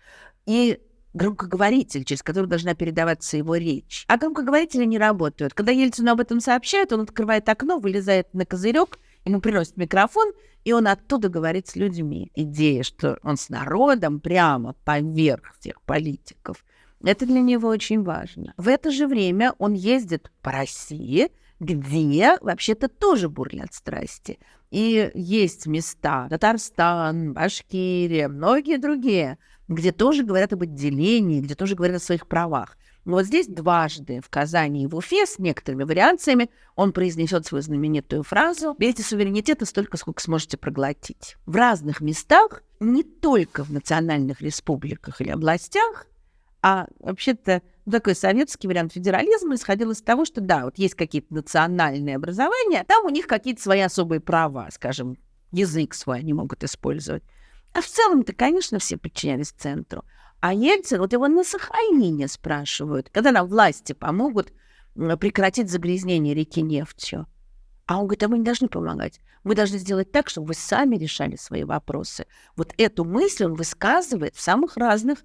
и громкоговоритель, через который должна передаваться его речь. А громкоговорители не работают. Когда Ельцину об этом сообщают, он открывает окно, вылезает на козырек, ему приносят микрофон, и он оттуда говорит с людьми. Идея, что он с народом прямо поверх всех политиков, это для него очень важно. В это же время он ездит по России, где вообще-то тоже бурлят страсти. И есть места, Татарстан, Башкирия, многие другие, где тоже говорят об отделении, где тоже говорят о своих правах. Но вот здесь дважды, в Казани и в Уфе, с некоторыми вариациями, он произнесет свою знаменитую фразу: «Берите суверенитета столько, сколько сможете проглотить». В разных местах, не только в национальных республиках или областях, а вообще-то такой советский вариант федерализма исходил из того, что да, вот есть какие-то национальные образования, там у них какие-то свои особые права, скажем, язык свой они могут использовать. А в целом-то, конечно, все подчинялись центру. А Ельцин, вот его на Сахалине спрашивают, когда нам власти помогут прекратить загрязнение реки нефтью. А он говорит: а мы не должны помогать. Мы должны сделать так, чтобы вы сами решали свои вопросы. Вот эту мысль он высказывает в самых разных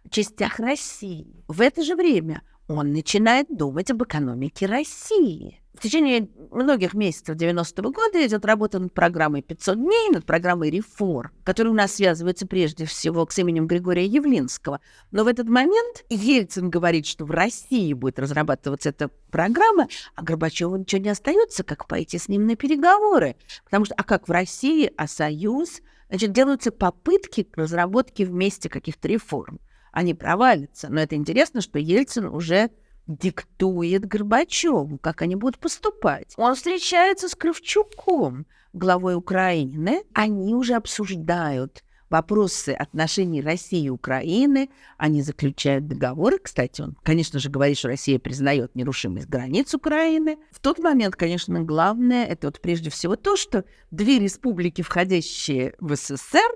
частях России. В это же время он начинает думать об экономике России. В течение многих месяцев 90-го года идет работа над программой «500 дней», над программой реформ, которая у нас связывается прежде всего с именем Григория Явлинского. Но в этот момент Ельцин говорит, что в России будет разрабатываться эта программа, а Горбачеву ничего не остается, как пойти с ним на переговоры. Потому что, а как в России, а Союз? Значит, делаются попытки к разработке вместе каких-то реформ. Они провалятся. Но это интересно, что Ельцин уже диктует Горбачеву, как они будут поступать. Он встречается с Кравчуком, главой Украины. Они уже обсуждают вопросы отношений России и Украины. Они заключают договоры. Кстати, он, конечно же, говорит, что Россия признает нерушимость границ Украины. В тот момент, конечно, главное, это вот прежде всего то, что две республики, входящие в СССР,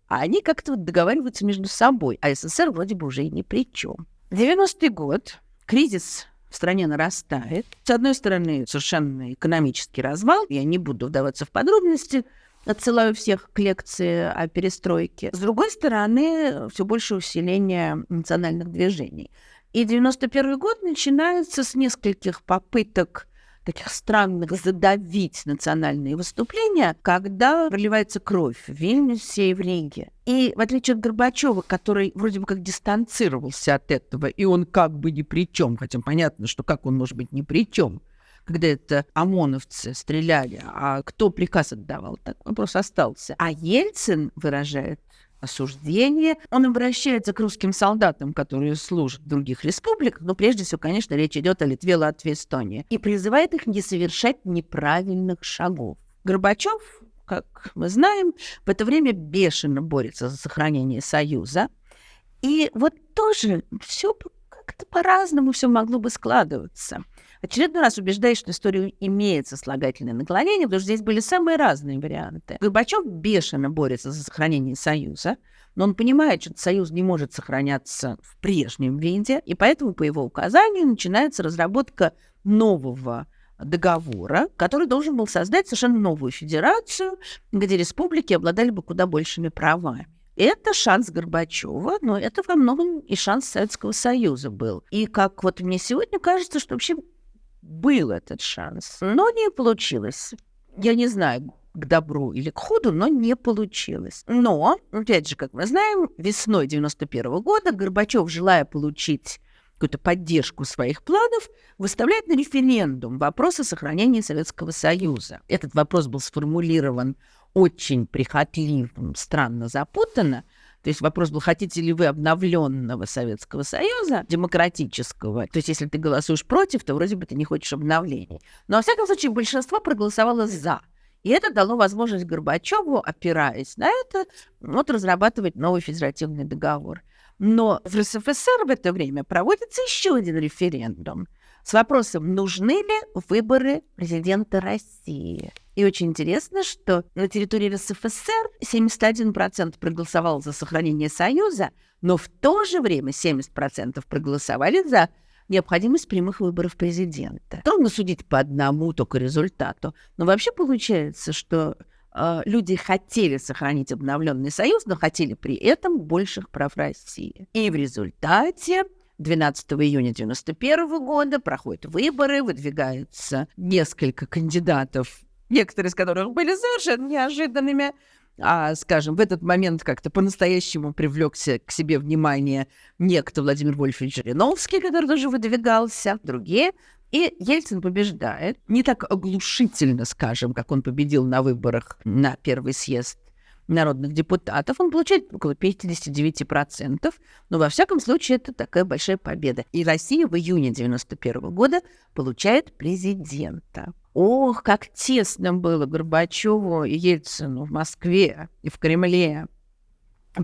А они как-то вот договариваются между собой, а СССР вроде бы уже и ни при чем. 90-й год, кризис в стране нарастает. С одной стороны, совершенно экономический развал. Я не буду вдаваться в подробности, отсылаю всех к лекции о перестройке. С другой стороны, все больше усиление национальных движений. И 91 год начинается с нескольких попыток таких странных задавить национальные выступления, когда проливается кровь в Вильнюсе и в Риге. И в отличие от Горбачева, который вроде бы как дистанцировался от этого, и он как бы ни при чем, хотя понятно, что как он может быть ни при чем, когда это ОМОНовцы стреляли, а кто приказ отдавал, так вопрос остался. А Ельцин выражает осуждение. Он обращается к русским солдатам, которые служат в других республиках, но прежде всего, конечно, речь идет о Литве, Латвии, Эстонии, и призывает их не совершать неправильных шагов. Горбачев, как мы знаем, в это время бешено борется за сохранение Союза. И вот тоже все как-то по-разному все могло бы складываться. Очередной раз убеждаюсь, что историю имеет сослагательное наклонение, потому что здесь были самые разные варианты. Горбачев бешено борется за сохранение Союза, но он понимает, что Союз не может сохраняться в прежнем виде, и поэтому по его указанию начинается разработка нового договора, который должен был создать совершенно новую федерацию, где республики обладали бы куда большими правами. Это шанс Горбачева, но это во многом и шанс Советского Союза был. И как вот мне сегодня кажется, что вообще был этот шанс, но не получилось. Я не знаю, к добру или к худу, но не получилось. Но, опять же, как мы знаем, весной 91 года Горбачев, желая получить какую-то поддержку своих планов, выставляет на референдум вопрос о сохранении Советского Союза. Этот вопрос был сформулирован очень прихотливым, странно запутанно. То есть вопрос был, хотите ли вы обновленного Советского Союза, демократического? То есть если ты голосуешь против, то вроде бы ты не хочешь обновлений. Но, во всяком случае, большинство проголосовало «за». И это дало возможность Горбачеву, опираясь на это, вот, разрабатывать новый федеративный договор. Но в РСФСР в это время проводится еще один референдум с вопросом, нужны ли выборы президента России. И очень интересно, что на территории РСФСР 71% проголосовало за сохранение Союза, но в то же время 70% проголосовали за необходимость прямых выборов президента. Трудно судить по одному только результату, но вообще получается, что люди хотели сохранить обновленный союз, но хотели при этом больших прав России. И в результате 12 июня 1991 года проходят выборы, выдвигаются несколько кандидатов, некоторые из которых были совершенно неожиданными. Скажем, в этот момент как-то по-настоящему привлекся к себе внимание некто Владимир Вольфович Жириновский, который тоже выдвигался, другие. И Ельцин побеждает. Не так оглушительно, скажем, как он победил на выборах на первый съезд народных депутатов. Он получает около 59%. Но, во всяком случае, это такая большая победа. И Россия в июне 1991 года получает президента. Ох, как тесно было Горбачеву и Ельцину в Москве и в Кремле.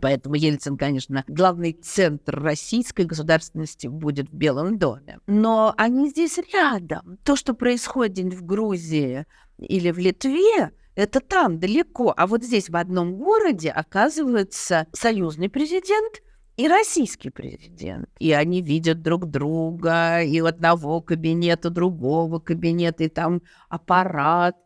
Поэтому Ельцин, конечно, главный центр российской государственности будет в Белом доме. Но они здесь рядом. То, что происходит в Грузии или в Литве, это там, далеко. А вот здесь, в одном городе, оказывается союзный президент и российский президент. И они видят друг друга, и у одного кабинета, другого кабинета, и там аппарат.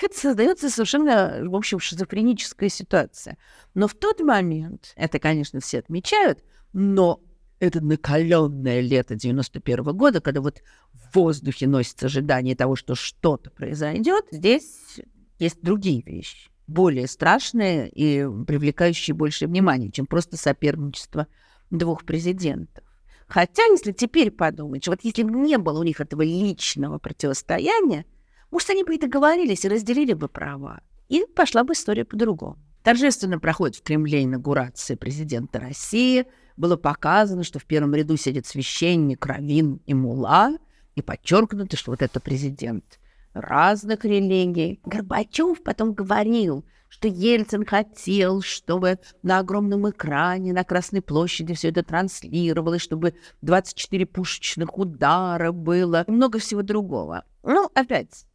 Это создается совершенно, в общем, шизофреническая ситуация. Но в тот момент, это, конечно, все отмечают, но это накаленное лето 91 года, когда вот в воздухе носится ожидание того, что что-то произойдет, здесь есть другие вещи, более страшные и привлекающие больше внимания, чем просто соперничество двух президентов. Хотя, если теперь подумать, что вот если бы не было у них этого личного противостояния, может, они бы и договорились и разделили бы права. И пошла бы история по-другому. Торжественно проходит в Кремле инаугурация президента России. Было показано, что в первом ряду сидит священник, раввин и мулла. И подчеркнуто, что вот это президент разных религий. Горбачев потом говорил, что Ельцин хотел, чтобы на огромном экране на Красной площади все это транслировалось, чтобы 24 пушечных удара было, и много всего другого. Ну, опять,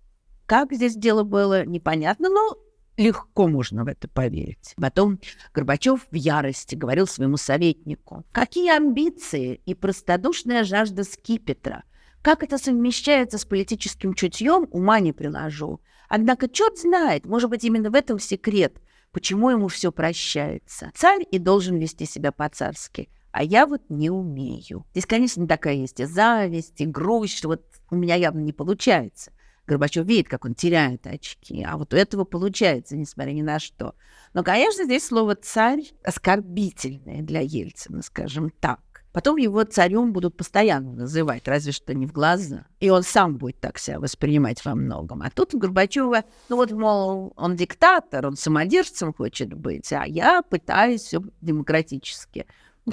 как здесь дело было, непонятно, но Легко можно в это поверить. Потом Горбачев в ярости говорил своему советнику: «Какие амбиции и простодушная жажда скипетра! Как это совмещается с политическим чутьем, ума не приложу. Однако черт знает, может быть, именно в этом секрет, почему ему все прощается. Царь и должен вести себя по-царски, а я вот не умею». Здесь, конечно, такая есть и зависть, и грусть, что вот у меня явно не получается. Горбачев видит, как он теряет очки, а вот у этого получается, несмотря ни на что. Но, конечно, здесь слово «царь» оскорбительное для Ельцина, скажем так. Потом его царем будут постоянно называть, разве что не в глаза. И он сам будет так себя воспринимать во многом. А тут у Горбачева, мол, он диктатор, он самодержцем хочет быть, а я пытаюсь все демократически.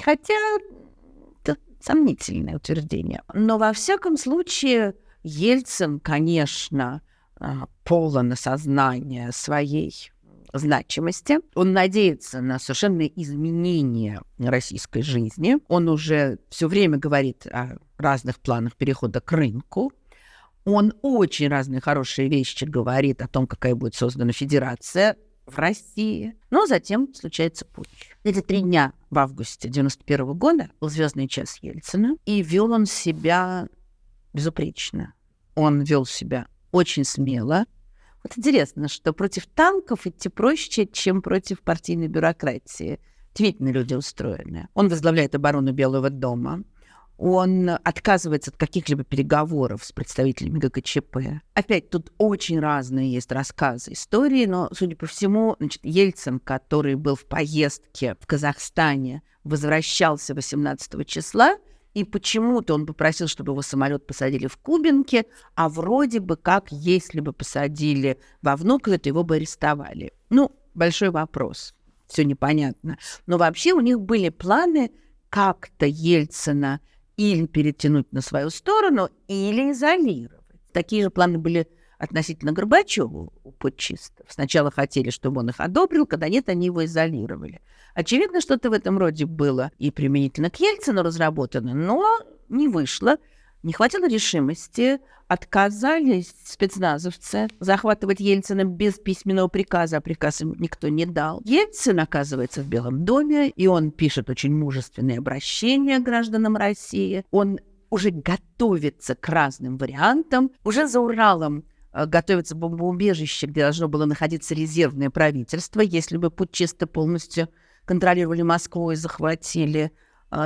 Хотя это сомнительное утверждение. Но во всяком случае Ельцин, конечно, полон осознания своей значимости. Он надеется на совершенное изменение российской жизни. Он уже все время говорит о разных планах перехода к рынку. Он очень разные хорошие вещи говорит о том, какая будет создана федерация в России. Но затем случается путч. Эти 3 дня в августе 1991 года был звездный час Ельцина, и вел он себя безупречно. Он вел себя очень смело. Вот интересно, что против танков идти проще, чем против партийной бюрократии. Действительно, люди устроены. Он возглавляет оборону Белого дома. Он отказывается от каких-либо переговоров с представителями ГКЧП. Опять, тут очень разные есть рассказы, истории, но, судя по всему, Ельцин, который был в поездке в Казахстане, возвращался 18 числа, и почему-то он попросил, чтобы его самолет посадили в Кубинке, а вроде бы как, если бы посадили во Внуково, то его бы арестовали. Большой вопрос. Все непонятно. Но вообще у них были планы как-то Ельцина или перетянуть на свою сторону, или изолировать. Такие же планы были относительно Горбачева у путчистов. Сначала хотели, чтобы он их одобрил, когда нет, они его изолировали. Очевидно, что-то в этом роде было и применительно к Ельцину разработано, но не вышло. Не хватило решимости, отказались спецназовцы захватывать Ельцина без письменного приказа, а приказ им никто не дал. Ельцин оказывается в Белом доме, и он пишет очень мужественные обращения к гражданам России. Он уже готовится к разным вариантам. Уже за Уралом готовится бомбоубежище, где должно было находиться резервное правительство, если бы путчисты полностью контролировали Москву и захватили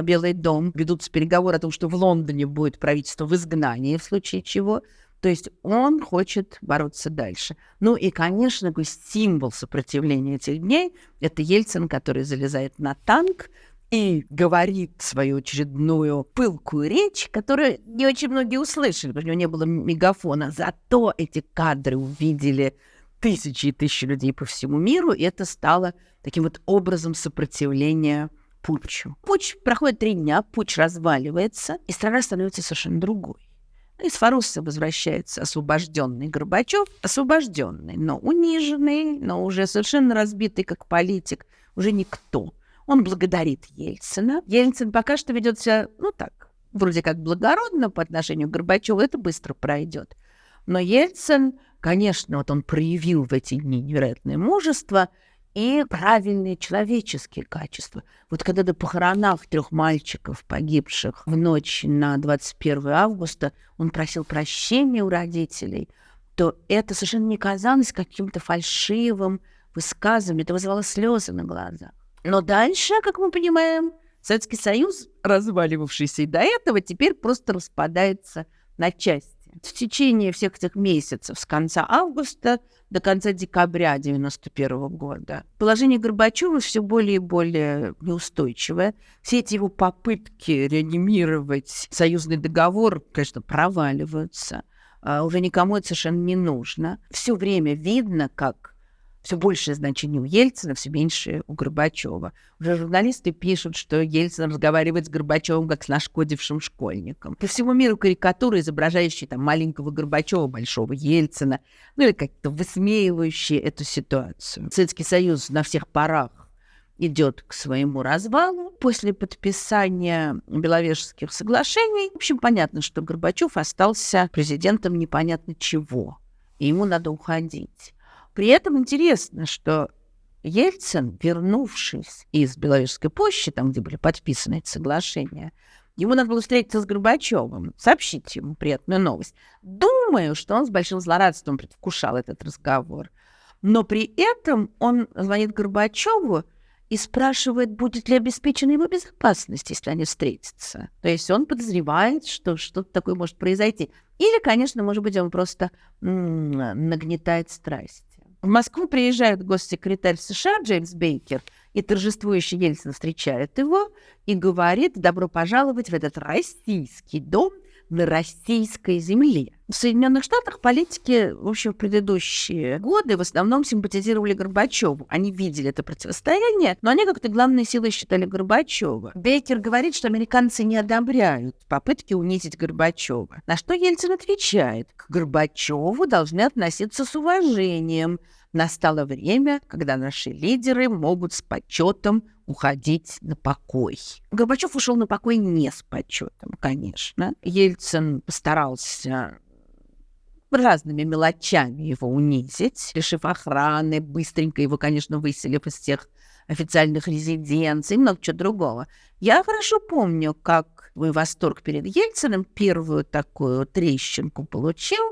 Белый дом. Ведутся переговоры о том, что в Лондоне будет правительство в изгнании, в случае чего. То есть он хочет бороться дальше. И, конечно, такой символ сопротивления этих дней – это Ельцин, который залезает на танк и говорит свою очередную пылкую речь, которую не очень многие услышали, потому что у него не было мегафона. Зато эти кадры увидели тысячи и тысячи людей по всему миру, и это стало таким вот образом сопротивления путчу. Путч проходит 3 дня, путч разваливается, и страна становится совершенно другой. Из Фаруса возвращается освобожденный Горбачев, освобожденный, но униженный, но уже совершенно разбитый как политик, уже никто. Он благодарит Ельцина. Ельцин пока что ведет себя, так, вроде как благородно по отношению к Горбачеву, это быстро пройдет. Но Ельцин, конечно, он проявил в эти дни невероятное мужество и правильные человеческие качества. Вот когда на похоронах 3 мальчиков, погибших в ночь на 21 августа, он просил прощения у родителей, то это совершенно не казалось каким-то фальшивым высказыванием, это вызывало слезы на глазах. Но дальше, как мы понимаем, Советский Союз, разваливавшийся и до этого, теперь просто распадается на части. В течение всех этих месяцев, с конца августа до конца декабря 1991 года, положение Горбачева все более и более неустойчивое. Все эти его попытки реанимировать союзный договор, конечно, проваливаются. Уже никому это совершенно не нужно. Все время видно, как все большее значение у Ельцина, все меньшее у Горбачева. Уже журналисты пишут, что Ельцин разговаривает с Горбачевым как с нашкодившим школьником. По всему миру карикатуры, изображающие маленького Горбачева, большого Ельцина, или как-то высмеивающие эту ситуацию. Советский Союз на всех парах идет к своему развалу. После подписания Беловежских соглашений, в общем, понятно, что Горбачев остался президентом непонятно чего, и ему надо уходить. При этом интересно, что Ельцин, вернувшись из Беловежской площади, там, где были подписаны эти соглашения, ему надо было встретиться с Горбачевым, сообщить ему приятную новость. Думаю, что он с большим злорадством предвкушал этот разговор. Но при этом он звонит Горбачеву и спрашивает, будет ли обеспечена его безопасность, если они встретятся. То есть он подозревает, что что-то такое может произойти. Или, конечно, может быть, он просто нагнетает страсти. В Москву приезжает госсекретарь США Джеймс Бейкер, и торжествующий Ельцин встречает его и говорит: «Добро пожаловать в этот российский дом на российской земле». В Соединенных Штатах политики, в общем, в предыдущие годы в основном симпатизировали Горбачеву. Они видели это противостояние, но они как-то главной силой считали Горбачева. Бейкер говорит, что американцы не одобряют попытки унизить Горбачева. На что Ельцин отвечает: к Горбачеву должны относиться с уважением. Настало время, когда наши лидеры могут с почетом уходить на покой. Горбачев ушел на покой не с почетом, конечно. Ельцин постарался разными мелочами его унизить, лишив охраны, быстренько его, конечно, выселив из всех официальных резиденций и много чего другого. Я хорошо помню, как мой восторг перед Ельциным первую такую трещинку получил,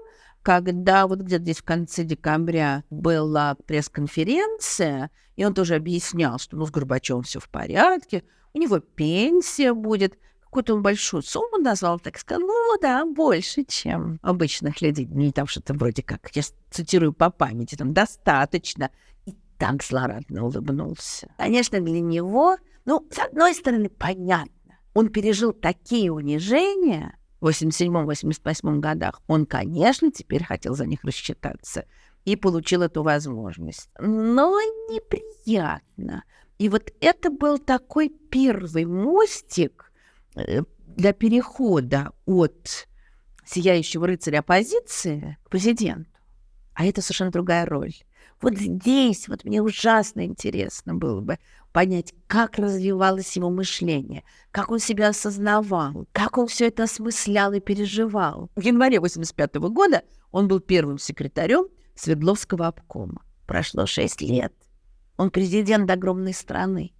когда вот где-то здесь в конце декабря была пресс-конференция, и он тоже объяснял, что с Горбачевым все в порядке, у него пенсия будет. Какую-то он большую сумму назвал, так сказал, да, больше, чем обычных людей. Не там что-то вроде как, я цитирую по памяти, там достаточно. И так злорадно улыбнулся. Конечно, для него, с одной стороны, понятно, он пережил такие унижения в 87-88 годах. Он, конечно, теперь хотел за них рассчитаться и получил эту возможность. Но неприятно. И вот это был такой первый мостик для перехода от сияющего рыцаря оппозиции к президенту. А это совершенно другая роль. Вот здесь вот мне ужасно интересно было бы понять, как развивалось его мышление, как он себя осознавал, как он все это осмыслял и переживал. В январе 1985 года он был первым секретарем Свердловского обкома. Прошло 6 лет. Он президент огромной страны.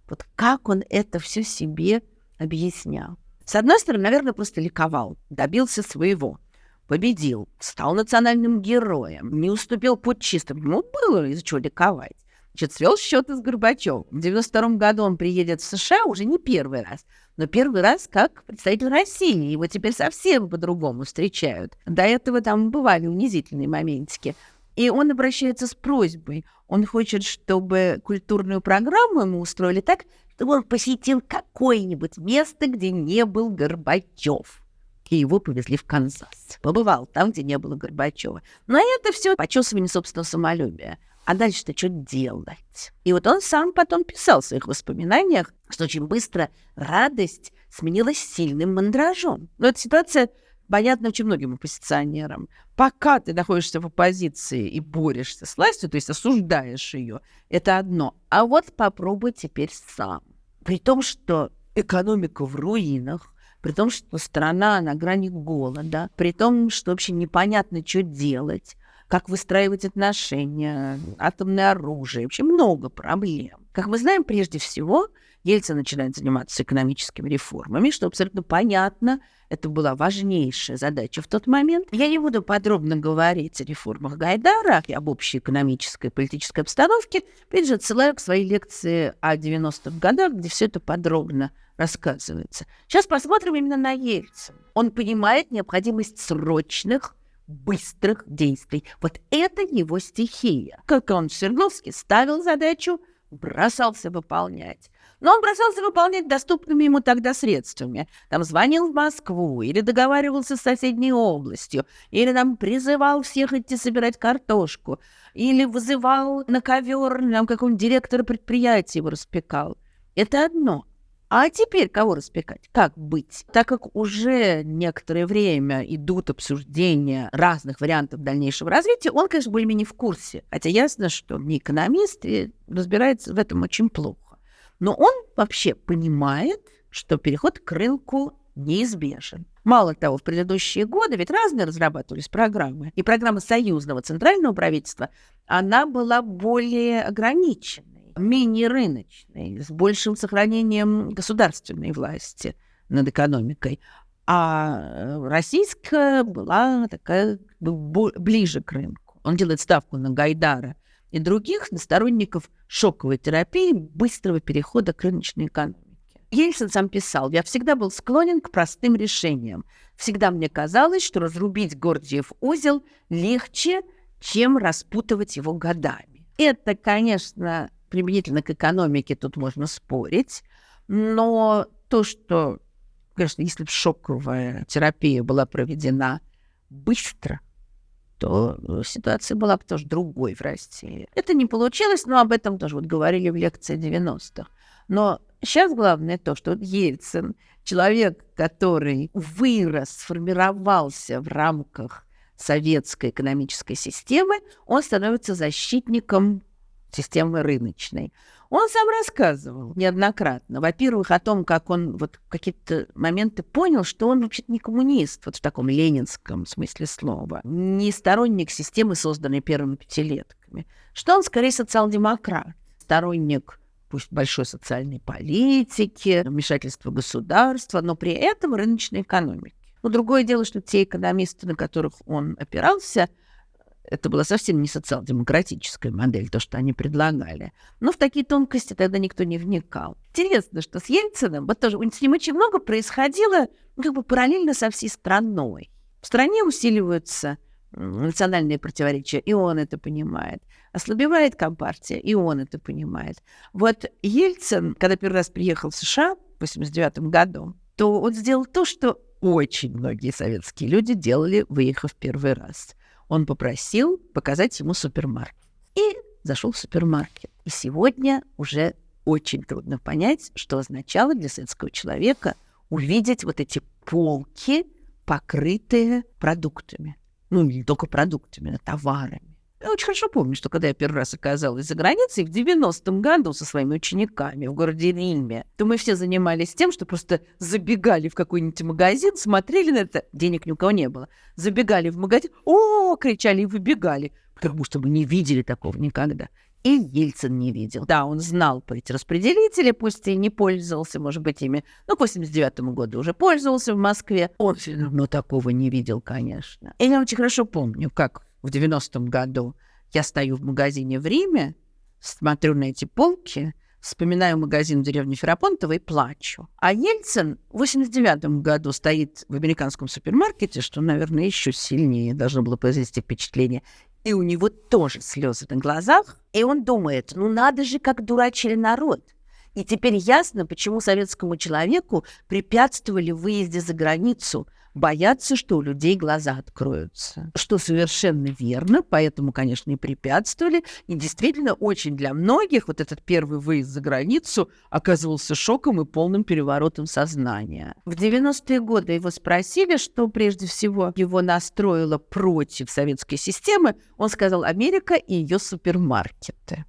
Вот как он это все себе объяснял. С одной стороны, наверное, просто ликовал, добился своего, победил, стал национальным героем, не уступил путчистам. Ему было из-за чего ликовать. Значит, свел счеты с Горбачевым. В 1992 году он приедет в США уже не первый раз, но первый раз как представитель России. Его теперь совсем по-другому встречают. До этого там бывали унизительные моментики. И он обращается с просьбой. Он хочет, чтобы культурную программу ему устроили так, чтобы он посетил какое-нибудь место, где не был Горбачев. И его повезли в Канзас. Побывал там, где не было Горбачева. Но это все почесывание собственного самолюбия. А дальше-то что делать? И вот он сам потом писал в своих воспоминаниях, что очень быстро радость сменилась сильным мандражом. Но эта ситуация понятна очень многим оппозиционерам. Пока ты находишься в оппозиции и борешься с властью, то есть осуждаешь ее, это одно. А вот попробуй теперь сам. При том, что экономика в руинах, при том, что страна на грани голода, при том, что вообще непонятно, что делать, как выстраивать отношения, атомное оружие, вообще много проблем. Как мы знаем, прежде всего, Ельцин начинает заниматься экономическими реформами, что абсолютно понятно, это была важнейшая задача в тот момент. Я не буду подробно говорить о реформах Гайдара и об общей экономической и политической обстановке, опять же, отсылаю к своей лекции о 90-х годах, где все это подробно рассказывается. Сейчас посмотрим именно на Ельцина. Он понимает необходимость срочных, быстрых действий. Вот это его стихия. Как он в Свердловске ставил задачу, бросался выполнять. Но он бросался выполнять доступными ему тогда средствами. Там звонил в Москву, или договаривался с соседней областью, или там призывал всех идти собирать картошку, или вызывал на ковер, там какого-нибудь директора предприятия его распекал. Это одно. А теперь кого распекать? Как быть? Так как уже некоторое время идут обсуждения разных вариантов дальнейшего развития, он, конечно, более-менее в курсе. Хотя ясно, что он не экономист и разбирается в этом очень плохо. Но он вообще понимает, что переход к рынку неизбежен. Мало того, в предыдущие годы ведь разные разрабатывались программы. И программа союзного центрального правительства, она была более ограниченной, менее рыночной, с большим сохранением государственной власти над экономикой. А российская была такая ближе к рынку. Он делает ставку на Гайдара и других, на сторонников шоковой терапии, быстрого перехода к рыночной экономике. Ельцин сам писал: «Я всегда был склонен к простым решениям. Всегда мне казалось, что разрубить Гордиев узел легче, чем распутывать его годами». Это, конечно, применительно к экономике тут можно спорить, но то, что, конечно, если бы шоковая терапия была проведена быстро, то ситуация была бы тоже другой в России. Это не получилось, но об этом тоже говорили в лекции 90-х. Но сейчас главное то, что Ельцин, человек, который вырос, сформировался в рамках советской экономической системы, он становится защитником системы рыночной. Он сам рассказывал неоднократно, во-первых, о том, как он в какие-то моменты понял, что он вообще-то не коммунист, в таком ленинском смысле слова, не сторонник системы, созданной первыми пятилетками, что он скорее социал-демократ, сторонник пусть большой социальной политики, вмешательства государства, но при этом рыночной экономики. Но другое дело, что те экономисты, на которых он опирался, это была совсем не социал-демократическая модель, то, что они предлагали. Но в такие тонкости тогда никто не вникал. Интересно, что с Ельциным, вот тоже с ним очень много происходило параллельно со всей страной. В стране усиливаются национальные противоречия, и он это понимает. Ослабевает Компартия, и он это понимает. Вот Ельцин, когда первый раз приехал в США в 1989 году, то он сделал то, что очень многие советские люди делали, выехав первый раз. Он попросил показать ему супермаркет. И зашел в супермаркет. И сегодня уже очень трудно понять, что означало для советского человека увидеть вот эти полки, покрытые продуктами. Ну, не только продуктами, но товарами. Я очень хорошо помню, что когда я первый раз оказалась за границей в 90-м году со своими учениками в городе Риме, то мы все занимались тем, что просто забегали в какой-нибудь магазин, смотрели на это, денег ни у кого не было, забегали в магазин, «О!» кричали и выбегали, потому что мы не видели такого никогда. И Ельцин не видел. Да, он знал про эти распределители, пусть и не пользовался, может быть, ими, но к 89-му году уже пользовался в Москве. Он все равно такого не видел, конечно. И я очень хорошо помню, как в 90-м году я стою в магазине в Риме, смотрю на эти полки, вспоминаю магазин в деревне Ферапонтово и плачу. А Ельцин в 89-м году стоит в американском супермаркете, что, наверное, еще сильнее должно было произвести впечатление. И у него тоже слезы на глазах. И он думает, ну надо же, как дурачили народ. И теперь ясно, почему советскому человеку препятствовали в выезде за границу. Боятся, что у людей глаза откроются. Что совершенно верно, поэтому, конечно, и препятствовали. И действительно, очень для многих вот этот первый выезд за границу оказывался шоком и полным переворотом сознания. В 90-е годы его спросили, что прежде всего его настроило против советской системы. Он сказал: Америка и ее супермаркеты.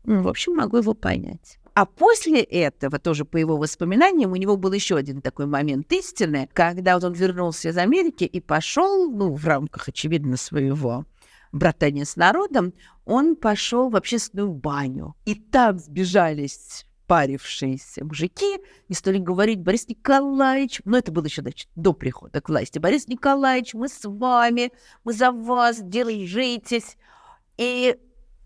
В общем, могу его понять. А после этого, тоже по его воспоминаниям, у него был еще один такой момент истины, когда вот он вернулся из Америки и пошел, в рамках, очевидно, своего братания с народом, он пошел в общественную баню. И там сбежались парившиеся мужики и стали говорить: Борис Николаевич, это было еще до прихода к власти, Борис Николаевич, мы с вами, мы за вас, держитесь. И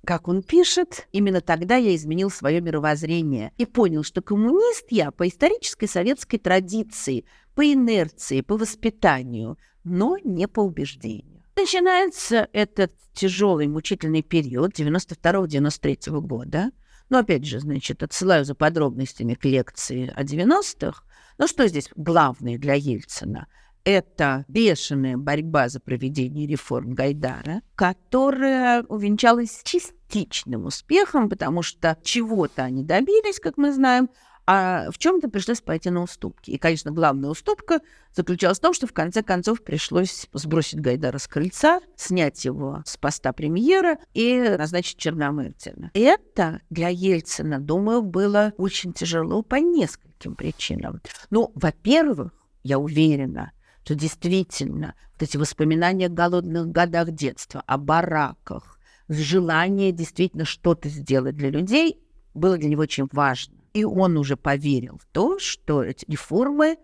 как он пишет, именно тогда я изменил свое мировоззрение и понял, что коммунист я по исторической советской традиции, по инерции, по воспитанию, но не по убеждению. Начинается этот тяжелый, мучительный период 92-93 года. Но опять же, отсылаю за подробностями к лекции о 90-х. Но что здесь главное для Ельцина? Это бешеная борьба за проведение реформ Гайдара, которая увенчалась частичным успехом, потому что чего-то они добились, как мы знаем, а в чем-то пришлось пойти на уступки. И, конечно, главная уступка заключалась в том, что в конце концов пришлось сбросить Гайдара с крыльца, снять его с поста премьера и назначить Черномырдина. Это для Ельцина, думаю, было очень тяжело по нескольким причинам. Во-первых, я уверена, что действительно вот эти воспоминания о голодных годах детства, о бараках, желание действительно что-то сделать для людей было для него очень важно. И он уже поверил в то, что эти реформы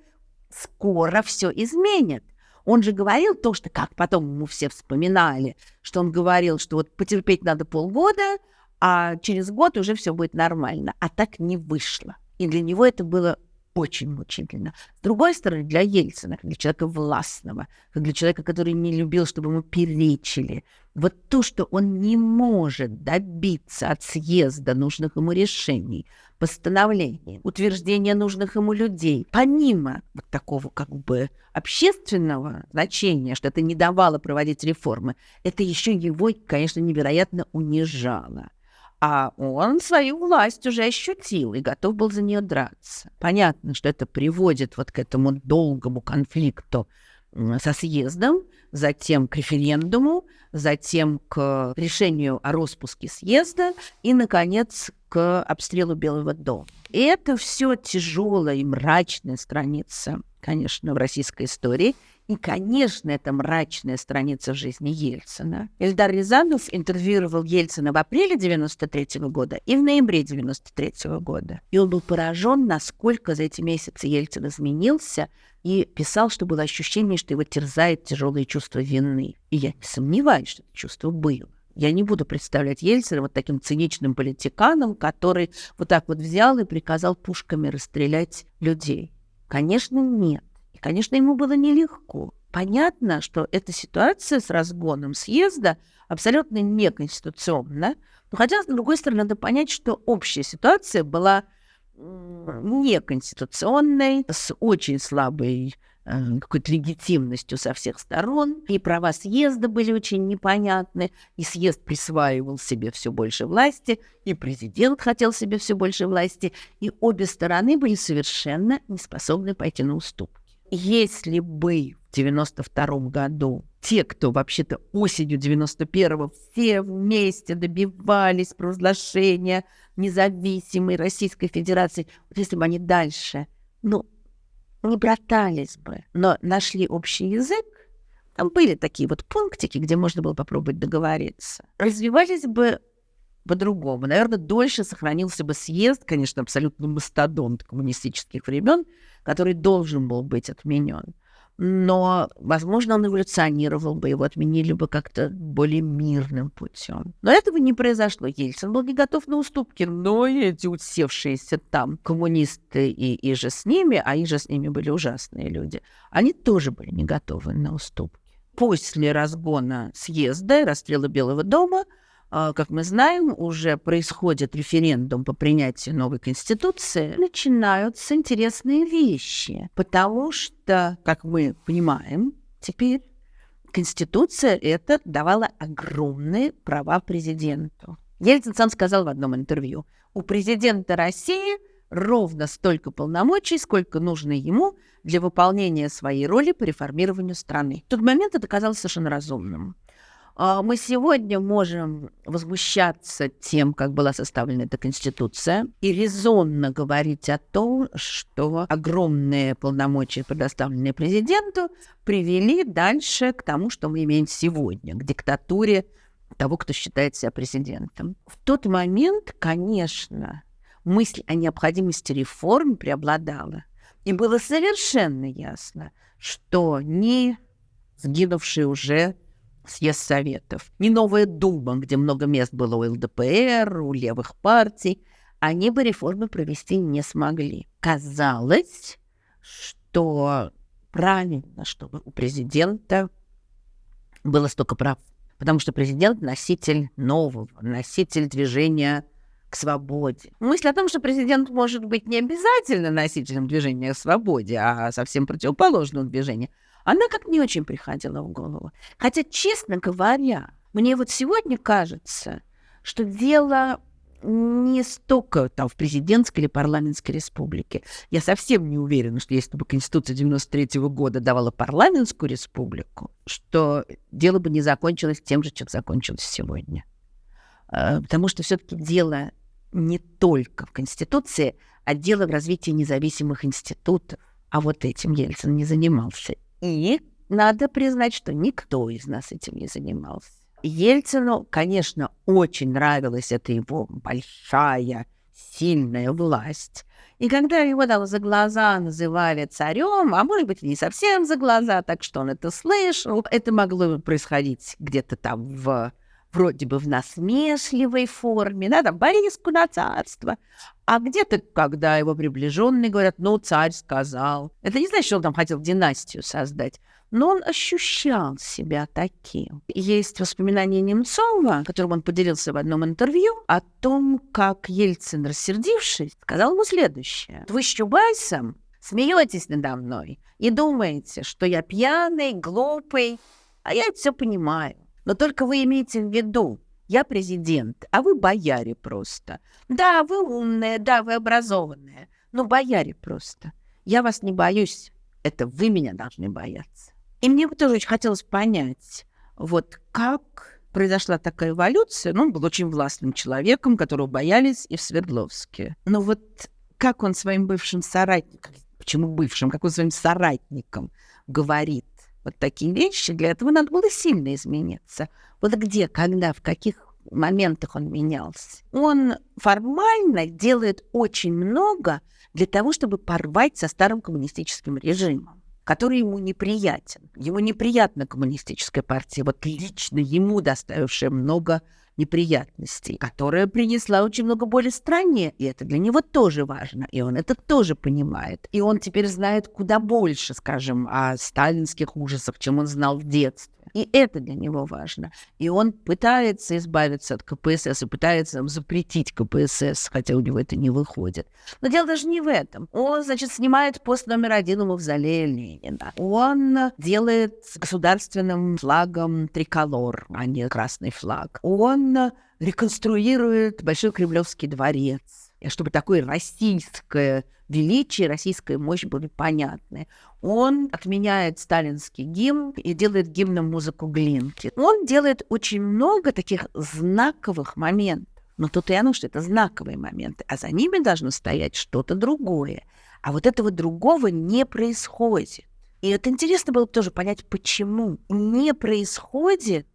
скоро все изменят. Он же говорил то, что, как потом ему все вспоминали, что он говорил, что вот потерпеть надо полгода, а через год уже все будет нормально. А так не вышло. И для него это было очень мучительно. С другой стороны, для Ельцина, как для человека властного, как для человека, который не любил, чтобы ему перечили, вот то, что он не может добиться от съезда нужных ему решений, постановлений, утверждения нужных ему людей, помимо вот такого как бы общественного значения, что это не давало проводить реформы, это еще его, конечно, невероятно унижало. А он свою власть уже ощутил и готов был за нее драться. Понятно, что это приводит вот к этому долгому конфликту со съездом, затем к референдуму, затем к решению о распуске съезда и, наконец, к обстрелу Белого дома. И это все тяжелая и мрачная страница, конечно, в российской истории. И, конечно, это мрачная страница в жизни Ельцина. Эльдар Рязанов интервьюировал Ельцина в апреле 1993 года и в ноябре 1993 года. И он был поражен, насколько за эти месяцы Ельцин изменился, и писал, что было ощущение, что его терзает тяжелое чувство вины. И я не сомневаюсь, что это чувство было. Я не буду представлять Ельцина вот таким циничным политиканом, который вот так вот взял и приказал пушками расстрелять людей. Конечно, нет. И, конечно, ему было нелегко. Понятно, что эта ситуация с разгоном съезда абсолютно неконституционна. Но хотя, с другой стороны, надо понять, что общая ситуация была неконституционной, с очень слабой какой-то легитимностью со всех сторон. И права съезда были очень непонятны, и съезд присваивал себе все больше власти, и президент хотел себе все больше власти, и обе стороны были совершенно не способны пойти на уступки. Если бы в 92 году те, кто вообще-то осенью 91-го все вместе добивались провозглашения независимой Российской Федерации, вот если бы они дальше, не братались бы, но нашли общий язык, там были такие вот пунктики, где можно было попробовать договориться, развивались бы по-другому. Наверное, дольше сохранился бы съезд, конечно, абсолютно мастодонт коммунистических времен, который должен был быть отменен. Но, возможно, он эволюционировал бы, его отменили бы как-то более мирным путем. Но этого не произошло. Ельцин был не готов на уступки, но эти усевшиеся там коммунисты и же с ними, а и же с ними были ужасные люди, они тоже были не готовы на уступки. После разгона съезда и расстрела Белого дома, как мы знаем, уже происходит референдум по принятию новой Конституции, начинаются интересные вещи, потому что, как мы понимаем теперь, Конституция эта давала огромные права президенту. Ельцин сам сказал в одном интервью: у президента России ровно столько полномочий, сколько нужно ему для выполнения своей роли по реформированию страны. В тот момент это казалось совершенно разумным. Мы сегодня можем возмущаться тем, как была составлена эта Конституция, и резонно говорить о том, что огромные полномочия, предоставленные президенту, привели дальше к тому, что мы имеем сегодня, к диктатуре того, кто считает себя президентом. В тот момент, конечно, мысль о необходимости реформ преобладала, и было совершенно ясно, что ни сгинувший уже съезд Советов, ни новая Дума, где много мест было у ЛДПР, у левых партий, они бы реформы провести не смогли. Казалось, что правильно, чтобы у президента было столько прав, потому что президент — носитель нового, носитель движения к свободе. Мысль о том, что президент может быть не обязательно носителем движения к свободе, а совсем противоположного движения, она как не очень приходила в голову. Хотя, честно говоря, мне вот сегодня кажется, что дело не столько там в президентской или парламентской республике. Я совсем не уверена, что если бы Конституция 93 года давала парламентскую республику, что дело бы не закончилось тем же, чем закончилось сегодня. Потому что все-таки дело не только в Конституции, а дело в развитии независимых институтов. А вот этим Ельцин не занимался. И надо признать, что никто из нас этим не занимался. Ельцину, конечно, очень нравилась эта его большая, сильная власть. И когда его там за глаза называли царем, а может быть, не совсем за глаза, так что он это слышал, это могло происходить где-то там вроде бы в насмешливой форме, да, там, Бориску на царство. А где-то, когда его приближенные говорят, ну, царь сказал. Это не значит, что он там хотел династию создать, но он ощущал себя таким. Есть воспоминания Немцова, которым он поделился в одном интервью, о том, как Ельцин, рассердившись, сказал ему следующее. Вы с Чубайсом смеетесь надо мной и думаете, что я пьяный, глупый, а я это все понимаю. Но только вы имеете в виду, я президент, а вы бояре просто. Да, вы умные, да, вы образованные, но бояре просто. Я вас не боюсь, это вы меня должны бояться. И мне бы тоже очень хотелось понять, вот как произошла такая эволюция. Ну, он был очень властным человеком, которого боялись и в Свердловске. Но вот как он своим бывшим соратникам, почему бывшим, как он своим соратникам говорит вот такие вещи, для этого надо было сильно измениться. Вот где, когда, в каких моментах он менялся. Он формально делает очень много для того, чтобы порвать со старым коммунистическим режимом, который ему неприятен. Ему неприятна коммунистическая партия, вот лично ему доставившая много неприятностей, которая принесла очень много боли стране, и это для него тоже важно, и он это тоже понимает. И он теперь знает куда больше, скажем, о сталинских ужасах, чем он знал в детстве. И это для него важно. И он пытается избавиться от КПСС и пытается запретить КПСС, хотя у него это не выходит. Но дело даже не в этом. Он, значит, снимает пост номер 1 у мавзолея Ленина. Он делает государственным флагом триколор, а не красный флаг. Он реконструирует Большой Кремлевский дворец, чтобы такое российское величие, российская мощь были понятны. Он отменяет сталинский гимн и делает гимном музыку Глинки. Он делает очень много таких знаковых моментов. Но тут и оно, что это знаковые моменты, а за ними должно стоять что-то другое. А вот этого другого не происходит. И это интересно было бы тоже понять, почему не происходит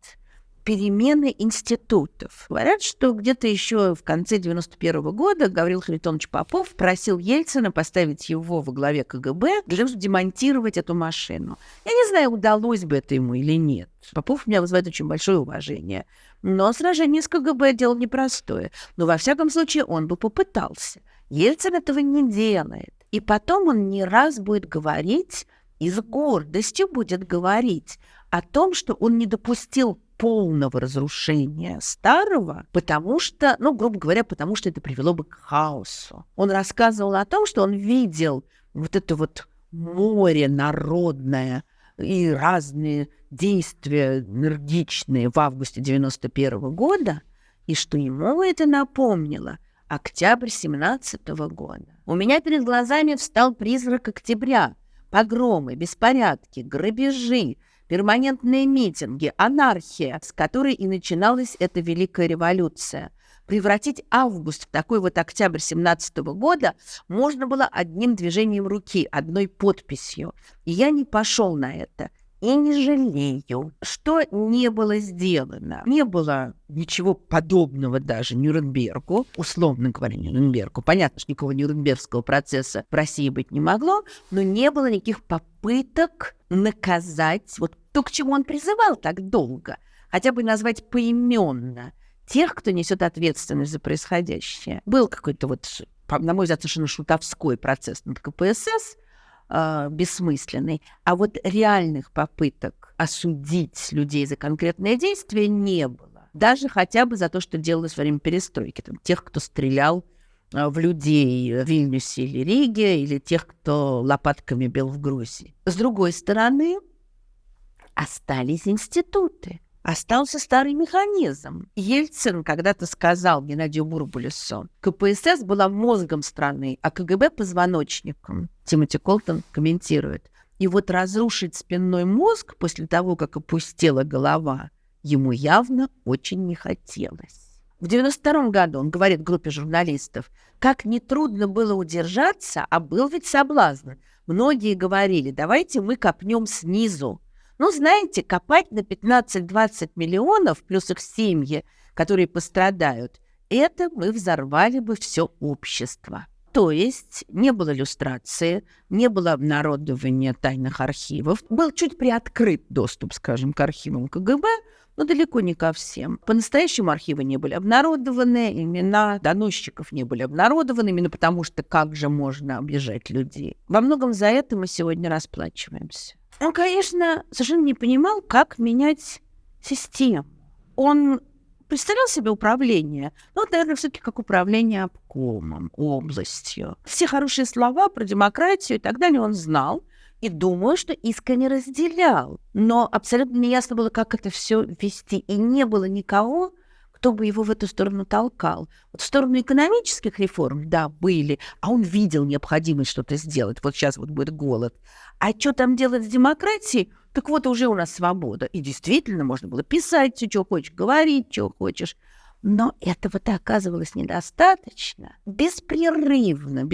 перемены институтов. Говорят, что где-то еще в конце 91 года Гаврил Харитонович Попов просил Ельцина поставить его во главе КГБ для того, чтобы демонтировать эту машину. Я не знаю, удалось бы это ему или нет. Попов меня вызывает очень большое уважение. Но сражение с КГБ дело непростое. Но, во всяком случае, он бы попытался. Ельцин этого не делает. И потом он не раз будет говорить, и с гордостью будет говорить о том, что он не допустил полного разрушения старого, потому что, ну, грубо говоря, потому что это привело бы к хаосу. Он рассказывал о том, что он видел вот это вот море народное и разные действия энергичные в августе 91 года, и что ему это напомнило октябрь 17 года. У меня перед глазами встал призрак октября. Погромы, беспорядки, грабежи, перманентные митинги, анархия, с которой и начиналась эта Великая революция. Превратить август в такой вот октябрь 17 года можно было одним движением руки, одной подписью. И я не пошел на это. И не жалею, что не было сделано. Не было ничего подобного даже Нюрнбергу, условно говоря, Нюрнбергу. Понятно, что никакого Нюрнбергского процесса в России быть не могло, но не было никаких попыток наказать вот то, к чему он призывал так долго, хотя бы назвать поименно тех, кто несет ответственность за происходящее. Был какой-то вот, на мой взгляд, совершенно шутовской процесс над КПСС, бессмысленный, а вот реальных попыток осудить людей за конкретные действия не было. Даже хотя бы за то, что делалось во время перестройки. Там, тех, кто стрелял в людей в Вильнюсе или Риге, или тех, кто лопатками бил в Грузии. С другой стороны, остались институты. Остался старый механизм. Ельцин когда-то сказал Геннадию Бурбулису, КПСС была мозгом страны, а КГБ – позвоночником. Тимоти Колтон комментирует. И вот разрушить спинной мозг после того, как опустела голова, ему явно очень не хотелось. В 92 году он говорит группе журналистов, как нетрудно было удержаться, а был ведь соблазн многие говорили, давайте мы копнем снизу. Ну, знаете, копать на 15-20 миллионов, плюс их семьи, которые пострадают, это мы взорвали бы все общество. То есть не было люстрации, не было обнародования тайных архивов. Был чуть приоткрыт доступ, скажем, к архивам КГБ, но далеко не ко всем. По-настоящему архивы не были обнародованы, имена доносчиков не были обнародованы, именно потому что как же можно обижать людей. Во многом за это мы сегодня расплачиваемся. Он, конечно, совершенно не понимал, как менять систему. Он представлял себе управление, ну, наверное, все-таки как управление обкомом, областью. Все хорошие слова про демократию и так далее он знал, и думаю, что искренне разделял. Но абсолютно неясно было, как это все вести. И не было никого, кто бы его в эту сторону толкал. Вот в сторону экономических реформ, да, были, а он видел необходимость что-то сделать. Вот сейчас вот будет голод. А что там делать с демократией? Так вот, уже у нас свобода. И действительно, можно было писать все, что хочешь, говорить, что хочешь. Но этого-то оказывалось недостаточно. Беспрерывно,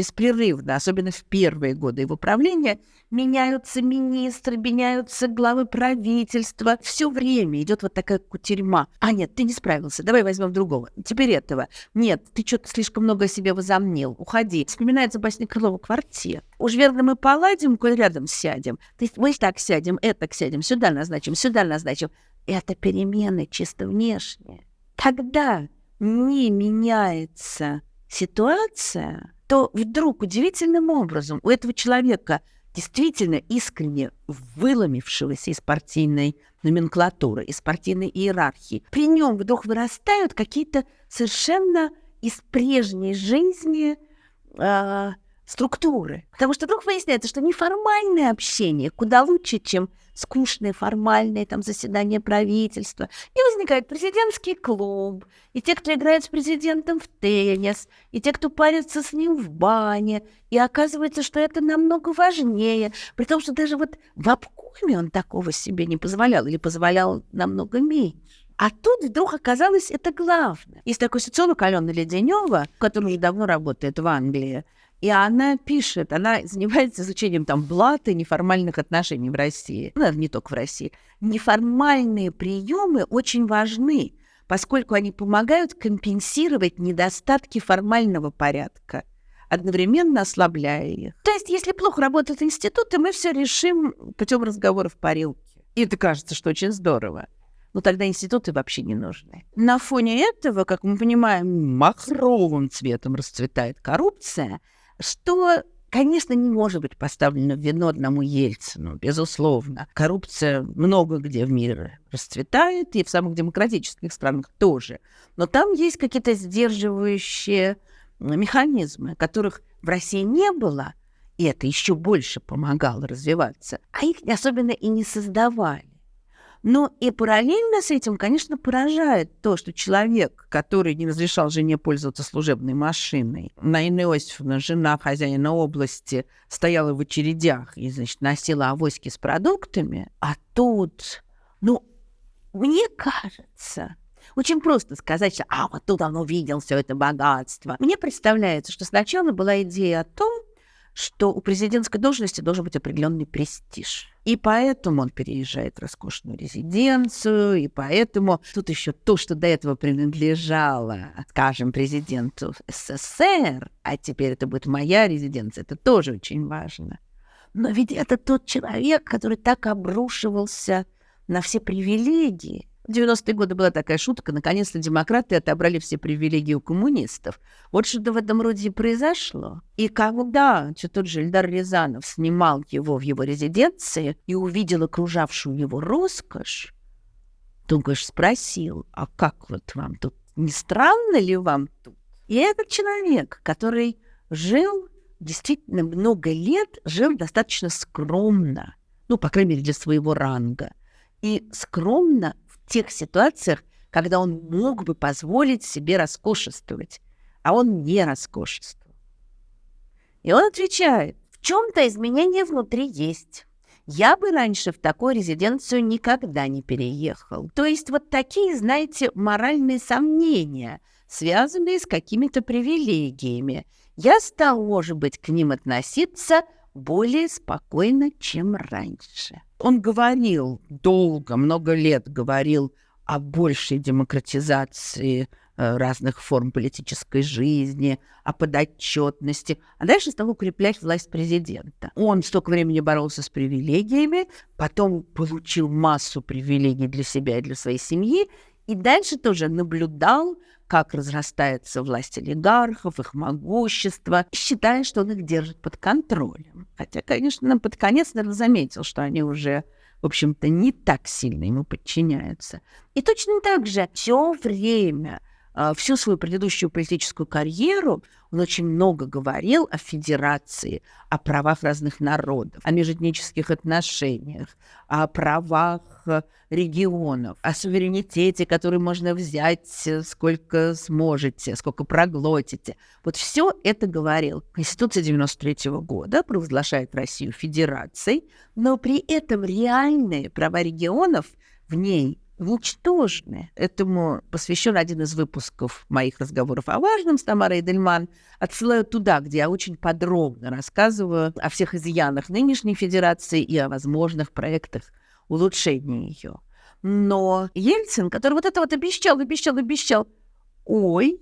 особенно в первые годы его правления, меняются министры, меняются главы правительства. Все время идет вот такая кутерьма. А нет, ты не справился, давай возьмем другого. Теперь этого. Нет, ты что-то слишком много о себе возомнил. Уходи. Вспоминается басня Крылова «Квартет». Уж верно мы поладим, коль рядом сядем. То есть мы так сядем, этак сядем, сюда назначим, сюда назначим. Это перемены чисто внешние. Когда не меняется ситуация, то вдруг удивительным образом у этого человека, действительно искренне выломившегося из партийной номенклатуры, из партийной иерархии, при нем вдруг вырастают какие-то совершенно из прежней жизни структуры. Потому что вдруг выясняется, что неформальное общение куда лучше, чем скучные формальные там заседания правительства. И возникает президентский клуб, и те, кто играет с президентом в теннис, и те, кто парится с ним в бане. И оказывается, что это намного важнее. При том, что даже вот в обкоме он такого себе не позволял или позволял намного меньше. А тут вдруг оказалось это главное. Есть такой социолог Алена Леденева, который уже давно работает в Англии, и она пишет, она занимается изучением там блата и неформальных отношений в России. Ну, не только в России. Неформальные приемы очень важны, поскольку они помогают компенсировать недостатки формального порядка, одновременно ослабляя их. То есть, если плохо работают институты, мы все решим путем разговоров по парилке. И это кажется, что очень здорово. Но тогда институты вообще не нужны. На фоне этого, как мы понимаем, махровым цветом расцветает коррупция, что, конечно, не может быть поставлено в вину одному Ельцину, безусловно. Коррупция много где в мире расцветает, и в самых демократических странах тоже. Но там есть какие-то сдерживающие механизмы, которых в России не было, и это еще больше помогало развиваться, а их особенно и не создавали. Но и параллельно с этим, конечно, поражает то, что человек, который не разрешал жене пользоваться служебной машиной, Наина Иосифовна, жена хозяина области, стояла в очередях и, значит, носила авоськи с продуктами, а тут, мне кажется, очень просто сказать, что вот тут он увидел все это богатство. Мне представляется, что сначала была идея о том, что у президентской должности должен быть определенный престиж. И поэтому он переезжает в роскошную резиденцию, и поэтому тут еще то, что до этого принадлежало, скажем, президенту СССР, а теперь это будет моя резиденция, это тоже очень важно. Но ведь это тот человек, который так обрушивался на все привилегии. В 90-е годы была такая шутка, наконец-то демократы отобрали все привилегии у коммунистов. Вот что-то в этом роде и произошло. И когда тот же Эльдар Рязанов снимал его в его резиденции и увидел окружавшую его роскошь, то он, конечно, спросил, а как вот вам тут? Не странно ли вам тут? И этот человек, который жил действительно много лет, жил достаточно скромно, по крайней мере, для своего ранга. И скромно в тех ситуациях, когда он мог бы позволить себе роскошествовать, а он не роскошествовал. И он отвечает, в чем-то изменения внутри есть. Я бы раньше в такую резиденцию никогда не переехал. То есть вот такие, знаете, моральные сомнения, связанные с какими-то привилегиями. Я стал, может быть, к ним относиться более спокойно, чем раньше. Он говорил долго, много лет говорил о большей демократизации разных форм политической жизни, о подотчетности, а дальше стал укреплять власть президента. Он столько времени боролся с привилегиями, потом получил массу привилегий для себя и для своей семьи, и дальше тоже наблюдал, как разрастается власть олигархов, их могущество, считая, что он их держит под контролем. Хотя, конечно, под конец, наверное, заметил, что они уже, в общем-то, не так сильно ему подчиняются. И точно так же все время, всю свою предыдущую политическую карьеру он очень много говорил о федерации, о правах разных народов, о межэтнических отношениях, о правах регионов, о суверенитете, который можно взять сколько сможете, сколько проглотите. Вот все это говорил. Конституция 93 года провозглашает Россию федерацией, но при этом реальные права регионов в ней ничтожны. Этому посвящен один из выпусков моих разговоров о важном с Тамарой Эдельман. Отсылаю туда, где я очень подробно рассказываю о всех изъянах нынешней федерации и о возможных проектах улучшения ее. Но Ельцин, который вот это вот обещал, ой,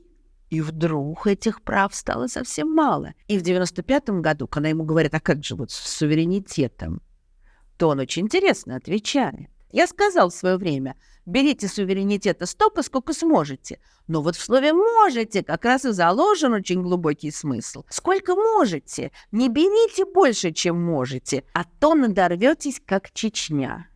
и вдруг этих прав стало совсем мало. И в 95-м году, когда ему говорят, а как же вот с суверенитетом, то он очень интересно отвечает. Я сказал в свое время, берите суверенитета столько, сколько сможете. Но вот в слове «можете» как раз и заложен очень глубокий смысл. Сколько можете, не берите больше, чем можете, а то надорветесь, как Чечня.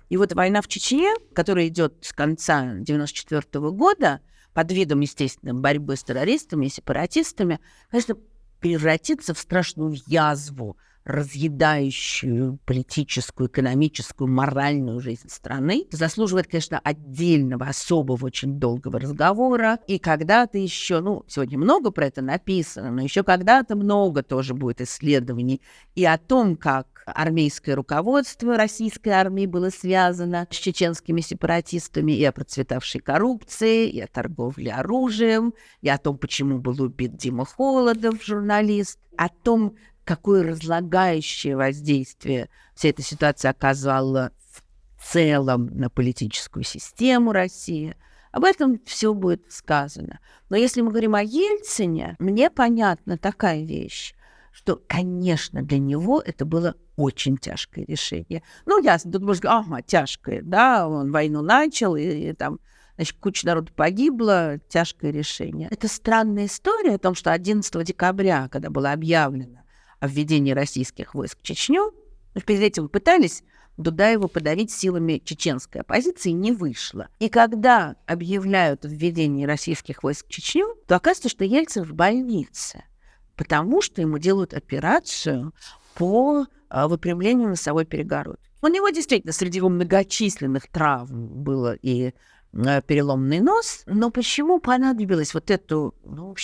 И вот война в Чечне, которая идет с конца 1994 года, под видом, естественно, борьбы с террористами и сепаратистами, конечно, превратится в страшную язву, разъедающую политическую, экономическую, моральную жизнь страны, заслуживает, конечно, отдельного, особого, очень долгого разговора. И когда-то еще, сегодня много про это написано, но еще когда-то много тоже будет исследований и о том, как армейское руководство российской армии было связано с чеченскими сепаратистами, и о процветавшей коррупции, и о торговле оружием, и о том, почему был убит Дима Холодов, журналист, о том, какое разлагающее воздействие вся эта ситуация оказала в целом на политическую систему России. Об этом все будет сказано. Но если мы говорим о Ельцине, мне понятна такая вещь, что, конечно, для него это было очень тяжкое решение. Ясно, тут можно сказать, тяжкое, да, он войну начал, и там, значит, куча народу погибла, тяжкое решение. Это странная история о том, что 11 декабря, когда было объявлено о введении российских войск в Чечню, перед этим пытались Дудаеву подавить силами чеченской оппозиции, не вышло. И когда объявляют о введении российских войск в Чечню, то оказывается, что Ельцин в больнице, потому что ему делают операцию по выпрямлению носовой перегородки. У него действительно среди его многочисленных травм было и переломный нос, но почему понадобилось вот эту,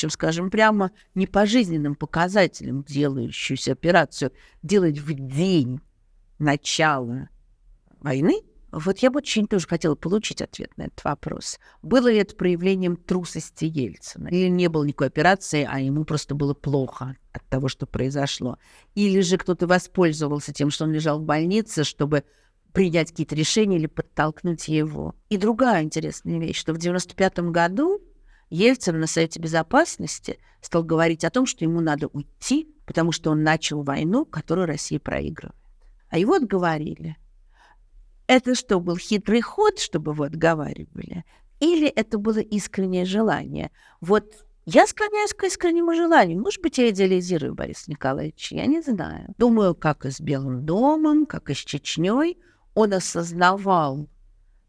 скажем прямо, не по жизненным показателям делающуюся операцию делать в день начала войны? Вот я бы очень тоже хотела получить ответ на этот вопрос. Было ли это проявлением трусости Ельцина? Или не было никакой операции, а ему просто было плохо от того, что произошло? Или же кто-то воспользовался тем, что он лежал в больнице, чтобы принять какие-то решения или подтолкнуть его? И другая интересная вещь, что в 1995 году Ельцин на Совете Безопасности стал говорить о том, что ему надо уйти, потому что он начал войну, которую Россия проигрывает. А его отговорили. Это что, был хитрый ход, чтобы его отговаривали? Или это было искреннее желание? Вот я склоняюсь к искреннему желанию. Может быть, я идеализирую Бориса Николаевича, я не знаю. Думаю, как и с Белым домом, как и с Чечней, он осознавал,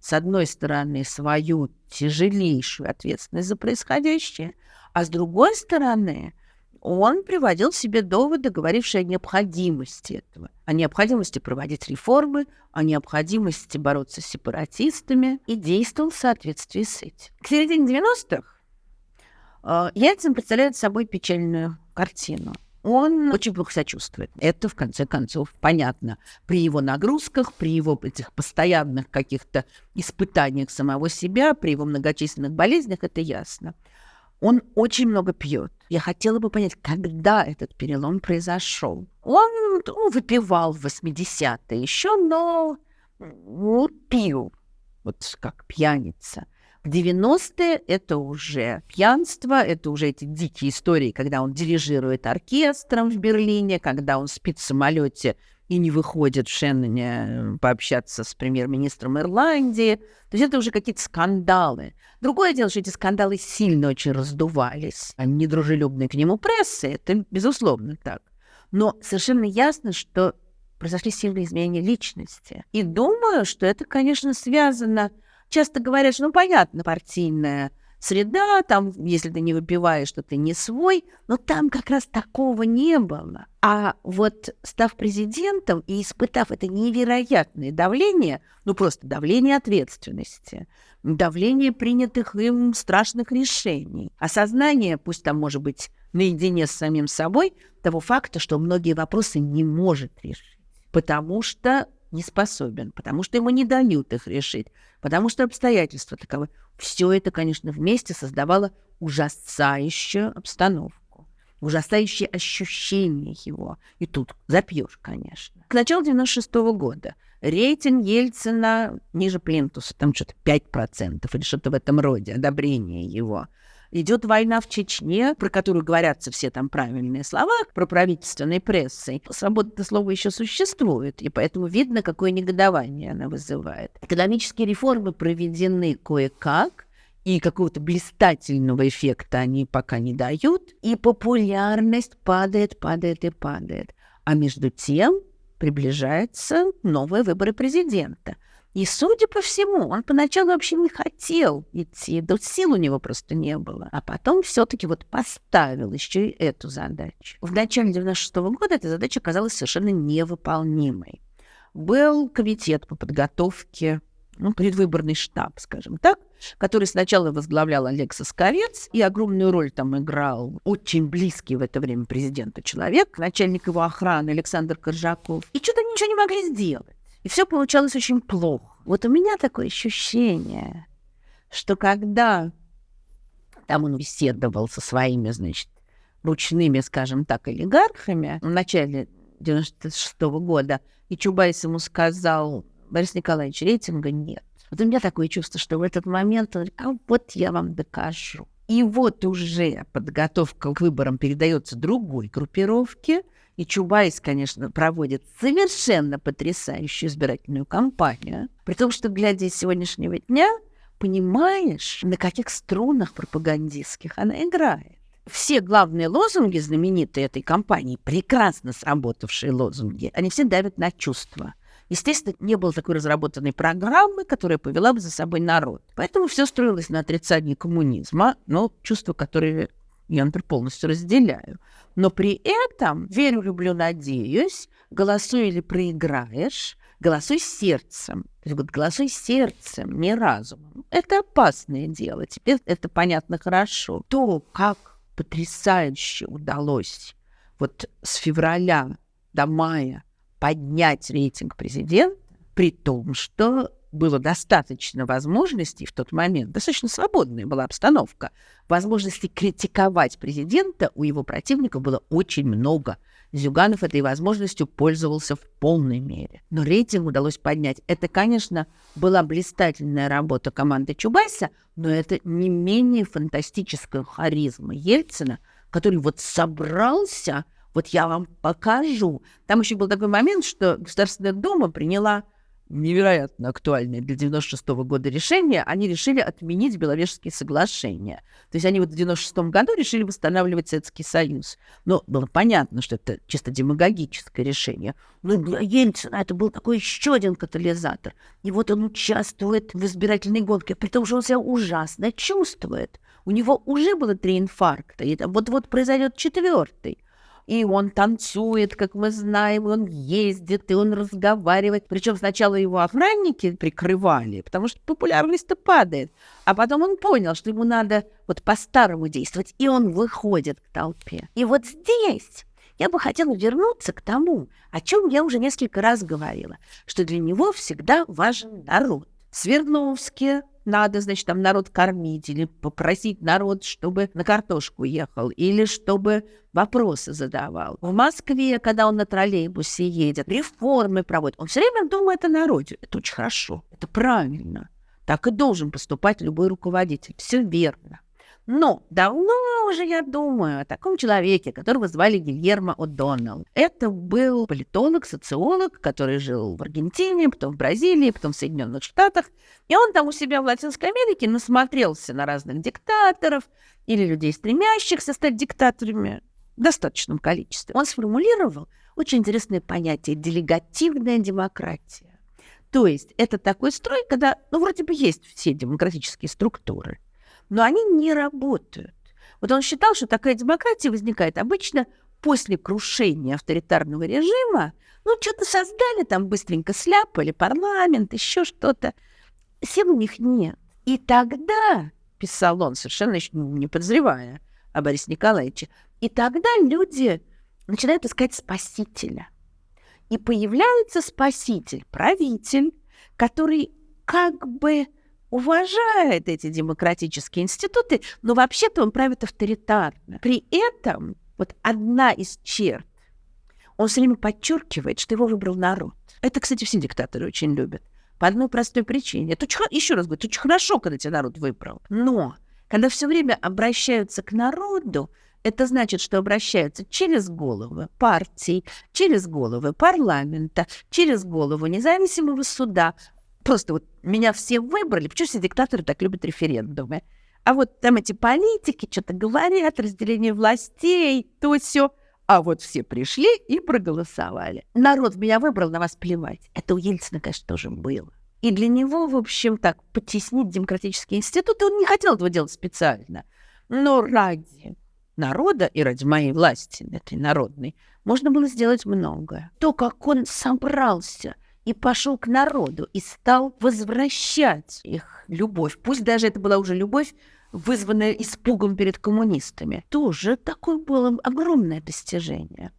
с одной стороны, свою тяжелейшую ответственность за происходящее, а с другой стороны, он приводил себе доводы, говорившие о необходимости этого, о необходимости проводить реформы, о необходимости бороться с сепаратистами, и действовал в соответствии с этим. К середине 90-х Ельцин представляет собой печальную картину. Он очень плохо себя чувствует. Это, в конце концов, понятно. При его нагрузках, при его этих постоянных каких-то испытаниях самого себя, при его многочисленных болезнях, это ясно. Он очень много пьет. Я хотела бы понять, когда этот перелом произошел. Он выпивал в 80-е еще, но пил, вот как пьяница. В 90-е это уже пьянство, это уже эти дикие истории, когда он дирижирует оркестром в Берлине, когда он спит в самолете и не выходит в Шенноне пообщаться с премьер-министром Ирландии. То есть это уже какие-то скандалы. Другое дело, что эти скандалы сильно очень раздувались. А недружелюбной к нему прессы, это безусловно так. Но совершенно ясно, что произошли сильные изменения личности. И думаю, что это, конечно, связано... Часто говорят, что, понятно, партийная среда, там, если ты не выпиваешь, что ты не свой, но там как раз такого не было. А вот став президентом и испытав это невероятное давление, просто давление ответственности, давление принятых им страшных решений, осознание, пусть там, может быть, наедине с самим собой, того факта, что многие вопросы не может решить, потому что не способен, потому что ему не дают их решить, потому что обстоятельства таковы. Все это, конечно, вместе создавало ужасающую обстановку, ужасающее ощущение его. И тут запьешь, конечно. К началу 96-го года рейтинг Ельцина ниже плинтуса, там что-то 5% или что-то в этом роде, одобрение его. Идет война в Чечне, про которую говорятся все там правильные слова, про правительственной прессой. Свобода-то слова еще существует, и поэтому видно, какое негодование она вызывает. Экономические реформы проведены кое-как, и какого-то блистательного эффекта они пока не дают, и популярность падает. А между тем приближаются новые выборы президента. И, судя по всему, он поначалу вообще не хотел идти, да сил у него просто не было. А потом все-таки поставил еще и эту задачу. В начале 96-го года эта задача оказалась совершенно невыполнимой. Был комитет по подготовке, предвыборный штаб, скажем так, который сначала возглавлял Олег Сосковец, и огромную роль там играл очень близкий в это время президенту человек, начальник его охраны Александр Коржаков. И что-то ничего не могли сделать. И все получалось очень плохо. Вот у меня такое ощущение, что когда там он беседовал со своими, ручными, скажем так, олигархами в начале 96-го года, и Чубайс ему сказал: Борис Николаевич, рейтинга нет. Вот у меня такое чувство, что в этот момент он говорит: вот я вам докажу. И вот уже подготовка к выборам передается другой группировке, и Чубайс, конечно, проводит совершенно потрясающую избирательную кампанию. При том, что, глядя из сегодняшнего дня, понимаешь, на каких струнах пропагандистских она играет. Все главные лозунги знаменитые этой кампании, прекрасно сработавшие лозунги, они все давят на чувства. Естественно, не было такой разработанной программы, которая повела бы за собой народ. Поэтому все строилось на отрицании коммунизма, но чувства, которые я, например, полностью разделяю. Но при этом верю, люблю, надеюсь, голосуй или проиграешь, голосуй сердцем. То есть голосуй сердцем, не разумом. Это опасное дело. Теперь это понятно хорошо. То, как потрясающе удалось с февраля до мая поднять рейтинг президента, при том, что было достаточно возможностей в тот момент, достаточно свободная была обстановка, возможностей критиковать президента у его противников было очень много. Зюганов этой возможностью пользовался в полной мере. Но рейтинг удалось поднять. Это, конечно, была блистательная работа команды Чубайса, но это не менее фантастическая харизма Ельцина, который собрался, я вам покажу. Там еще был такой момент, что Государственная Дума приняла невероятно актуальное для 96-го года решение. Они решили отменить Беловежские соглашения. То есть они в 96-м году решили восстанавливать Советский Союз. Но было понятно, что это чисто демагогическое решение. Но для Ельцина это был такой еще один катализатор. И он участвует в избирательной гонке, при том, что он себя ужасно чувствует. У него уже было 3 инфаркта, и вот произойдет 4-й. И он танцует, как мы знаем, и он ездит, и он разговаривает. Причем сначала его охранники прикрывали, потому что популярность-то падает. А потом он понял, что ему надо по-старому действовать, и он выходит к толпе. И здесь я бы хотела вернуться к тому, о чем я уже несколько раз говорила, что для него всегда важен народ. В Свердловске надо, значит, там народ кормить или попросить народ, чтобы на картошку ехал, или чтобы вопросы задавал. В Москве, когда он на троллейбусе едет, реформы проводит, он все время думает о народе. Это очень хорошо, это правильно. Так и должен поступать любой руководитель. Все верно. Но давно уже я думаю о таком человеке, которого звали Гильермо О'Доннелл. Это был политолог, социолог, который жил в Аргентине, потом в Бразилии, потом в Соединенных Штатах. И он там у себя в Латинской Америке насмотрелся на разных диктаторов или людей, стремящихся стать диктаторами в достаточном количестве. Он сформулировал очень интересное понятие «делегативная демократия». То есть это такой строй, когда, вроде бы есть все демократические структуры, но они не работают. Вот он считал, что такая демократия возникает обычно после крушения авторитарного режима. Что-то создали, там быстренько сляпали, парламент, еще что-то. Сил у них нет. И тогда, писал он, совершенно еще не подозревая о Борисе Николаевиче, и тогда люди начинают искать спасителя. И появляется спаситель, правитель, который как бы уважает эти демократические институты, но вообще-то он правит авторитарно. При этом вот одна из черт, он все время подчеркивает, что его выбрал народ. Это, кстати, все диктаторы очень любят. По одной простой причине. Это еще раз говорю, это очень хорошо, когда тебя народ выбрал. Но когда все время обращаются к народу, это значит, что обращаются через головы партий, через головы парламента, через голову независимого суда. Просто вот меня все выбрали. Почему все диктаторы так любят референдумы? А вот там эти политики что-то говорят, разделение властей, то все. А вот все пришли и проголосовали. Народ меня выбрал, на вас плевать. Это у Ельцина, конечно, тоже было. И для него, в общем, так, потеснить демократические институты, он не хотел этого делать специально. Но ради народа и ради моей власти, этой народной, можно было сделать многое. То, как он собрался и пошел к народу, и стал возвращать их любовь. Пусть даже это была уже любовь, вызванная испугом перед коммунистами. Тоже такое было огромное достижение.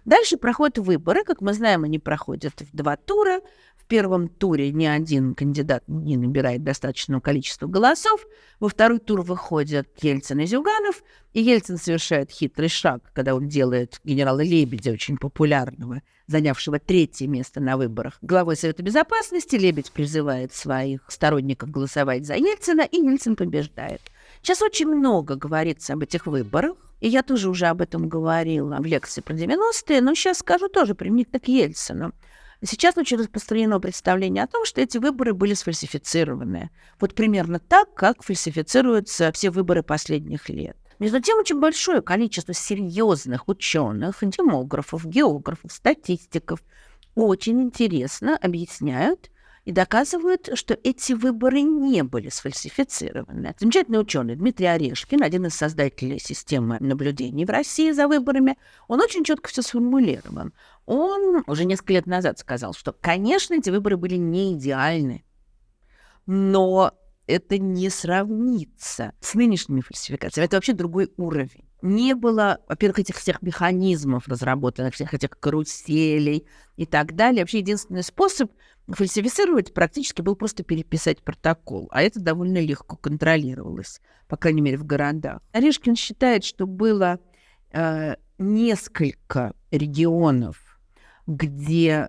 Дальше проходят выборы. Как мы знаем, они проходят в 2 тура. В первом туре ни один кандидат не набирает достаточного количества голосов. Во второй тур выходят Ельцин и Зюганов. И Ельцин совершает хитрый шаг, когда он делает генерала Лебедя, очень популярного, занявшего 3-е место на выборах, главой Совета Безопасности. Лебедь призывает своих сторонников голосовать за Ельцина, и Ельцин побеждает. Сейчас очень много говорится об этих выборах, и я тоже уже об этом говорила в лекции про 90-е, но сейчас скажу тоже применительно к Ельцину. Сейчас очень распространено представление о том, что эти выборы были сфальсифицированы. Вот примерно так, как фальсифицируются все выборы последних лет. Между тем, очень большое количество серьезных ученых, демографов, географов, статистиков очень интересно объясняют и доказывают, что эти выборы не были сфальсифицированы. Замечательный ученый Дмитрий Орешкин, один из создателей системы наблюдений в России за выборами, он очень четко все сформулировал. Он уже несколько лет назад сказал, что, конечно, эти выборы были не идеальны, но это не сравнится с нынешними фальсификациями. Это вообще другой уровень. Не было, во-первых, этих всех механизмов разработанных, всех этих каруселей и так далее. Вообще единственный способ фальсифицировать практически был просто переписать протокол. А это довольно легко контролировалось, по крайней мере, в городах. Орешкин считает, что было несколько регионов, где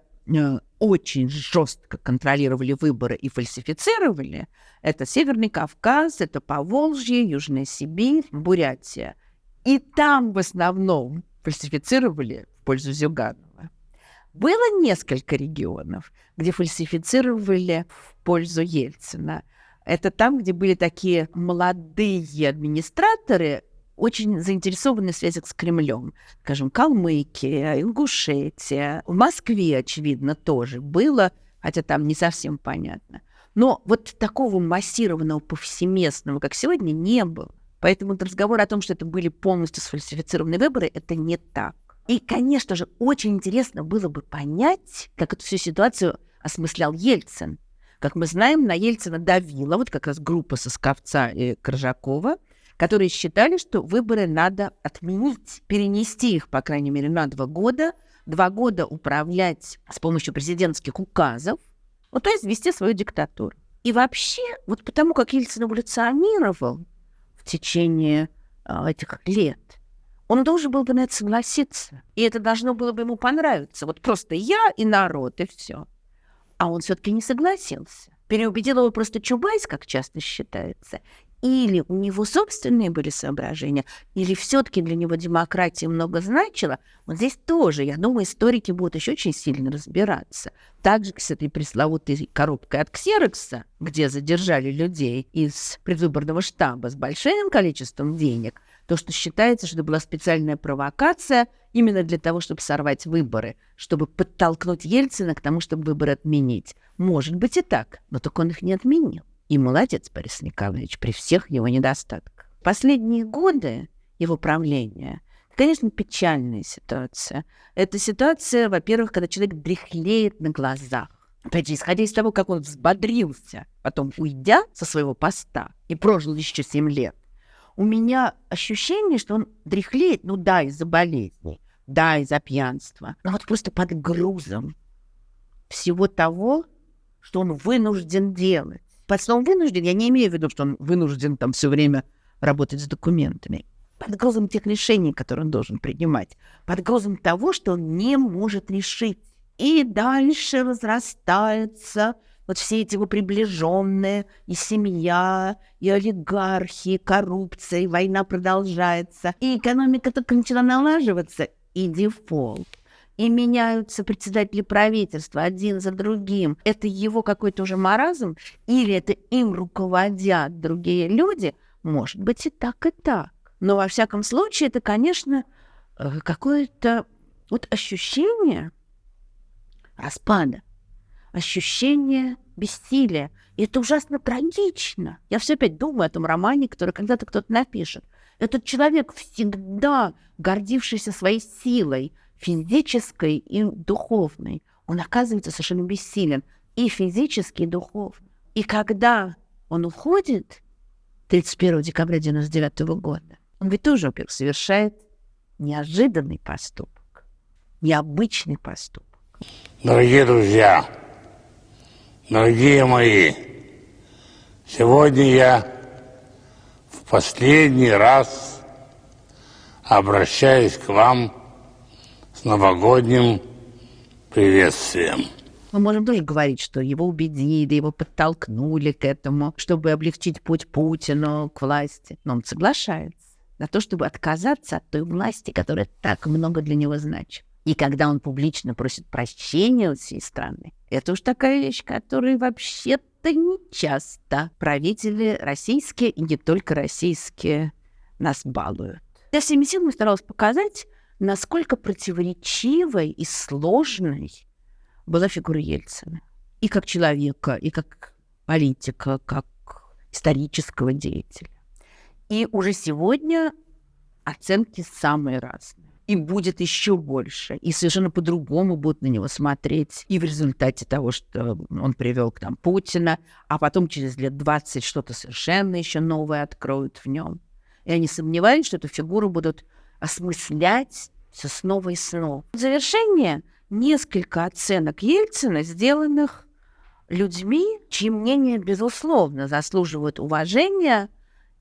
очень жестко контролировали выборы и фальсифицировали. Это Северный Кавказ, это Поволжье, Южная Сибирь, Бурятия. И там в основном фальсифицировали в пользу Зюганова. Было несколько регионов, где фальсифицировали в пользу Ельцина. Это там, где были такие молодые администраторы, очень заинтересованы в связях с Кремлем. Скажем, Калмыкия, Ингушетия. В Москве, очевидно, тоже было, хотя там не совсем понятно. Но вот такого массированного, повсеместного, как сегодня, не было. Поэтому разговор о том, что это были полностью сфальсифицированные выборы, это не так. И, конечно же, очень интересно было бы понять, как эту всю ситуацию осмыслял Ельцин. Как мы знаем, на Ельцина давила вот как раз группа Сосковца и Коржакова, которые считали, что выборы надо отменить, перенести их, по крайней мере, на 2 года, 2 года управлять с помощью президентских указов, то есть ввести свою диктатуру. И вообще, вот потому как Ельцин эволюционировал в течение этих лет, он должен был бы на это согласиться. И это должно было бы ему понравиться. Вот просто я и народ, и все. А он все-таки не согласился. Переубедил его просто Чубайс, как часто считается. Или у него собственные были соображения, или все-таки для него демократия много значила. Вот здесь тоже, я думаю, историки будут еще очень сильно разбираться. Также с этой пресловутой коробкой от Ксерокса, где задержали людей из предвыборного штаба с большим количеством денег, то, что считается, что это была специальная провокация именно для того, чтобы сорвать выборы, чтобы подтолкнуть Ельцина к тому, чтобы выборы отменить. Может быть и так, но только он их не отменил. И молодец Борис Николаевич при всех его недостатках. Последние годы его правления, конечно, печальная ситуация. Это ситуация, во-первых, когда человек дряхлеет на глазах. Опять же, исходя из того, как он взбодрился, потом уйдя со своего поста и прожил еще 7 лет, у меня ощущение, что он дряхлеет, ну да, из-за болезней, да, из-за пьянства, но вот просто под грузом всего того, что он вынужден делать. Под словом «вынужден» я не имею в виду, что он вынужден там все время работать с документами. Под грузом тех решений, которые он должен принимать. Под грузом того, что он не может решить. И дальше разрастаются вот все эти его приближенные, и семья, и олигархи, и коррупция, и война продолжается. И экономика только начала налаживаться, и дефолт. И меняются председатели правительства один за другим. Это его какой-то уже маразм? Или это им руководят другие люди? Может быть, и так, и так. Но, во всяком случае, это, конечно, какое-то вот ощущение распада, ощущение бессилия. И это ужасно трагично. Я все опять думаю о том романе, который когда-то кто-то напишет. Этот человек, всегда гордившийся своей силой, физической и духовной, он оказывается совершенно бессилен и физически, и духовно. И когда он уходит 31 декабря 1999 года, он ведь тоже, во-первых, совершает неожиданный поступок, необычный поступок. Дорогие друзья, дорогие мои, сегодня я в последний раз обращаюсь к вам с новогодним приветствием. Мы можем тоже говорить, что его убедили, его подтолкнули к этому, чтобы облегчить путь Путину к власти. Но он соглашается на то, чтобы отказаться от той власти, которая так много для него значит. И когда он публично просит прощения у всей страны, это уж такая вещь, которой вообще-то не часто правители российские и не только российские нас балуют. Я всеми силами старалась показать, насколько противоречивой и сложной была фигура Ельцина. И как человека, и как политика, как исторического деятеля. И уже сегодня оценки самые разные. И будет еще больше. И совершенно по-другому будут на него смотреть. И в результате того, что он привел к нам Путина, а потом через лет 20 что-то совершенно еще новое откроют в нем. И я не сомневаюсь, что эту фигуру будут осмыслять все снова и снова. В завершение несколько оценок Ельцина, сделанных людьми, чьи мнения, безусловно, заслуживают уважения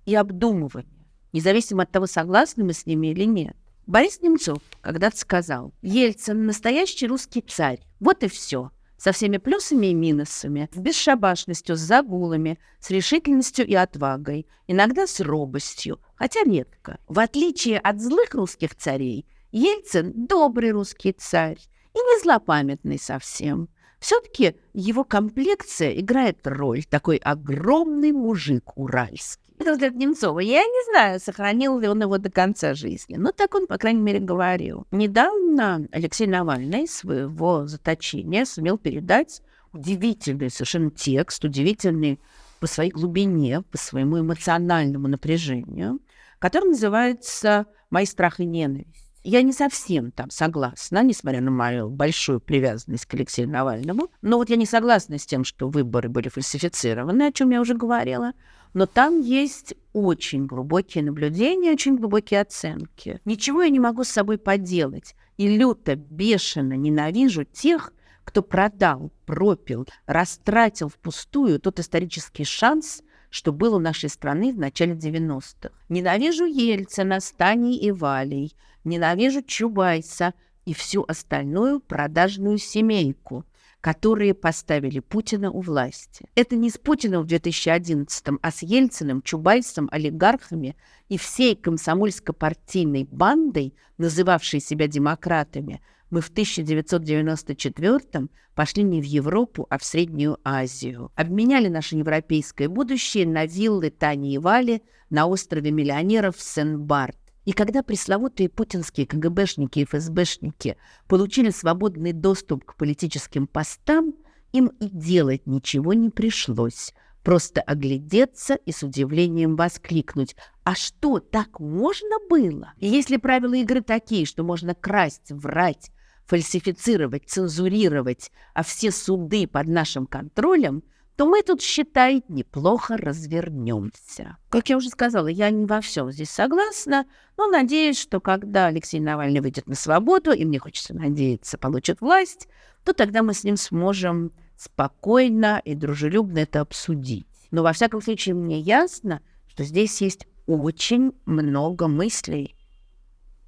и обдумывания, независимо от того, согласны мы с ними или нет. Борис Немцов когда-то сказал: Ельцин – настоящий русский царь. Вот и все. Со всеми плюсами и минусами, с бесшабашностью, с загулами, с решительностью и отвагой, иногда с робостью, хотя редко. В отличие от злых русских царей, Ельцин – добрый русский царь и не злопамятный совсем. Все-таки его комплекция играет роль, такой огромный мужик уральский. Это взгляд Немцова. Я не знаю, сохранил ли он его до конца жизни, но так он, по крайней мере, говорил. Недавно Алексей Навальный своего заточения сумел передать удивительный совершенно текст, удивительный по своей глубине, по своему эмоциональному напряжению, который называется «Мои страх и ненависть». Я не совсем там согласна, несмотря на мою большую привязанность к Алексею Навальному. Но вот я не согласна с тем, что выборы были фальсифицированы, о чем я уже говорила. Но там есть очень глубокие наблюдения, очень глубокие оценки. Ничего я не могу с собой поделать. И люто, бешено ненавижу тех, кто продал, пропил, растратил впустую тот исторический шанс, что был у нашей страны в начале 90-х. Ненавижу Ельцина, Стани и Валей, ненавижу Чубайса и всю остальную продажную семейку, которые поставили Путина у власти. Это не с Путиным в 2011-м, а с Ельциным, Чубайсом, олигархами и всей комсомольско-партийной бандой, называвшей себя демократами, мы в 1994-м пошли не в Европу, а в Среднюю Азию. Обменяли наше европейское будущее на виллы Тани и Вали на острове миллионеров Сен-Барт. И когда пресловутые путинские КГБшники и ФСБшники получили свободный доступ к политическим постам, им и делать ничего не пришлось. Просто оглядеться и с удивлением воскликнуть: «А что, так можно было?» И если правила игры такие, что можно красть, врать, фальсифицировать, цензурировать, а все суды под нашим контролем, то мы тут, считай, неплохо развернемся. Как я уже сказала, я не во всем здесь согласна, но надеюсь, что когда Алексей Навальный выйдет на свободу, и мне хочется надеяться, получит власть, то тогда мы с ним сможем спокойно и дружелюбно это обсудить. Но во всяком случае мне ясно, что здесь есть очень много мыслей,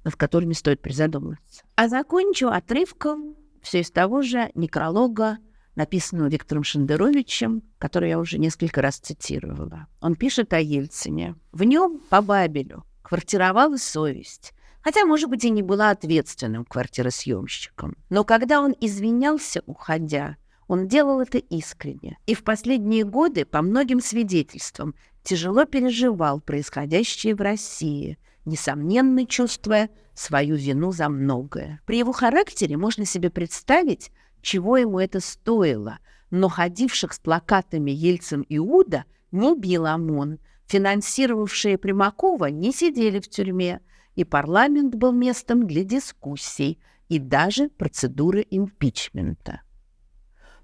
над которыми стоит призадуматься. А закончу отрывком все из того же некролога, написанного Виктором Шендеровичем, который я уже несколько раз цитировала. Он пишет о Ельцине. В нем по Бабелю квартировала совесть, хотя, может быть, и не была ответственным квартиросъемщиком. Но когда он извинялся, уходя, он делал это искренне. И в последние годы, по многим свидетельствам, тяжело переживал происходящее в России, несомненно чувствуя свою вину за многое. При его характере можно себе представить, чего ему это стоило, но ходивших с плакатами Ельцин Иуда не бил ОМОН, финансировавшие Примакова не сидели в тюрьме, и парламент был местом для дискуссий и даже процедуры импичмента.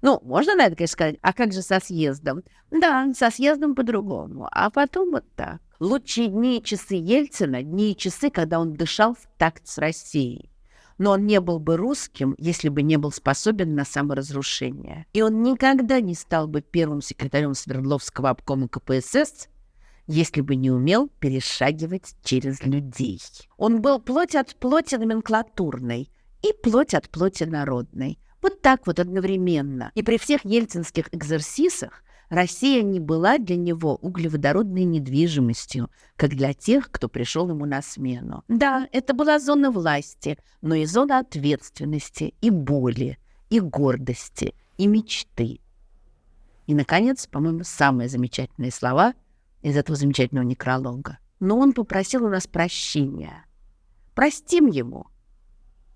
Ну, можно на это, конечно, сказать, а как же со съездом? Да, со съездом по-другому, а потом вот так. Лучшие дни и часы Ельцина – дни и часы, когда он дышал в такт с Россией. Но он не был бы русским, если бы не был способен на саморазрушение. И он никогда не стал бы первым секретарем Свердловского обкома КПСС, если бы не умел перешагивать через людей. Он был плоть от плоти номенклатурной и плоть от плоти народной. Вот так вот одновременно. И при всех ельцинских экзерсисах Россия не была для него углеводородной недвижимостью, как для тех, кто пришел ему на смену. Да, это была зона власти, но и зона ответственности, и боли, и гордости, и мечты. И, наконец, по-моему, самые замечательные слова из этого замечательного некролога. Но он попросил у нас прощения. Простим ему,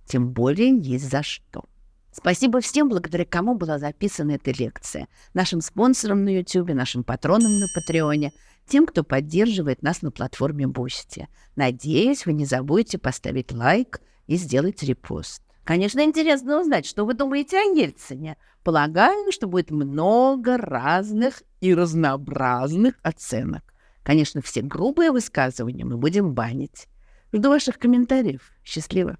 тем более есть за что. Спасибо всем, благодаря кому была записана эта лекция. Нашим спонсорам на YouTube, нашим патронам на Патреоне, тем, кто поддерживает нас на платформе Boosty. Надеюсь, вы не забудете поставить лайк и сделать репост. Конечно, интересно узнать, что вы думаете о Ельцине. Полагаю, что будет много разных и разнообразных оценок. Конечно, все грубые высказывания мы будем банить. Жду ваших комментариев. Счастливо!